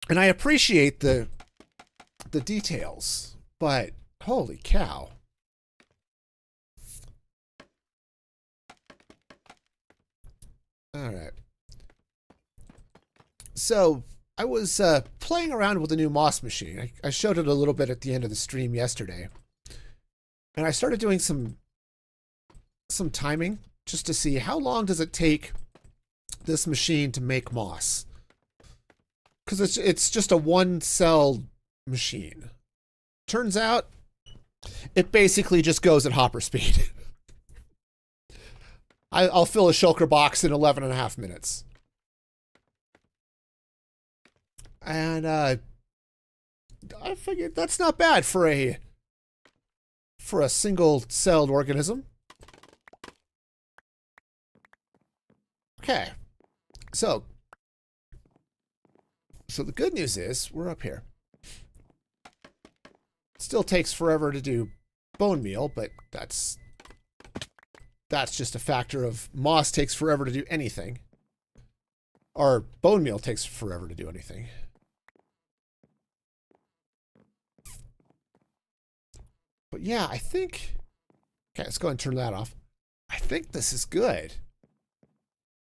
And I appreciate the details, but holy cow. All right. So I was playing around with the new Moss machine. I showed it a little bit at the end of the stream yesterday. And I started doing some timing just to see how long does it take this machine to make moss. Because it's just a one-cell machine. Turns out, it basically just goes at hopper speed. I'll fill a shulker box in 11.5 minutes. And I figured that's not bad for a single-celled organism. Okay. So the good news is we're up here. It still takes forever to do bone meal, but that's just a factor of moss takes forever to do anything. Or bone meal takes forever to do anything. But yeah, I think... Okay, let's go ahead and turn that off. I think this is good.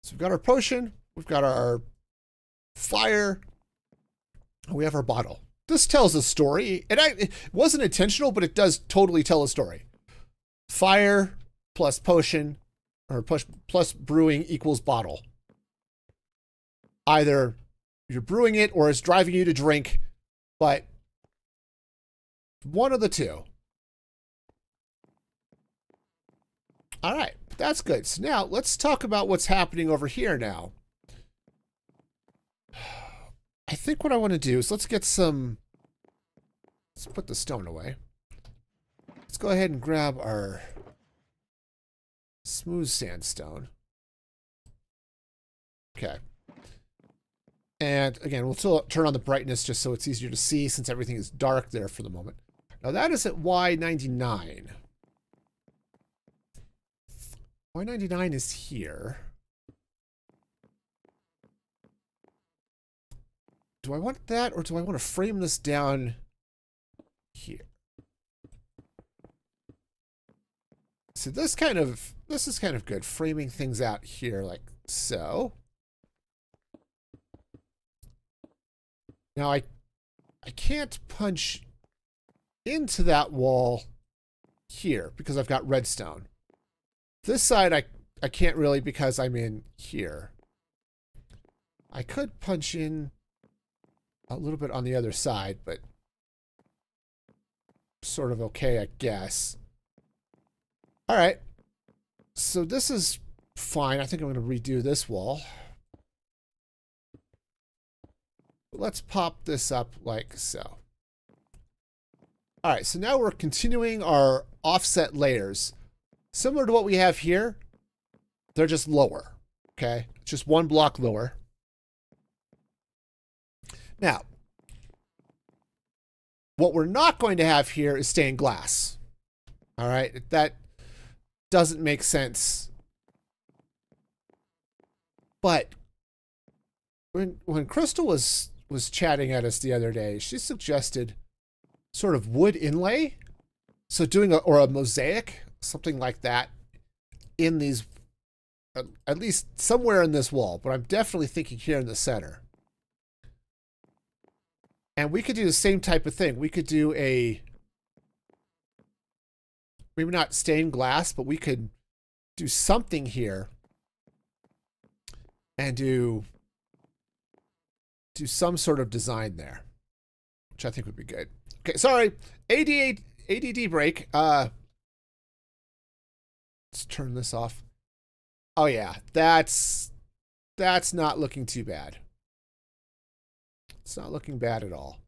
So we've got our potion, we've got our fire, and we have our bottle. This tells a story. It wasn't intentional, but it does totally tell a story. Fire plus potion, or plus brewing equals bottle. Either you're brewing it or it's driving you to drink, but one of the two. All right, that's good. So now let's talk about what's happening over here now. I think what I want to do is let's put the stone away. Let's go ahead and grab our smooth sandstone. Okay. And again, we'll still turn on the brightness just so it's easier to see since everything is dark there for the moment. Now that is at Y99. Y99 is here. Do I want that or do I want to frame this down here? So this is kind of good, framing things out here like so. Now I can't punch into that wall here because I've got redstone. This side I can't really because I'm in here. I could punch in a little bit on the other side, but sort of okay, I guess. All right. So this is fine. I think I'm going to redo this wall. Let's pop this up like so. All right, so now we're continuing our offset layers. Similar to what we have here, they're just lower, okay? Just one block lower. Now, what we're not going to have here is stained glass. All right, that doesn't make sense. But when Crystal was chatting at us the other day, she suggested sort of wood inlay. So doing a mosaic, something like that in these, at least somewhere in this wall, but I'm definitely thinking here in the center. And we could do the same type of thing. We could do maybe not stained glass, but we could do something here and do some sort of design there, which I think would be good. Okay, sorry, ADD break. Let's turn this off. Oh yeah, that's not looking too bad. It's not looking bad at all.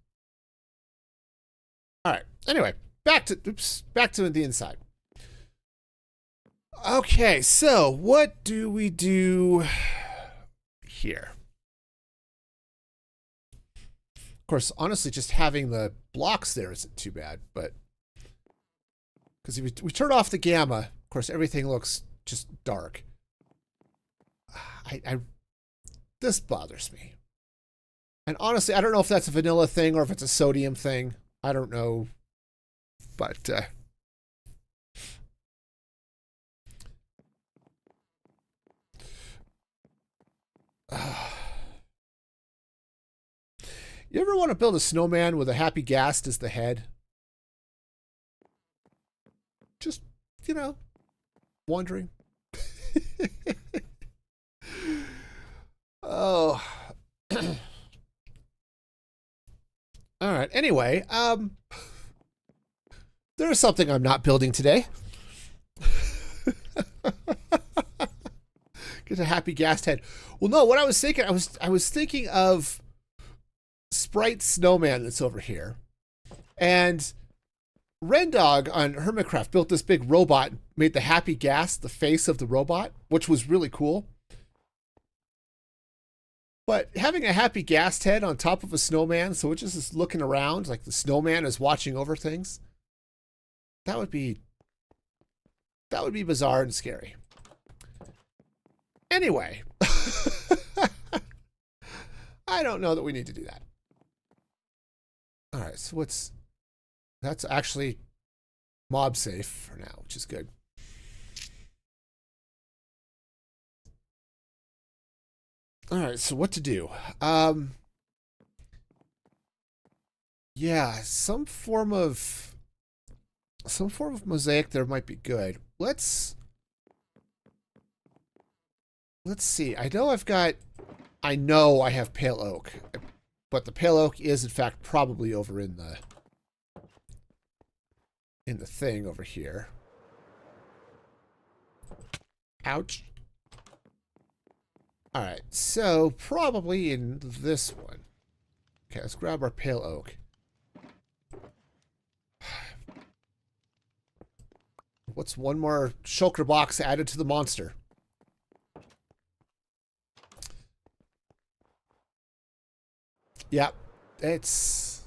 All right. Anyway, back to the inside. Okay, so what do we do here? Of course, honestly, just having the blocks there isn't too bad, but because if we turn off the gamma, of course, everything looks just dark. This bothers me. And honestly, I don't know if that's a vanilla thing or if it's a sodium thing. I don't know. But you ever want to build a snowman with a happy ghast as the head? Just, wondering. Oh. All right. Anyway, there's something I'm not building today. Get a happy ghast head. Well, no, what I was thinking, I was thinking of Sprite Snowman that's over here. And Rendog on Hermitcraft built this big robot, made the happy ghast the face of the robot, which was really cool. But having a happy ghast head on top of a snowman, so it just is looking around like the snowman is watching over things, that would be bizarre and scary. Anyway, I don't know that we need to do that. All right, so that's actually mob safe for now, which is good. All right, so what to do? Yeah, some form of mosaic there might be good. Let's see. I know I have pale oak, but the pale oak is in fact probably over in the thing over here. Ouch. All right, so probably in this one. Okay, let's grab our pale oak. What's one more shulker box added to the monster? Yep, it's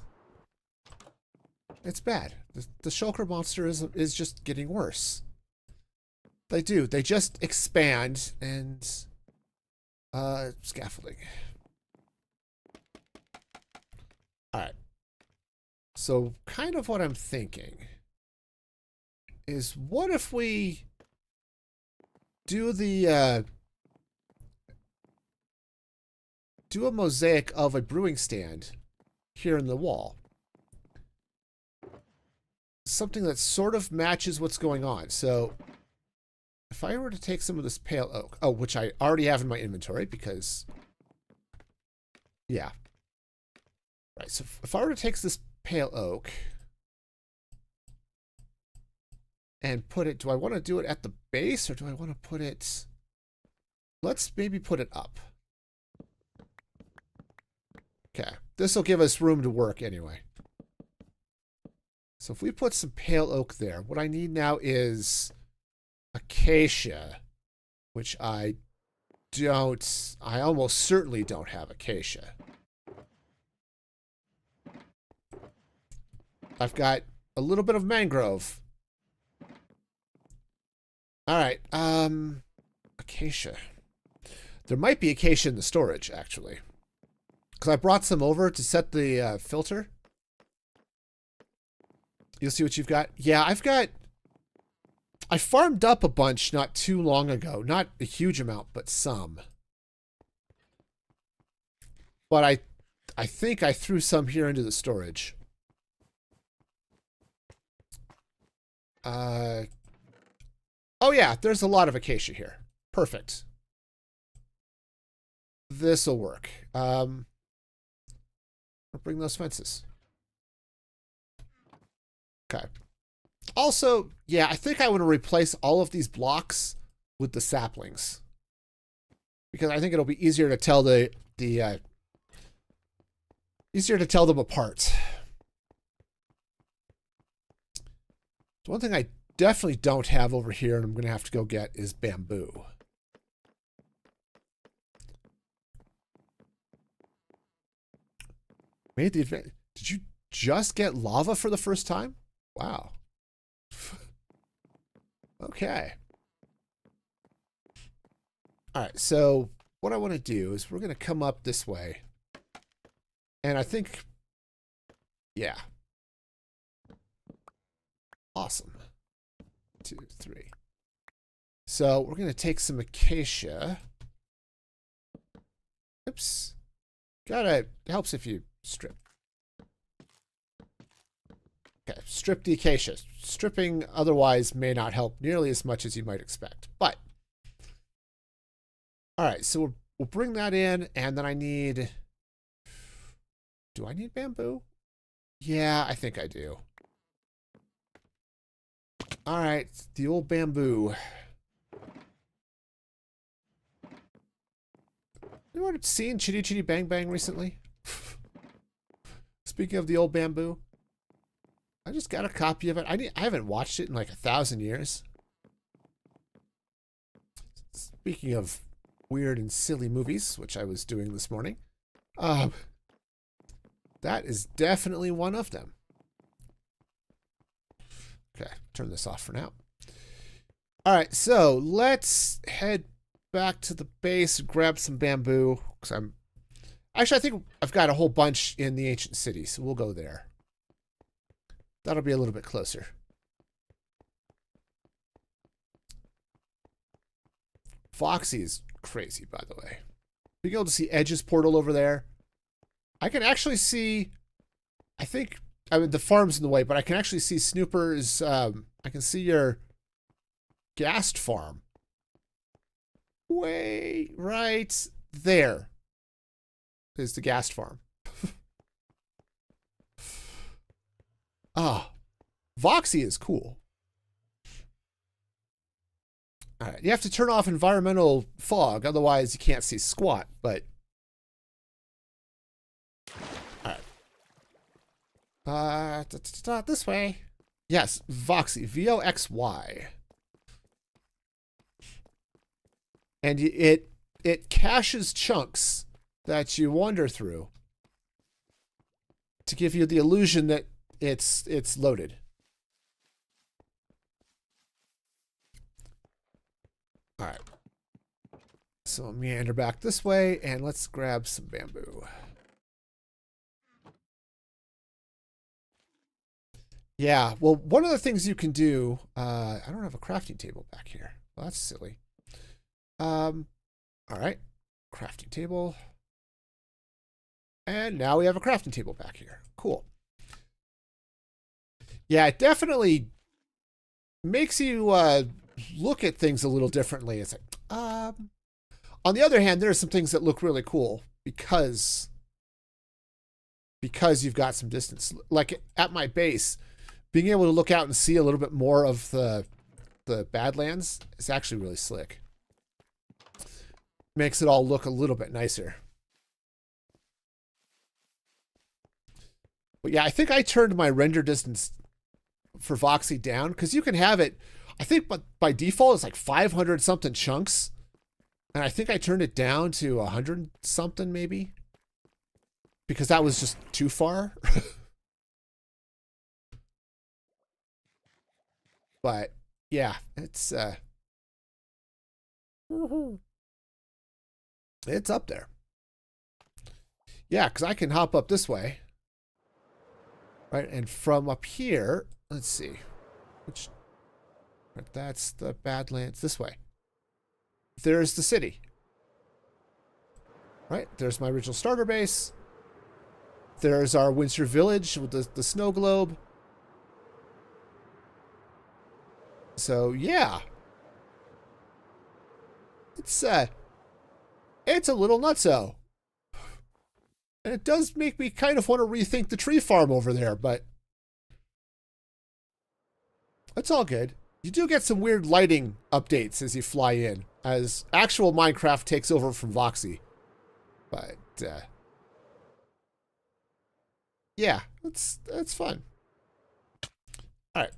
bad. The shulker monster is just getting worse. They just expand and scaffolding. All right. So kind of what I'm thinking is, what if we do do a mosaic of a brewing stand here in the wall? Something that sort of matches what's going on. So if I were to take some of this pale oak, which I already have in my inventory because, yeah. Right, so if I were to take this pale oak and put it, do I want to do it at the base or do I want to put it, let's maybe put it up. Okay, this will give us room to work anyway. So if we put some pale oak there, what I need now is acacia, which I almost certainly don't have acacia. I've got a little bit of mangrove. All right, acacia. There might be acacia in the storage, actually. Because I brought some over to set the filter. You'll see what you've got. Yeah, I farmed up a bunch not too long ago. Not a huge amount, but some. But I think I threw some here into the storage. Oh yeah, there's a lot of acacia here. Perfect. This'll work. I'll bring those fences. Okay. Also, yeah, I think I want to replace all of these blocks with the saplings. Because I think it'll be easier to tell easier to tell them apart. So one thing I definitely don't have over here, and I'm going to have to go get, is bamboo. Made the advance. Did you just get lava for the first time? Wow. Okay. All right, so what I want to do is we're going to come up this way. And I think, yeah. Awesome. 2, 3. So we're going to take some acacia. Oops. It helps if you strip. Okay, strip the acacia. Stripping otherwise may not help nearly as much as you might expect. But, all right, so we'll bring that in, and then I need, do I need bamboo? Yeah, I think I do. All right, the old bamboo. Anyone seen Chitty Chitty Bang Bang recently? Speaking of the old bamboo, I just got a copy of it. I haven't watched it in like 1,000 years. Speaking of weird and silly movies, which I was doing this morning, that is definitely one of them. Okay, turn this off for now. All right, so let's head back to the base, grab some bamboo. Because I think I've got a whole bunch in the ancient city, so we'll go there. That'll be a little bit closer. Foxy is crazy, by the way. being able to see Edge's portal over there. I can actually see, I mean, the farm's in the way, but I can actually see Snooper's, I can see your Ghast farm. Way right there is the Ghast farm. Ah, Voxy is cool. All right, you have to turn off environmental fog, otherwise you can't see squat, but... All right. This way. Yes, Voxy, V-O-X-Y. And it caches chunks that you wander through to give you the illusion that it's loaded. All right. So meander back this way, and let's grab some bamboo. Yeah, well, one of the things you can do, I don't have a crafting table back here. Well, that's silly. All right, crafting table. And now we have a crafting table back here. Cool. Yeah, it definitely makes you look at things a little differently. It's like, on the other hand, there are some things that look really cool because you've got some distance. Like at my base, being able to look out and see a little bit more of the Badlands is actually really slick. Makes it all look a little bit nicer. But yeah, I think I turned my render distance for Voxy down because you can have it, I think by default it's like 500 something chunks. And I think I turned it down to 100 something maybe. Because that was just too far. But yeah, it's it's up there. Yeah, because I can hop up this way. Right, and from up here, let's see. Which right, that's the Badlands this way. There's the city. Right, there's my original starter base. There's our Windsor Village with the snow globe. So yeah. It's a little nutso. And it does make me kind of want to rethink the tree farm over there, but it's all good. You do get some weird lighting updates as you fly in, as actual Minecraft takes over from Voxy. But yeah, that's fun. All right.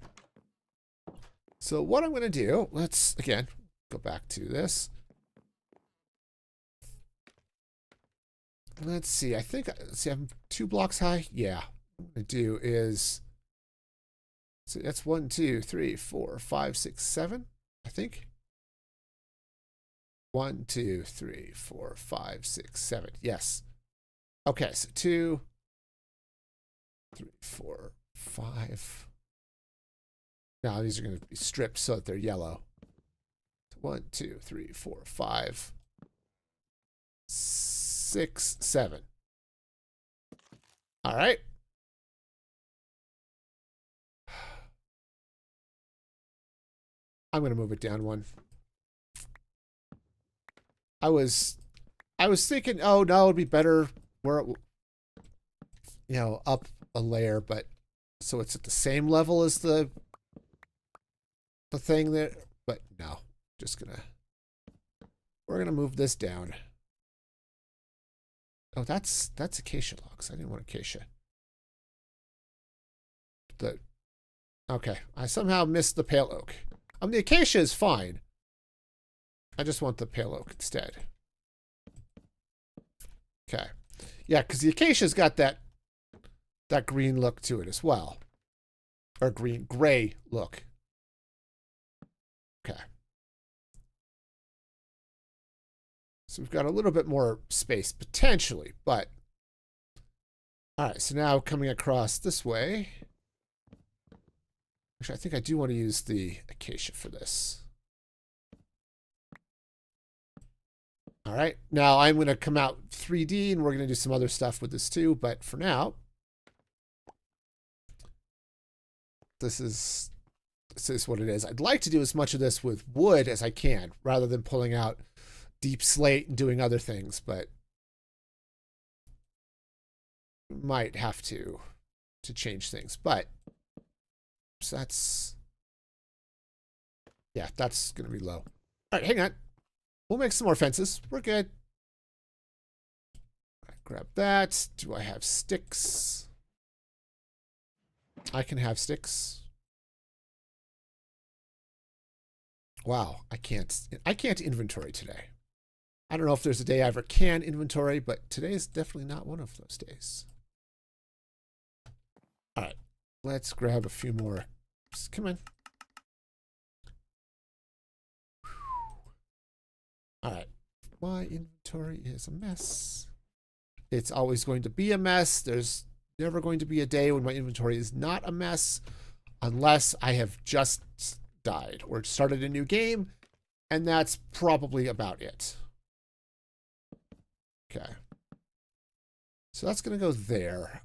So what I'm going to do, let's again go back to this. Let's see. I think I'm 2 blocks high. Yeah. What I'm going to do is, so that's 1, 2, 3, 4, 5, 6, 7. I think 1, 2, 3, 4, 5, 6, 7. Yes. Okay. So 2, 3, 4, 5. Now these are going to be stripped so that they're yellow. 1, 2, 3, 4, 5, 6, 7. All right. I'm going to move it down 1. I was thinking, oh no, it'd be better where it, up a layer, but so it's at the same level as the thing there, but no, we're gonna move this down. Oh, that's acacia logs. I didn't want acacia. Okay, I somehow missed the pale oak. The acacia is fine. I just want the pale oak instead. Okay, yeah, because the acacia's got that green look to it as well, or gray look. Okay. So we've got a little bit more space potentially, but all right, so now coming across this way. Actually, I think I do want to use the acacia for this. All right. Now I'm going to come out 3D and we're going to do some other stuff with this too. But for now, this is what it is. I'd like to do as much of this with wood as I can rather than pulling out deep slate and doing other things, but might have to change things. But so that's, yeah, that's going to be low. All right, hang on. We'll make some more fences. We're good. Grab that. Do I have sticks? I can have sticks. Wow, I can't inventory today. I don't know if there's a day I ever can inventory, but today is definitely not one of those days. All right, let's grab a few more. Come on. All right, my inventory is a mess. It's always going to be a mess. There's never going to be a day when my inventory is not a mess unless I have just died or started a new game, and that's probably about it. Okay. So that's going to go there.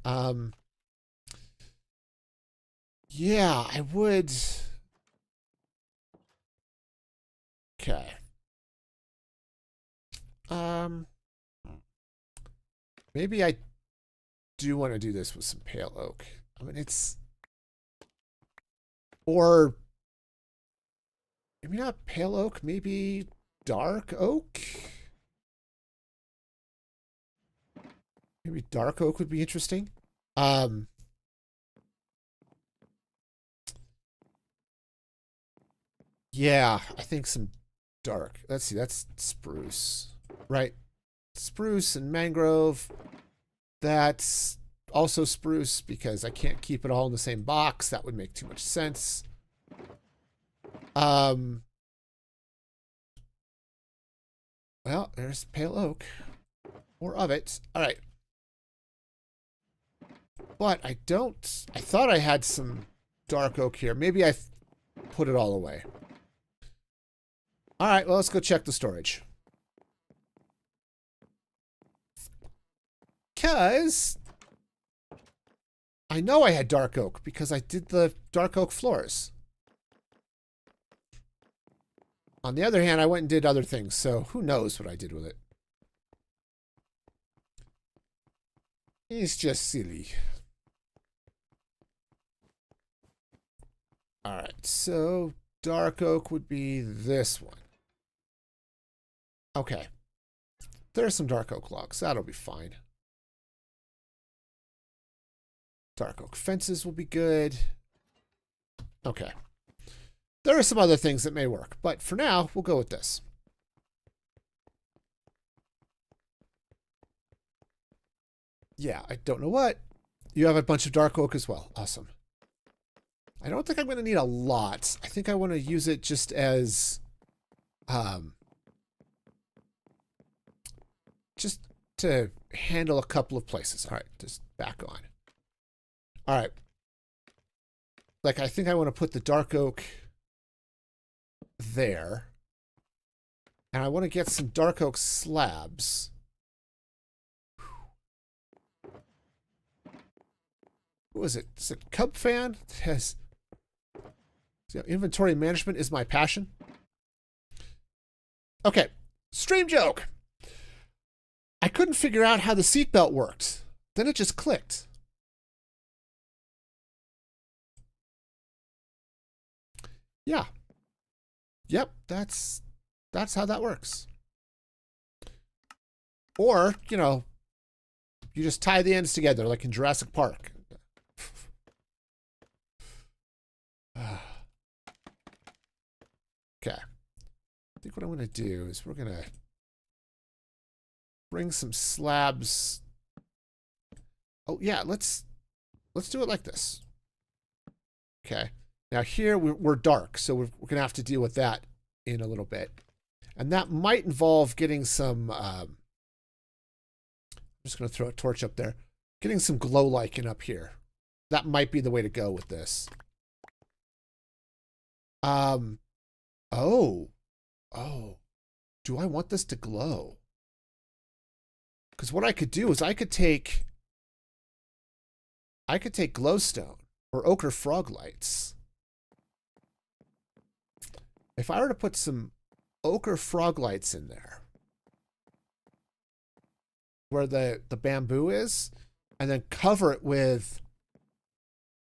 Yeah, I would. Okay. Maybe I do want to do this with some pale oak. I mean, it's, or maybe not pale oak, maybe dark oak. Maybe dark oak would be interesting. Yeah, I think some dark. Let's see, that's spruce, right? Spruce and mangrove. That's also spruce because I can't keep it all in the same box. That would make too much sense. Well, there's pale oak. More of it. All right. But I thought I had some dark oak here. Maybe I put it all away. All right, well, let's go check the storage. Because I know I had dark oak because I did the dark oak floors. On the other hand, I went and did other things, so who knows what I did with it. It's just silly. All right, so dark oak would be this one. Okay. There's some dark oak logs. That'll be fine. Dark oak fences will be good. Okay. There are some other things that may work, but for now, we'll go with this. Yeah, I don't know what. You have a bunch of dark oak as well. Awesome. I don't think I'm going to need a lot. I think I want to use it just as, just to handle a couple of places. All right, just back on. All right. Like, I think I want to put the dark oak there. And I want to get some dark oak slabs. What was it? Is it Cub Fan? It has, inventory management is my passion. Okay, stream joke. I couldn't figure out how the seatbelt worked. Then it just clicked. Yeah. Yep, that's how that works. Or, you know, you just tie the ends together like in Jurassic Park. Okay. I think what I'm going to do is we're going to bring some slabs. Oh, yeah, let's do it like this. Okay. Now here we're dark, so we're going to have to deal with that in a little bit. And that might involve getting some, I'm just going to throw a torch up there, getting some glow lichen up here. That might be the way to go with this. Oh, do I want this to glow? Because what I could do is I could take glowstone or ochre frog lights. If I were to put some ochre frog lights in there, where the bamboo is, and then cover it with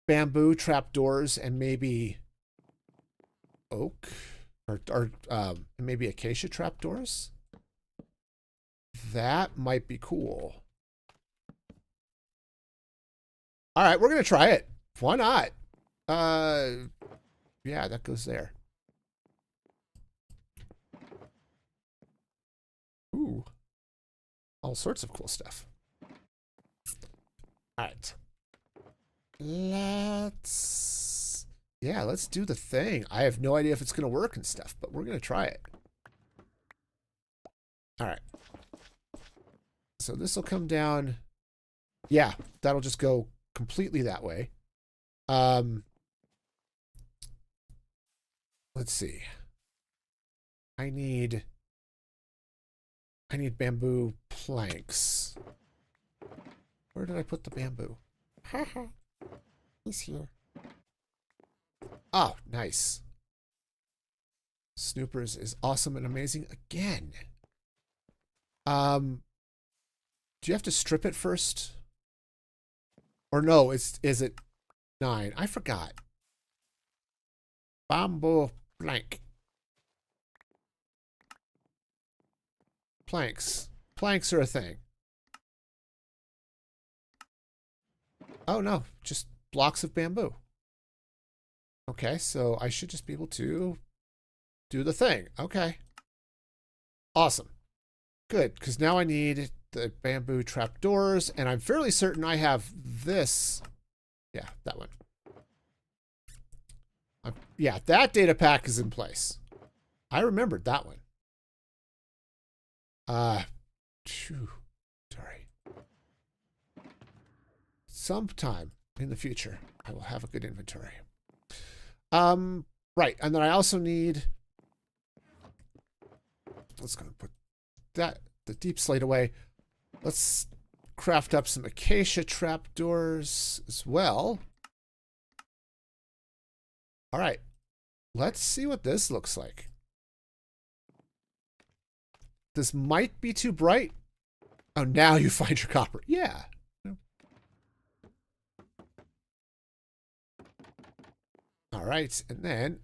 bamboo trapdoors and maybe oak or maybe acacia trapdoors, that might be cool. All right, we're gonna try it. Why not? Yeah, that goes there. Ooh, all sorts of cool stuff. All right, let's do the thing. I have no idea if it's gonna work and stuff, but we're gonna try it. All right, so this will come down. Yeah, that'll just go completely that way. Let's see. I need bamboo planks. Where did I put the bamboo? He's here. Oh, nice. Snoopers is awesome and amazing again. Do you have to strip it first? Or no, is it 9? I forgot. Bamboo plank. Planks. Planks are a thing. Oh no, just blocks of bamboo. Okay, so I should just be able to do the thing. Okay. Awesome. Good, because now I need the bamboo trapdoors, and I'm fairly certain I have this. Yeah, that one. Yeah, that data pack is in place. I remembered that one. Sorry. Sometime in the future, I will have a good inventory. Right, and then I also need. Let's go put that the deep slate away. Let's craft up some acacia trapdoors as well. All right, let's see what this looks like. This might be too bright. Oh, now you find your copper. Yeah. All right, and then.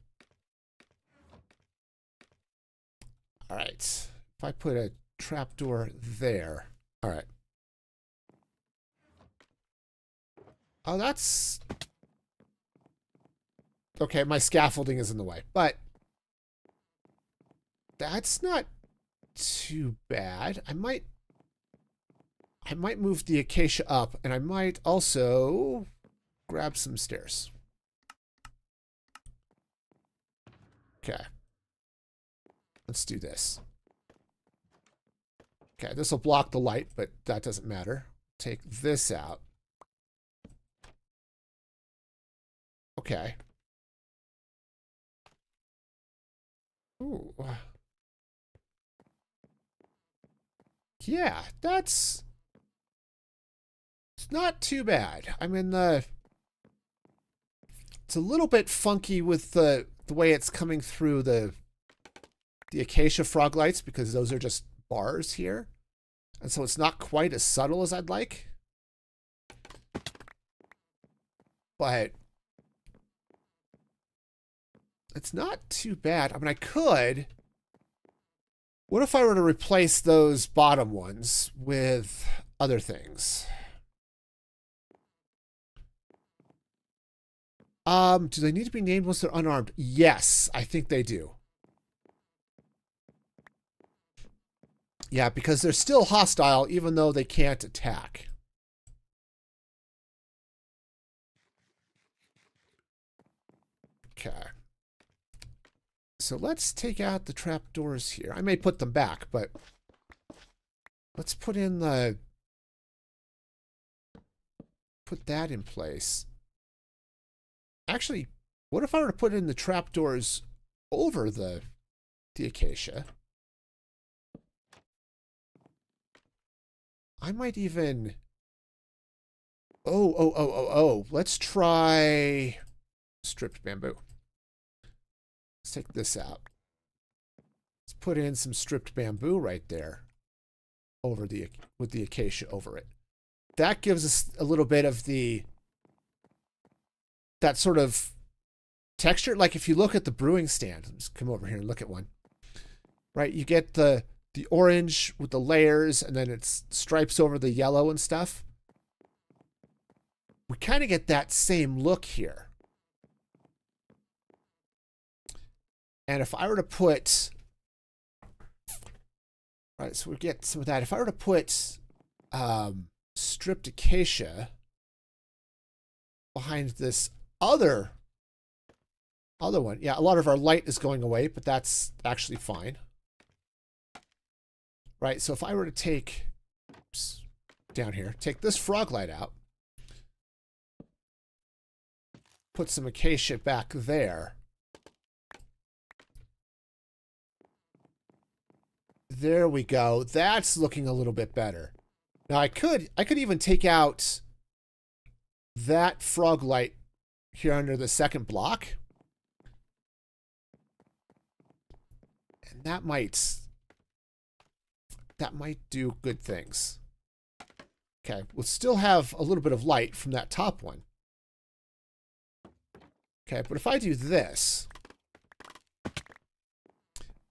All right, if I put a trapdoor there. All right. Oh, that's... Okay, my scaffolding is in the way, but that's not too bad. I might move the acacia up, and I might also grab some stairs. Okay. Let's do this. Okay, this will block the light, but that doesn't matter. Take this out. Okay. Ooh. Yeah, it's not too bad. I mean, it's a little bit funky with the way it's coming through the acacia frog lights, because those are just bars here. And so it's not quite as subtle as I'd like. But it's not too bad. I mean, I could. What if I were to replace those bottom ones with other things? Do they need to be named once they're unarmed? Yes, I think they do. Yeah, because they're still hostile even though they can't attack. Okay. So let's take out the trapdoors here. I may put them back, but let's put in the... Put that in place. Actually, what if I were to put in the trapdoors over the acacia? I might even... Oh. Let's try stripped bamboo. Let's take this out. Let's put in some stripped bamboo right there over the with the acacia over it. That gives us a little bit of that sort of texture. Like if you look at the brewing stand, let's come over here and look at one. Right, you get the orange with the layers, and then it's stripes over the yellow and stuff. We kind of get that same look here. And if I were to put, right, so we get some of that. If I were to put stripped acacia behind this other one, yeah, a lot of our light is going away, but that's actually fine. Right, so if I were to take, oops, down here, take this frog light out, put some acacia back there. There we go. That's looking a little bit better. Now I could even take out that frog light here under the second block. And that might do good things. Okay, we'll still have a little bit of light from that top one. Okay, but if I do this,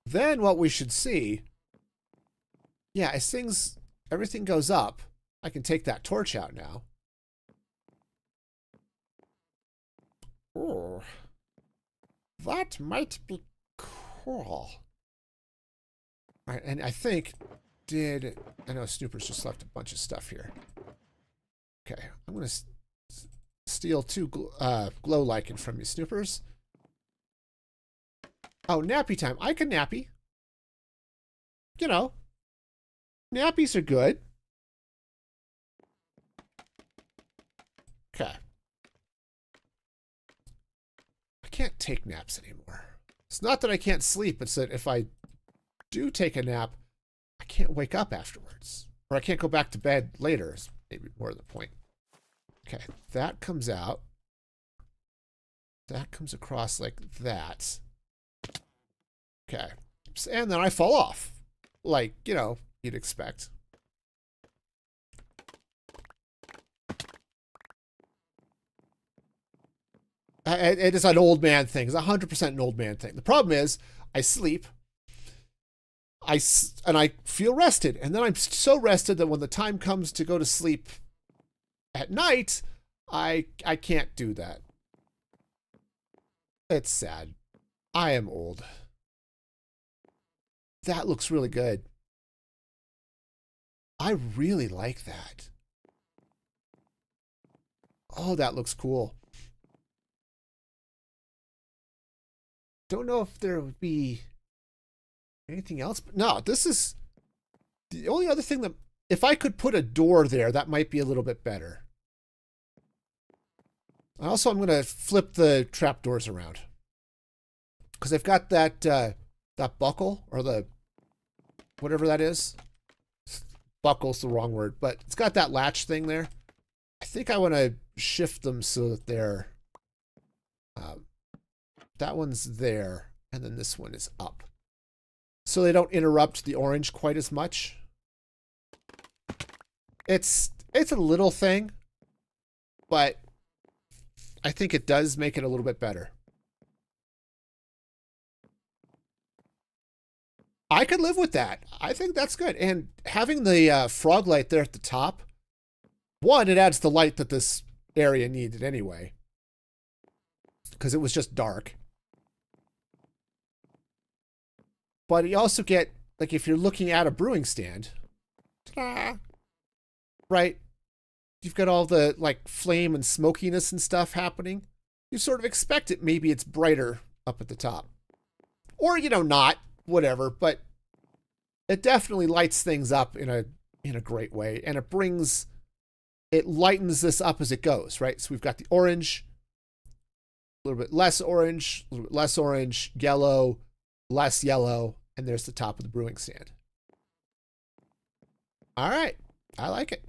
then what we should see, yeah, as everything goes up, I can take that torch out now. Oh, that might be cool. All right, and I think, I know Snoopers just left a bunch of stuff here. Okay, I'm going to steal 2 glow lichen from you, Snoopers. Oh, nappy time. I can nappy. You know, nappies are good. Okay. I can't take naps anymore. It's not that I can't sleep, it's that if I do take a nap, I can't wake up afterwards. Or I can't go back to bed later, is maybe more the point. Okay, that comes out. That comes across like that. Okay. And then I fall off. Like, you know, you'd expect. It is an old man thing. It's 100% an old man thing. The problem is, I sleep. And I feel rested. And then I'm so rested that when the time comes to go to sleep at night, I can't do that. It's sad. I am old. That looks really good. I really like that. Oh, that looks cool. Don't know if there would be anything else, but no, this is the only other thing that, if I could put a door there, that might be a little bit better. Also, I'm going to flip the trapdoors around because I've got that that buckle, or the whatever that is. Buckle's the wrong word, but it's got that latch thing there. I think I want to shift them so that they're that one's there, and then this one is up, so they don't interrupt the orange quite as much. It's a little thing, but I think it does make it a little bit better. I could live with that. I think that's good. And having the frog light there at the top, one, it adds the light that this area needed anyway, because it was just dark. But you also get, like, if you're looking at a brewing stand, ta-da, right? You've got all the, like, flame and smokiness and stuff happening. You sort of expect it. Maybe it's brighter up at the top. Or, you know, not. Whatever. But it definitely lights things up in a great way. And it lightens this up as it goes, right? So we've got the orange, a little bit less orange, a little bit less orange, yellow, less yellow, and there's the top of the brewing stand. All right. I like it.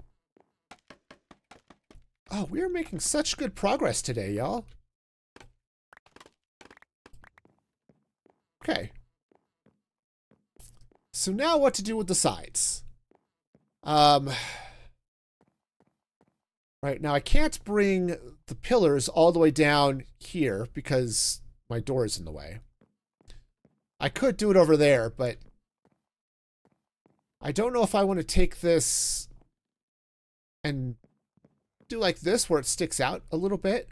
Oh, we are making such good progress today, y'all. Okay. So now what to do with the sides? Right, now I can't bring the pillars all the way down here because my door is in the way. I could do it over there, but I don't know if I want to take this and do like this where it sticks out a little bit.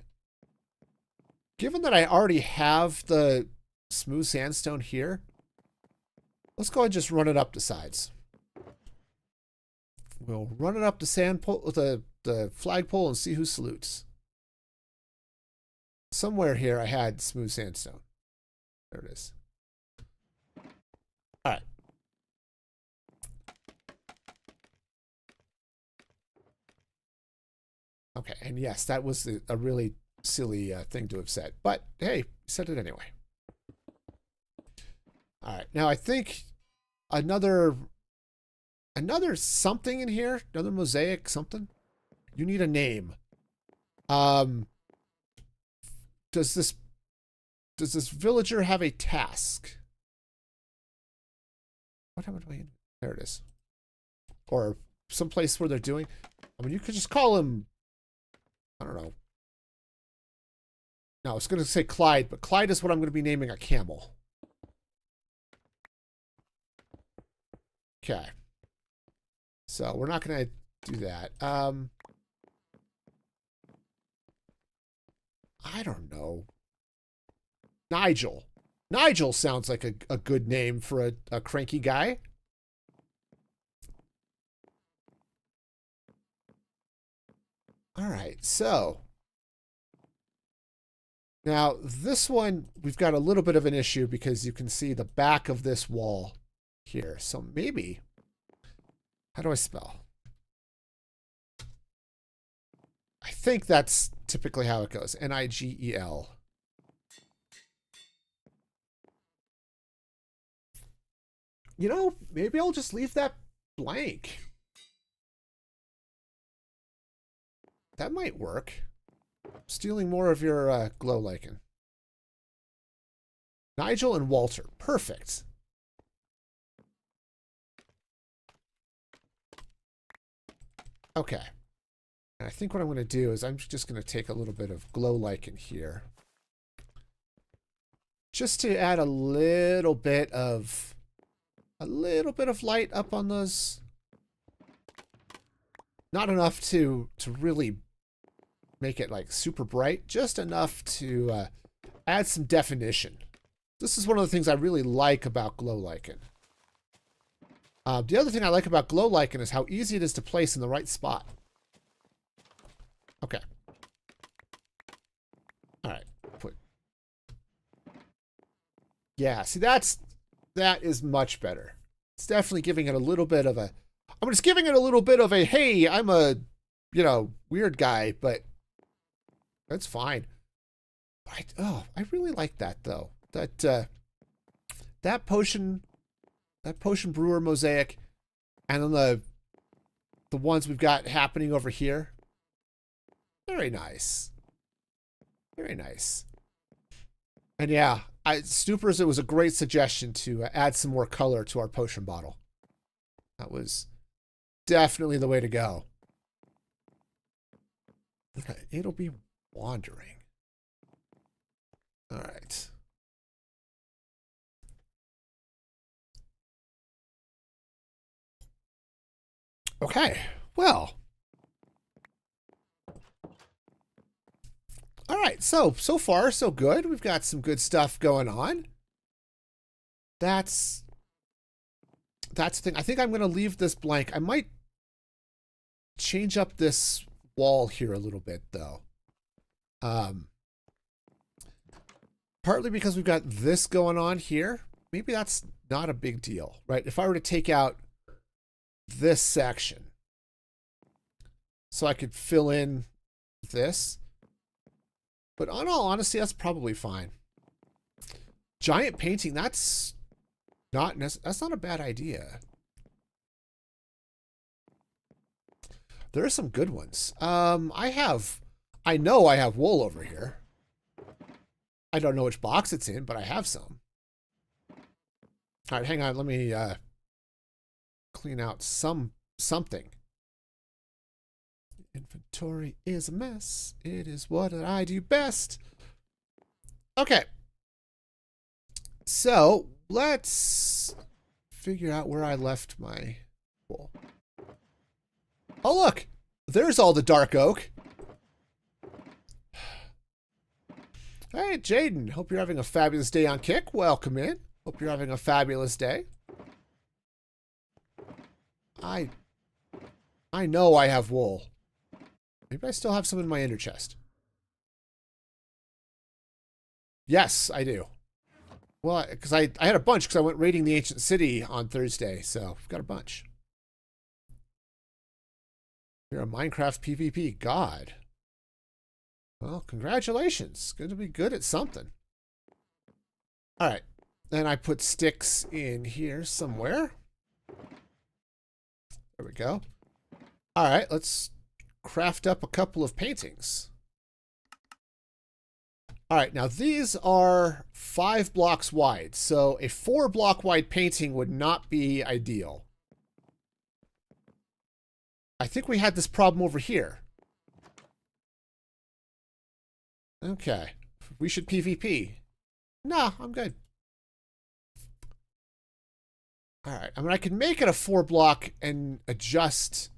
Given that I already have the smooth sandstone here, let's go ahead and just run it up the sides. We'll run it up the the flagpole and see who salutes. Somewhere here I had smooth sandstone. There it is. All right. Okay, and yes, that was a really silly thing to have said. But hey, said it anyway. All right, now I think another something in here, another mosaic something. You need a name. Does this villager have a task? What happened to my? There it is. Or someplace where they're doing. I mean, you could just call him. I don't know. No, I was going to say Clyde, but Clyde is what I'm going to be naming a camel. Okay. So we're not going to do that. I don't know. Nigel. Nigel sounds like a good name for a cranky guy. All right, so now this one, we've got a little bit of an issue because you can see the back of this wall here. So maybe, how do I spell? I think that's typically how it goes. Nigel. You know, maybe I'll just leave that blank. That might work. Stealing more of your glow lichen. Nigel and Walter. Perfect. Okay. And I think what I'm going to do is I'm just going to take a little bit of glow lichen here. Just to add a little bit of light up on those. Not enough to really make it like super bright, just enough to add some definition. This is one of the things I really like about glow lichen. The other thing I like about glow lichen is how easy it is to place in the right spot. Okay. All right. Yeah, see that is much better. It's definitely giving it a little bit of a, I'm just giving it a little bit of a, hey, I'm a, weird guy, but that's fine. I really like that though. That potion brewer mosaic, and then the ones we've got happening over here. Very nice. Very nice. And yeah, Snoopers, it was a great suggestion to add some more color to our potion bottle. That was definitely the way to go. Okay, it'll be wandering. All right. Okay, well. All right, so far, so good. We've got some good stuff going on. That's the thing. I think I'm going to leave this blank. I might change up this wall here a little bit, though. Partly because we've got this going on here. Maybe that's not a big deal, right? If I were to take out this section so I could fill in this. But on all honesty, that's probably fine. Giant painting, that's not a bad idea. There are some good ones. I know I have wool over here. I don't know which box it's in, but I have some. All right, hang on. Let me clean out something. Inventory is a mess. It is what I do best. Okay. So let's figure out where I left my wool. Oh, look. There's all the dark oak. Hey, Jaden. Hope you're having a fabulous day on Kick. Welcome in. Hope you're having a fabulous day. I know I have wool. Maybe I still have some in my inner chest. Yes, I do. Well, because I had a bunch because I went raiding the ancient city on Thursday, so I've got a bunch. You're a Minecraft PvP god. Well, congratulations. Good to be good at something. All right. Then I put sticks in here somewhere. There we go. All right, let's craft up a couple of paintings. All right, now these are 5 blocks wide, so a 4-block wide painting would not be ideal. I think we had this problem over here. Okay, we should PvP. Nah, I'm good. All right, I mean, I can make it a 4-block and adjust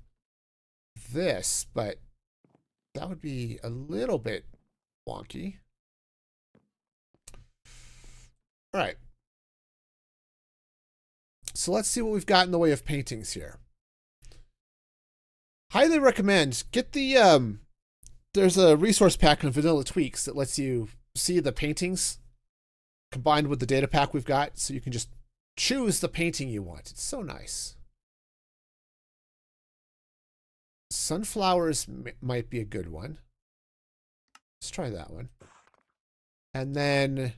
this, but that would be a little bit wonky. All right. So let's see what we've got in the way of paintings here. Highly recommend, get the, there's a resource pack in Vanilla Tweaks that lets you see the paintings combined with the data pack we've got, so you can just choose the painting you want. It's so nice. Sunflowers might be a good one. Let's try that one. And then, let's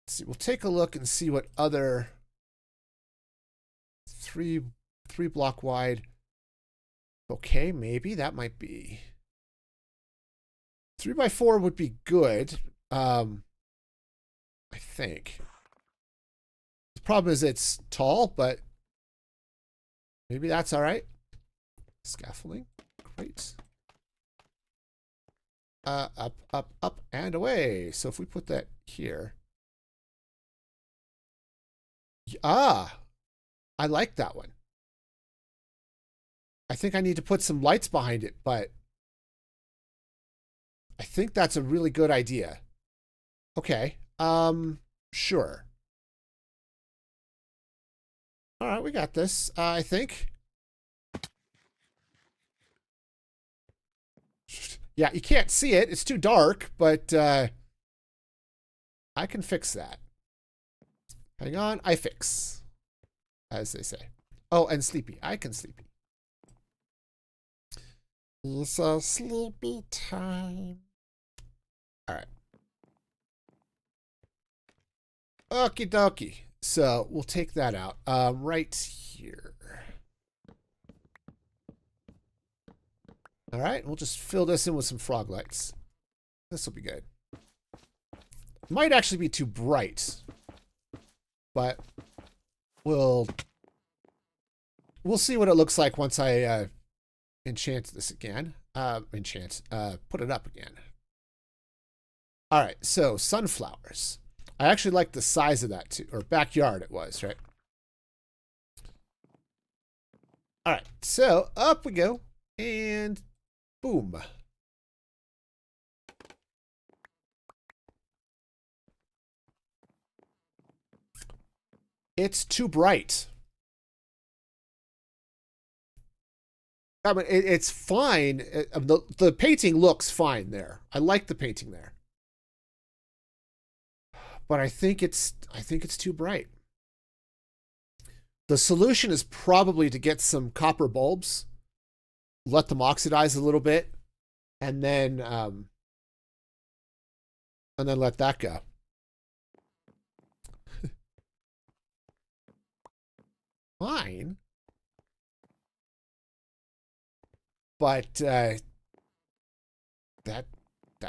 see, we'll take a look and see what other three block wide. Okay, maybe that might be 3x4 would be good. I think. The problem is it's tall, but maybe that's all right. Scaffolding, great. Up, up, up, and away. So if we put that here. Ah, I like that one. I think I need to put some lights behind it, but I think that's a really good idea. Okay, sure. All right, we got this, I think. Yeah, you can't see it. It's too dark, but I can fix that. Hang on, I fix, as they say. Oh, and sleepy. I can sleepy. It's a sleepy time. All right. Okie dokie. So we'll take that out right here. All right, we'll just fill this in with some frog lights. This will be good. Might actually be too bright, but we'll see what it looks like once I enchant this again. Put it up again. All right, so sunflowers. I actually like the size of that too, or backyard it was, right? All right, so up we go, and boom. It's too bright. I mean, it's fine. The painting looks fine there. I like the painting there. But I think it's too bright. The solution is probably to get some copper bulbs, let them oxidize a little bit, and then let that go. Fine. But that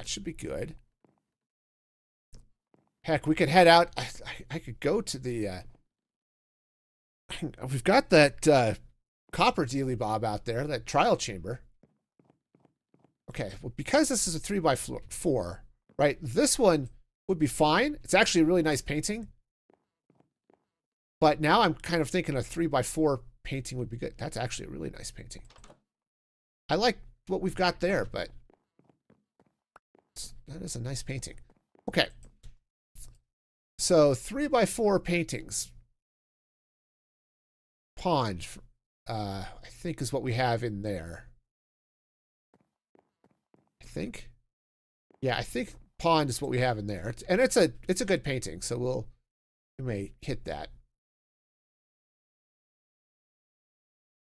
should be good. Heck, we could head out. I could go to the. We've got that copper dealy bob out there, that trial chamber. Okay, well, because this is a 3x4, right? This one would be fine. It's actually a really nice painting. But now I'm kind of thinking a 3x4 painting would be good. That's actually a really nice painting. I like what we've got there, but that is a nice painting. Okay. So 3x4 paintings. Pond, I think is what we have in there. I think. Yeah, I think pond is what we have in there. And it's a good painting, so we may hit that.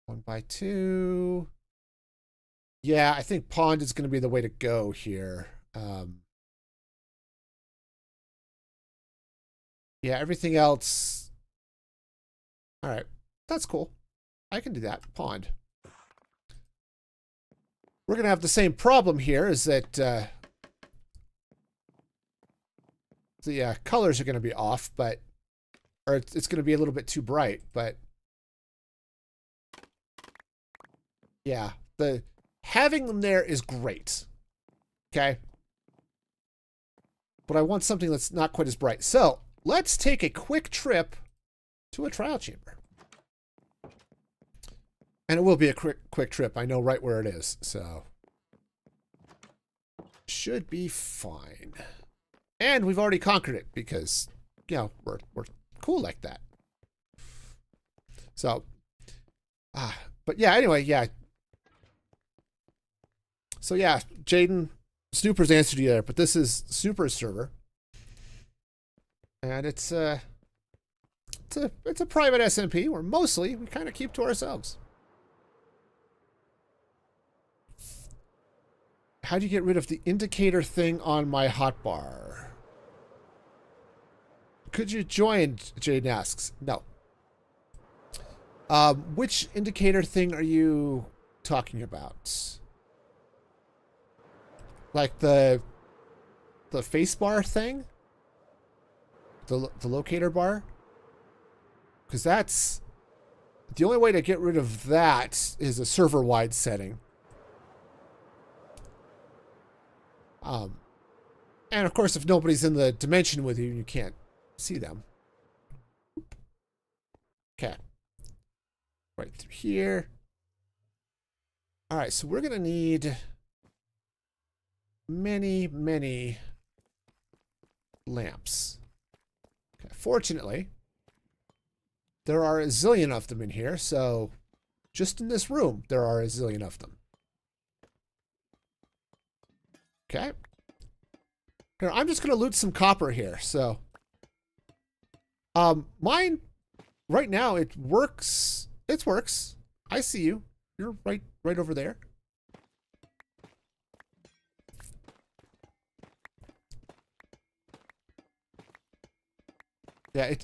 1x2. Yeah, I think pond is going to be the way to go here. Yeah, everything else. All right, that's cool. I can do that. Pond. We're going to have the same problem here, is that the colors are going to be off, or it's going to be a little bit too bright, but yeah, having them there is great. Okay. But I want something that's not quite as bright. So let's take a quick trip to a trial chamber. And it will be a quick trip. I know right where it is, so should be fine. And we've already conquered it because, you know, we're cool like that. So, but yeah, anyway, yeah. So yeah, Jaden, Snooper's answered you there, but this is Snooper's server. And it's a private SMP where mostly we kind of keep to ourselves. How do you get rid of the indicator thing on my hotbar? Could you join? Jaden asks. No. Which indicator thing are you talking about? Like the face bar thing? The locator bar? Because that's the only way to get rid of that is a server-wide setting. And of course, if nobody's in the dimension with you, you can't see them. Okay. Right through here. All right, so we're going to need many lamps. Okay. Fortunately, there are a zillion of them in here, so just in this room, there are a zillion of them. Okay. Here, I'm just going to loot some copper here, so. Mine, right now, it works. It works. I see you. You're right over there. Yeah,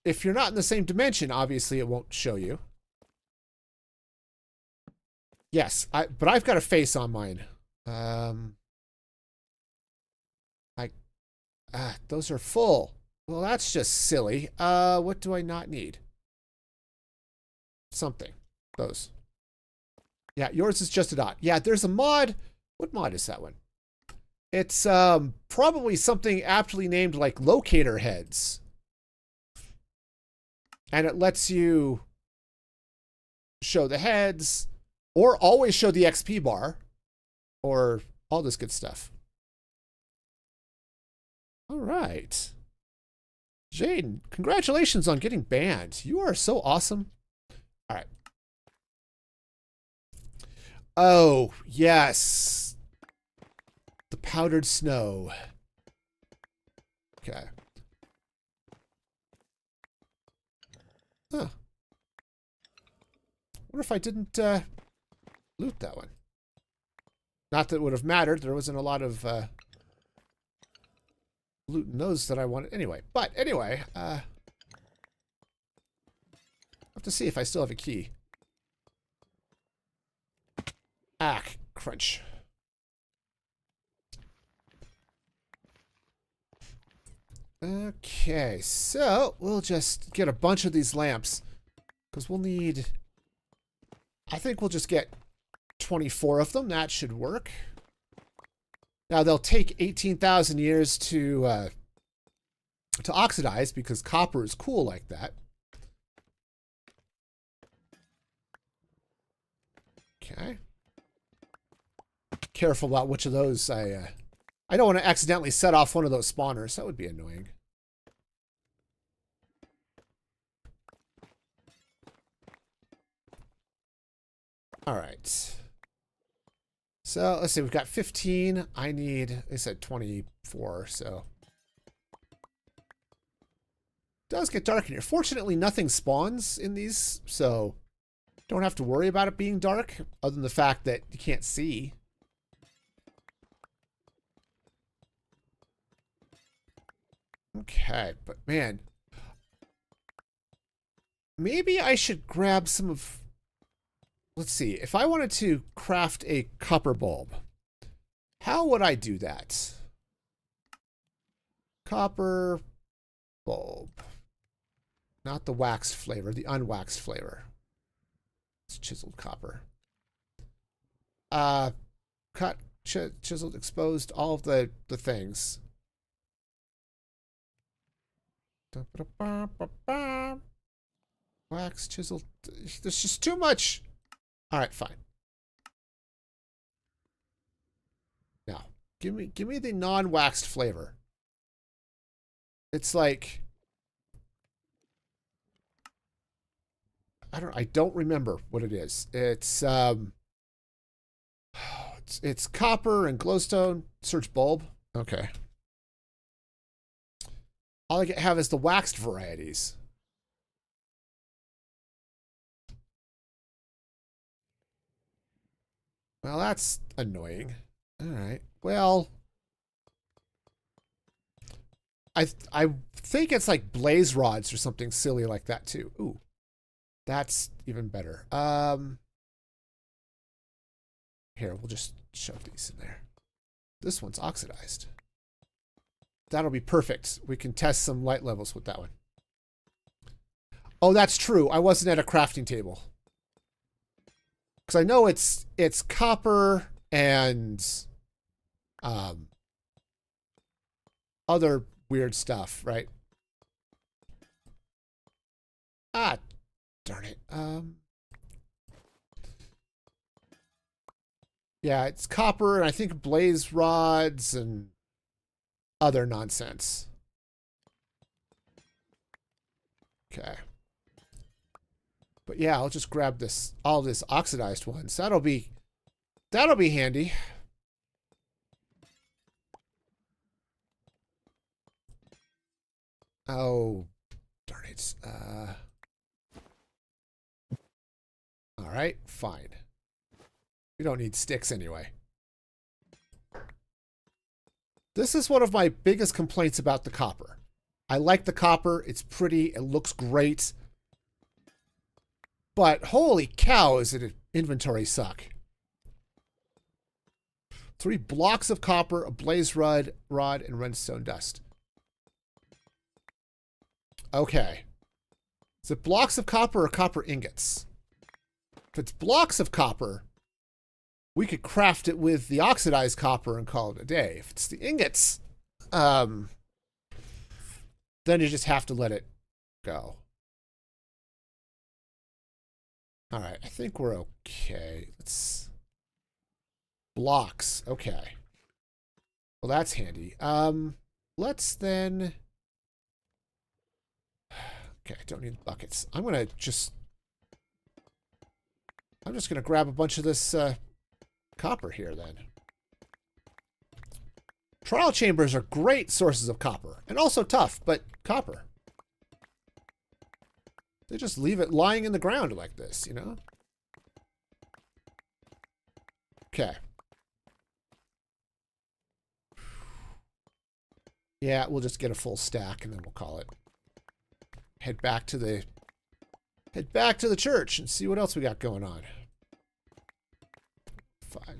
if you're not in the same dimension, obviously it won't show you. Yes, but I've got a face on mine. Those are full. Well, that's just silly. What do I not need? Something. Those. Yeah, yours is just a dot. Yeah, there's a mod. What mod is that one? It's probably something aptly named like locator heads. And it lets you show the heads or always show the XP bar or all this good stuff. All right. Jaden, congratulations on getting banned. You are so awesome. All right. Oh, yes. The powdered snow. Okay. Huh. What if I didn't loot that one? Not that it would have mattered. There wasn't a lot of looting those that I wanted anyway. But anyway, I have to see if I still have a key. Ah, crunch. Okay, so we'll just get a bunch of these lamps because we'll need, I think we'll just get 24 of them. That should work. Now they'll take 18,000 years to oxidize because copper is cool like that. Okay. Careful about which of those I don't want to accidentally set off one of those spawners. That would be annoying. All right. So let's see. We've got 15. I need, they said 24. So it does get dark in here. Fortunately, nothing spawns in these, so don't have to worry about it being dark, other than the fact that you can't see. Okay, but man, maybe I should grab some of, let's see, if I wanted to craft a copper bulb, how would I do that? Copper bulb. Not the waxed flavor, the unwaxed flavor. It's chiseled copper. Cut, chiseled, exposed, all of the things. Wax, chisel. There's just too much. All right, fine. Now, give me the non-waxed flavor. It's like I don't remember what it is. It's it's copper and glowstone. Search bulb. Okay. All I have is the waxed varieties. Well, that's annoying. All right. Well, I think it's like blaze rods or something silly like that too. Ooh, that's even better. Here, we'll just shove these in there. This one's oxidized. That'll be perfect. We can test some light levels with that one. Oh, that's true. I wasn't at a crafting table. Because I know it's copper and other weird stuff, right? Ah, darn it. Yeah, it's copper and I think blaze rods and other nonsense. Okay. But yeah, I'll just grab this, all this oxidized ones. That'll be handy. Oh, darn it. All right, fine. We don't need sticks anyway. This is one of my biggest complaints about the copper. I like the copper. It's pretty. It looks great. But holy cow, is it an inventory suck. 3 blocks of copper, a blaze rod, and redstone dust. Okay. Is it blocks of copper or copper ingots? If it's blocks of copper, we could craft it with the oxidized copper and call it a day. If it's the ingots, then you just have to let it go. All right, I think we're okay. Let's blocks. Okay. Well, that's handy. Let's then. Okay, I don't need buckets. I'm just gonna grab a bunch of this copper here then. Trial chambers are great sources of copper and also tough, but copper. They just leave it lying in the ground like this, you know? Okay. Yeah, we'll just get a full stack and then we'll call it. Head back to the church and see what else we got going on.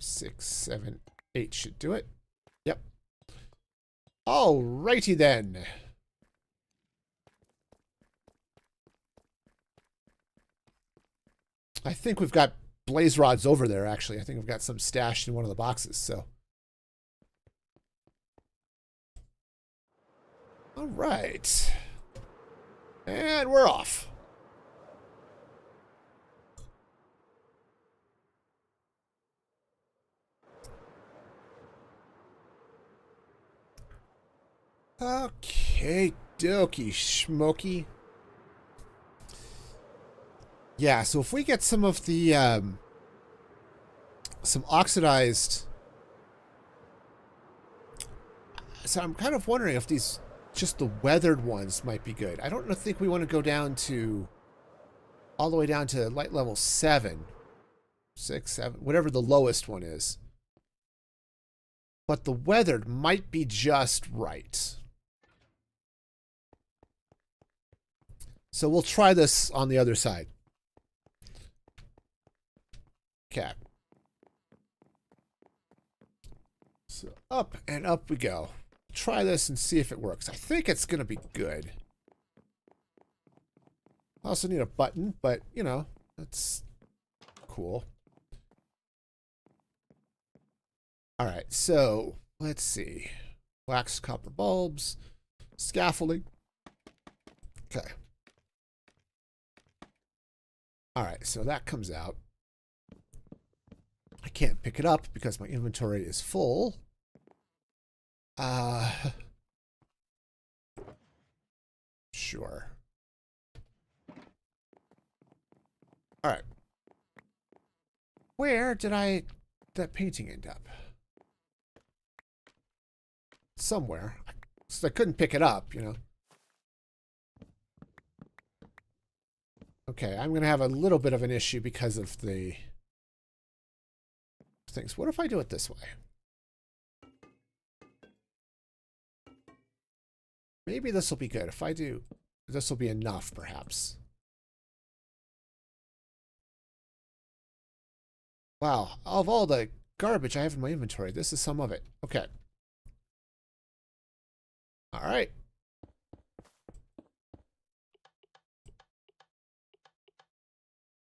6, 7, 8 should do it. Yep. Alrighty then. I think we've got blaze rods over there, actually. I think we've got some stashed in one of the boxes, so. All right. And we're off. Okay, dokie, schmokey. Yeah, so if we get some of the, some oxidized... So I'm kind of wondering if these, just the weathered ones might be good. I don't think we want to go down to, all the way down to light level 7. 6, 7, whatever the lowest one is. But the weathered might be just right. So we'll try this on the other side. Okay. So up and up we go. Try this and see if it works. I think it's going to be good. I also need a button, but, you know, that's cool. All right, so let's see. Wax copper bulbs, scaffolding. Okay. All right, so that comes out. I can't pick it up because my inventory is full. Sure. All right. Where did that painting end up? Somewhere. So I couldn't pick it up, you know. Okay, I'm going to have a little bit of an issue because of the things. What if I do it this way? Maybe this will be good. If I do, this will be enough, perhaps. Wow, of all the garbage I have in my inventory, this is some of it. Okay. All right.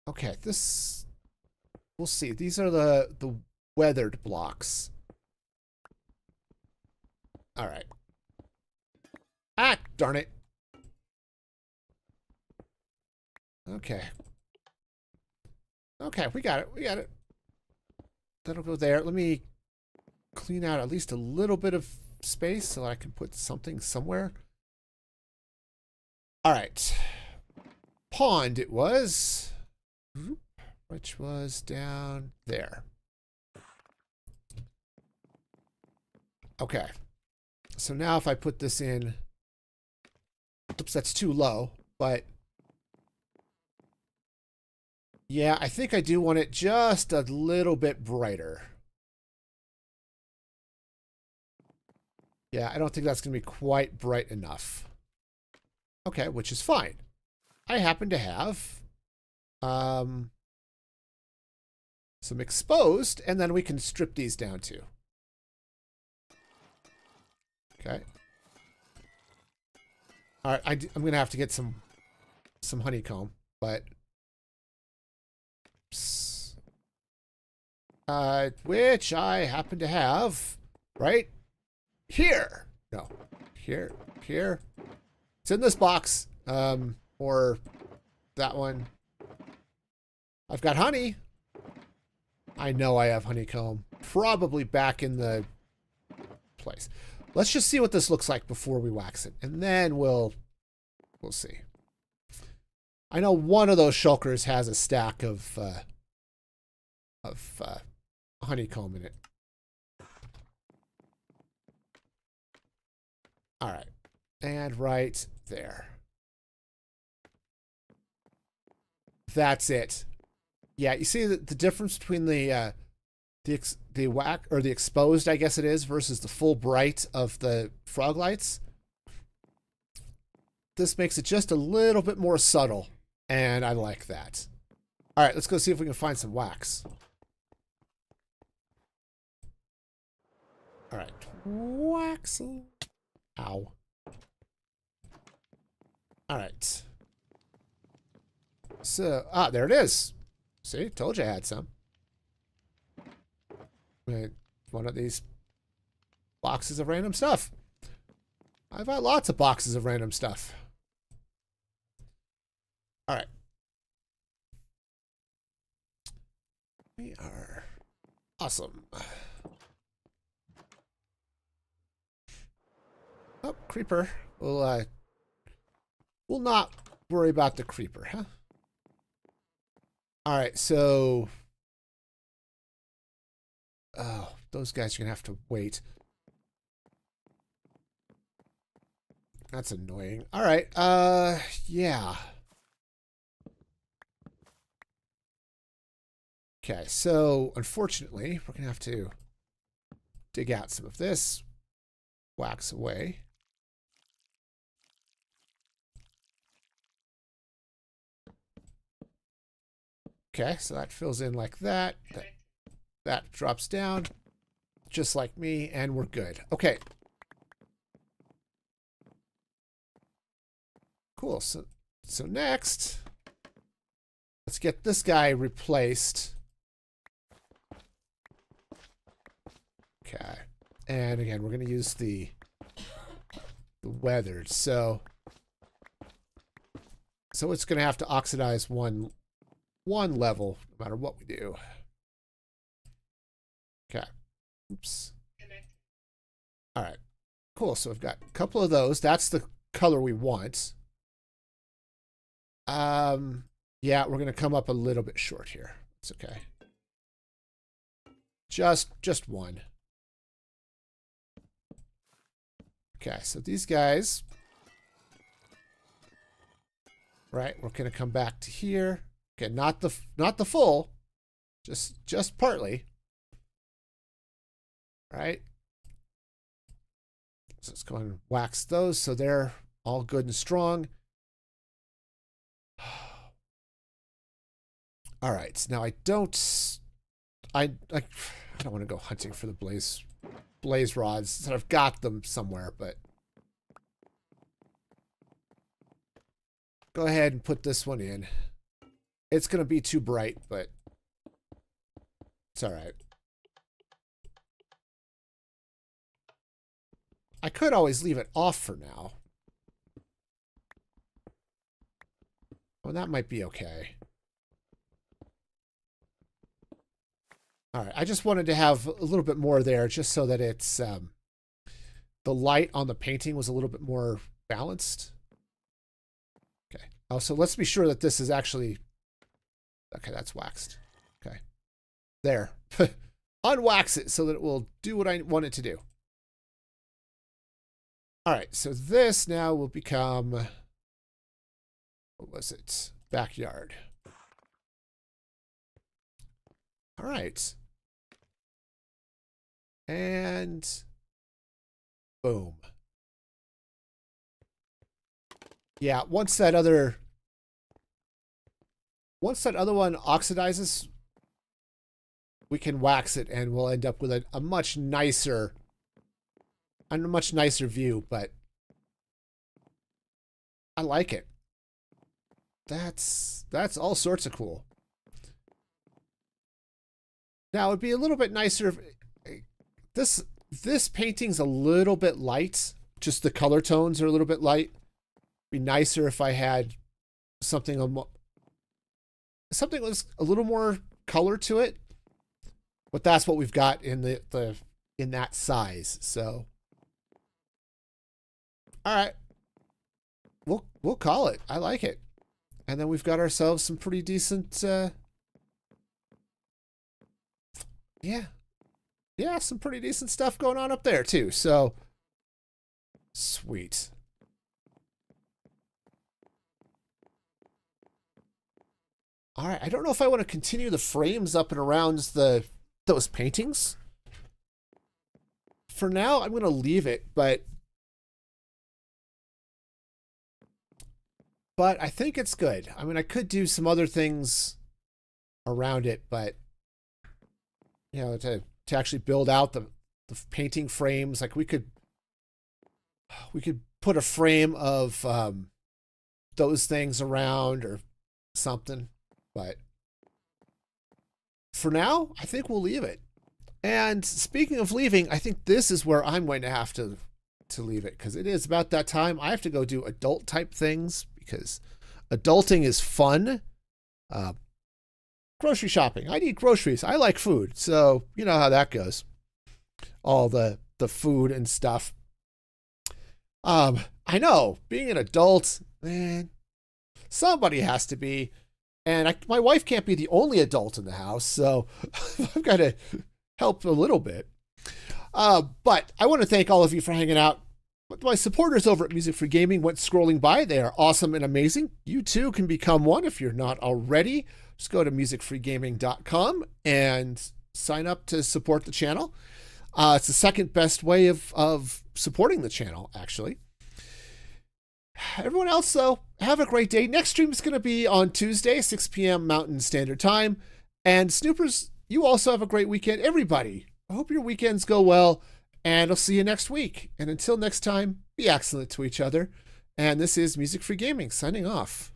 Okay, this... We'll see. These are the weathered blocks. All right. Ah, darn it. Okay. Okay, we got it. We got it. That'll go there. Let me clean out at least a little bit of space so I can put something somewhere. All right. Pond it was, which was down there. Okay. So now if I put this in, oops, that's too low, but yeah, I think I do want it just a little bit brighter. Yeah, I don't think that's going to be quite bright enough. Okay, which is fine. I happen to have some exposed, and then we can strip these down too. Okay. All right, I'm going to have to get some honeycomb, but which I happen to have right here. No, here. It's in this box, or that one. I've got honey. I know I have honeycomb. Probably back in the place. Let's just see what this looks like before we wax it, and then we'll see. I know one of those shulkers has a stack of honeycomb in it. All right, and right there. That's it. Yeah, you see the difference between the whack or the exposed, I guess it is, versus the full bright of the frog lights. This makes it just a little bit more subtle, and I like that. All right, let's go see if we can find some wax. Waxel. Ow. All right. So, there it is. See, told you I had some. One of these boxes of random stuff. I've got lots of boxes of random stuff. All right. We are awesome. Oh, creeper. We'll not worry about the creeper, huh? All right, so those guys are gonna have to wait. That's annoying. All right, yeah. Okay, so unfortunately, we're gonna have to dig out some of this, wax away. Okay, so that fills in like that. That drops down, just like me, and we're good. Okay. Cool. So next, let's get this guy replaced. Okay. And again, we're going to use the weathered. So it's going to have to oxidize one level no matter what we do. Okay. Oops. All right. Cool. So we've got a couple of those. That's the color we want. Yeah, we're going to come up a little bit short here. It's okay. Just one. Okay, so these guys, right, we're going to come back to here. Okay, not the full, just partly. Right? So let's go ahead and wax those so they're all good and strong. All right, now I don't want to go hunting for the blaze rods. So I've got them somewhere, but go ahead and put this one in. It's going to be too bright, but it's all right. I could always leave it off for now. Well, that might be okay. All right, I just wanted to have a little bit more there just so that it's the light on the painting was a little bit more balanced. Okay. Oh, so let's be sure that this is actually... Okay, that's waxed. Okay. There. Unwax it so that it will do what I want it to do. All right, so this now will become... What was it? Backyard. All right. And boom. Yeah, once that other one oxidizes, we can wax it and we'll end up with a much nicer view, but I like it. That's all sorts of cool. Now it'd be a little bit nicer if this painting's a little bit light. Just the color tones are a little bit light. It'd be nicer if I had something with a little more color to it. But that's what we've got in in that size. So all right. We'll call it. I like it. And then we've got ourselves some pretty decent yeah, some pretty decent stuff going on up there too. So sweet. All right, I don't know if I want to continue the frames up and around those paintings. For now, I'm going to leave it, but I think it's good. I mean, I could do some other things around it, but you know, to actually build out painting frames. Like we could put a frame of those things around or something. But for now, I think we'll leave it. And speaking of leaving, I think this is where I'm going to have to leave it, because it is about that time. I have to go do adult type things because adulting is fun. Grocery shopping. I need groceries. I like food. So you know how that goes. All the food and stuff. I know, being an adult, man, somebody has to be. And my wife can't be the only adult in the house, so I've got to help a little bit. But I want to thank all of you for hanging out. My supporters over at Music Free Gaming went scrolling by. They are awesome and amazing. You too can become one if you're not already. Just go to musicfreegaming.com and sign up to support the channel. It's the second best way of supporting the channel, actually. Everyone else, though, have a great day. Next stream is going to be on Tuesday, 6 p.m. Mountain Standard Time. And Snoopers, you also have a great weekend. Everybody, I hope your weekends go well, and I'll see you next week. And until next time, be excellent to each other. And this is Music Free Gaming signing off.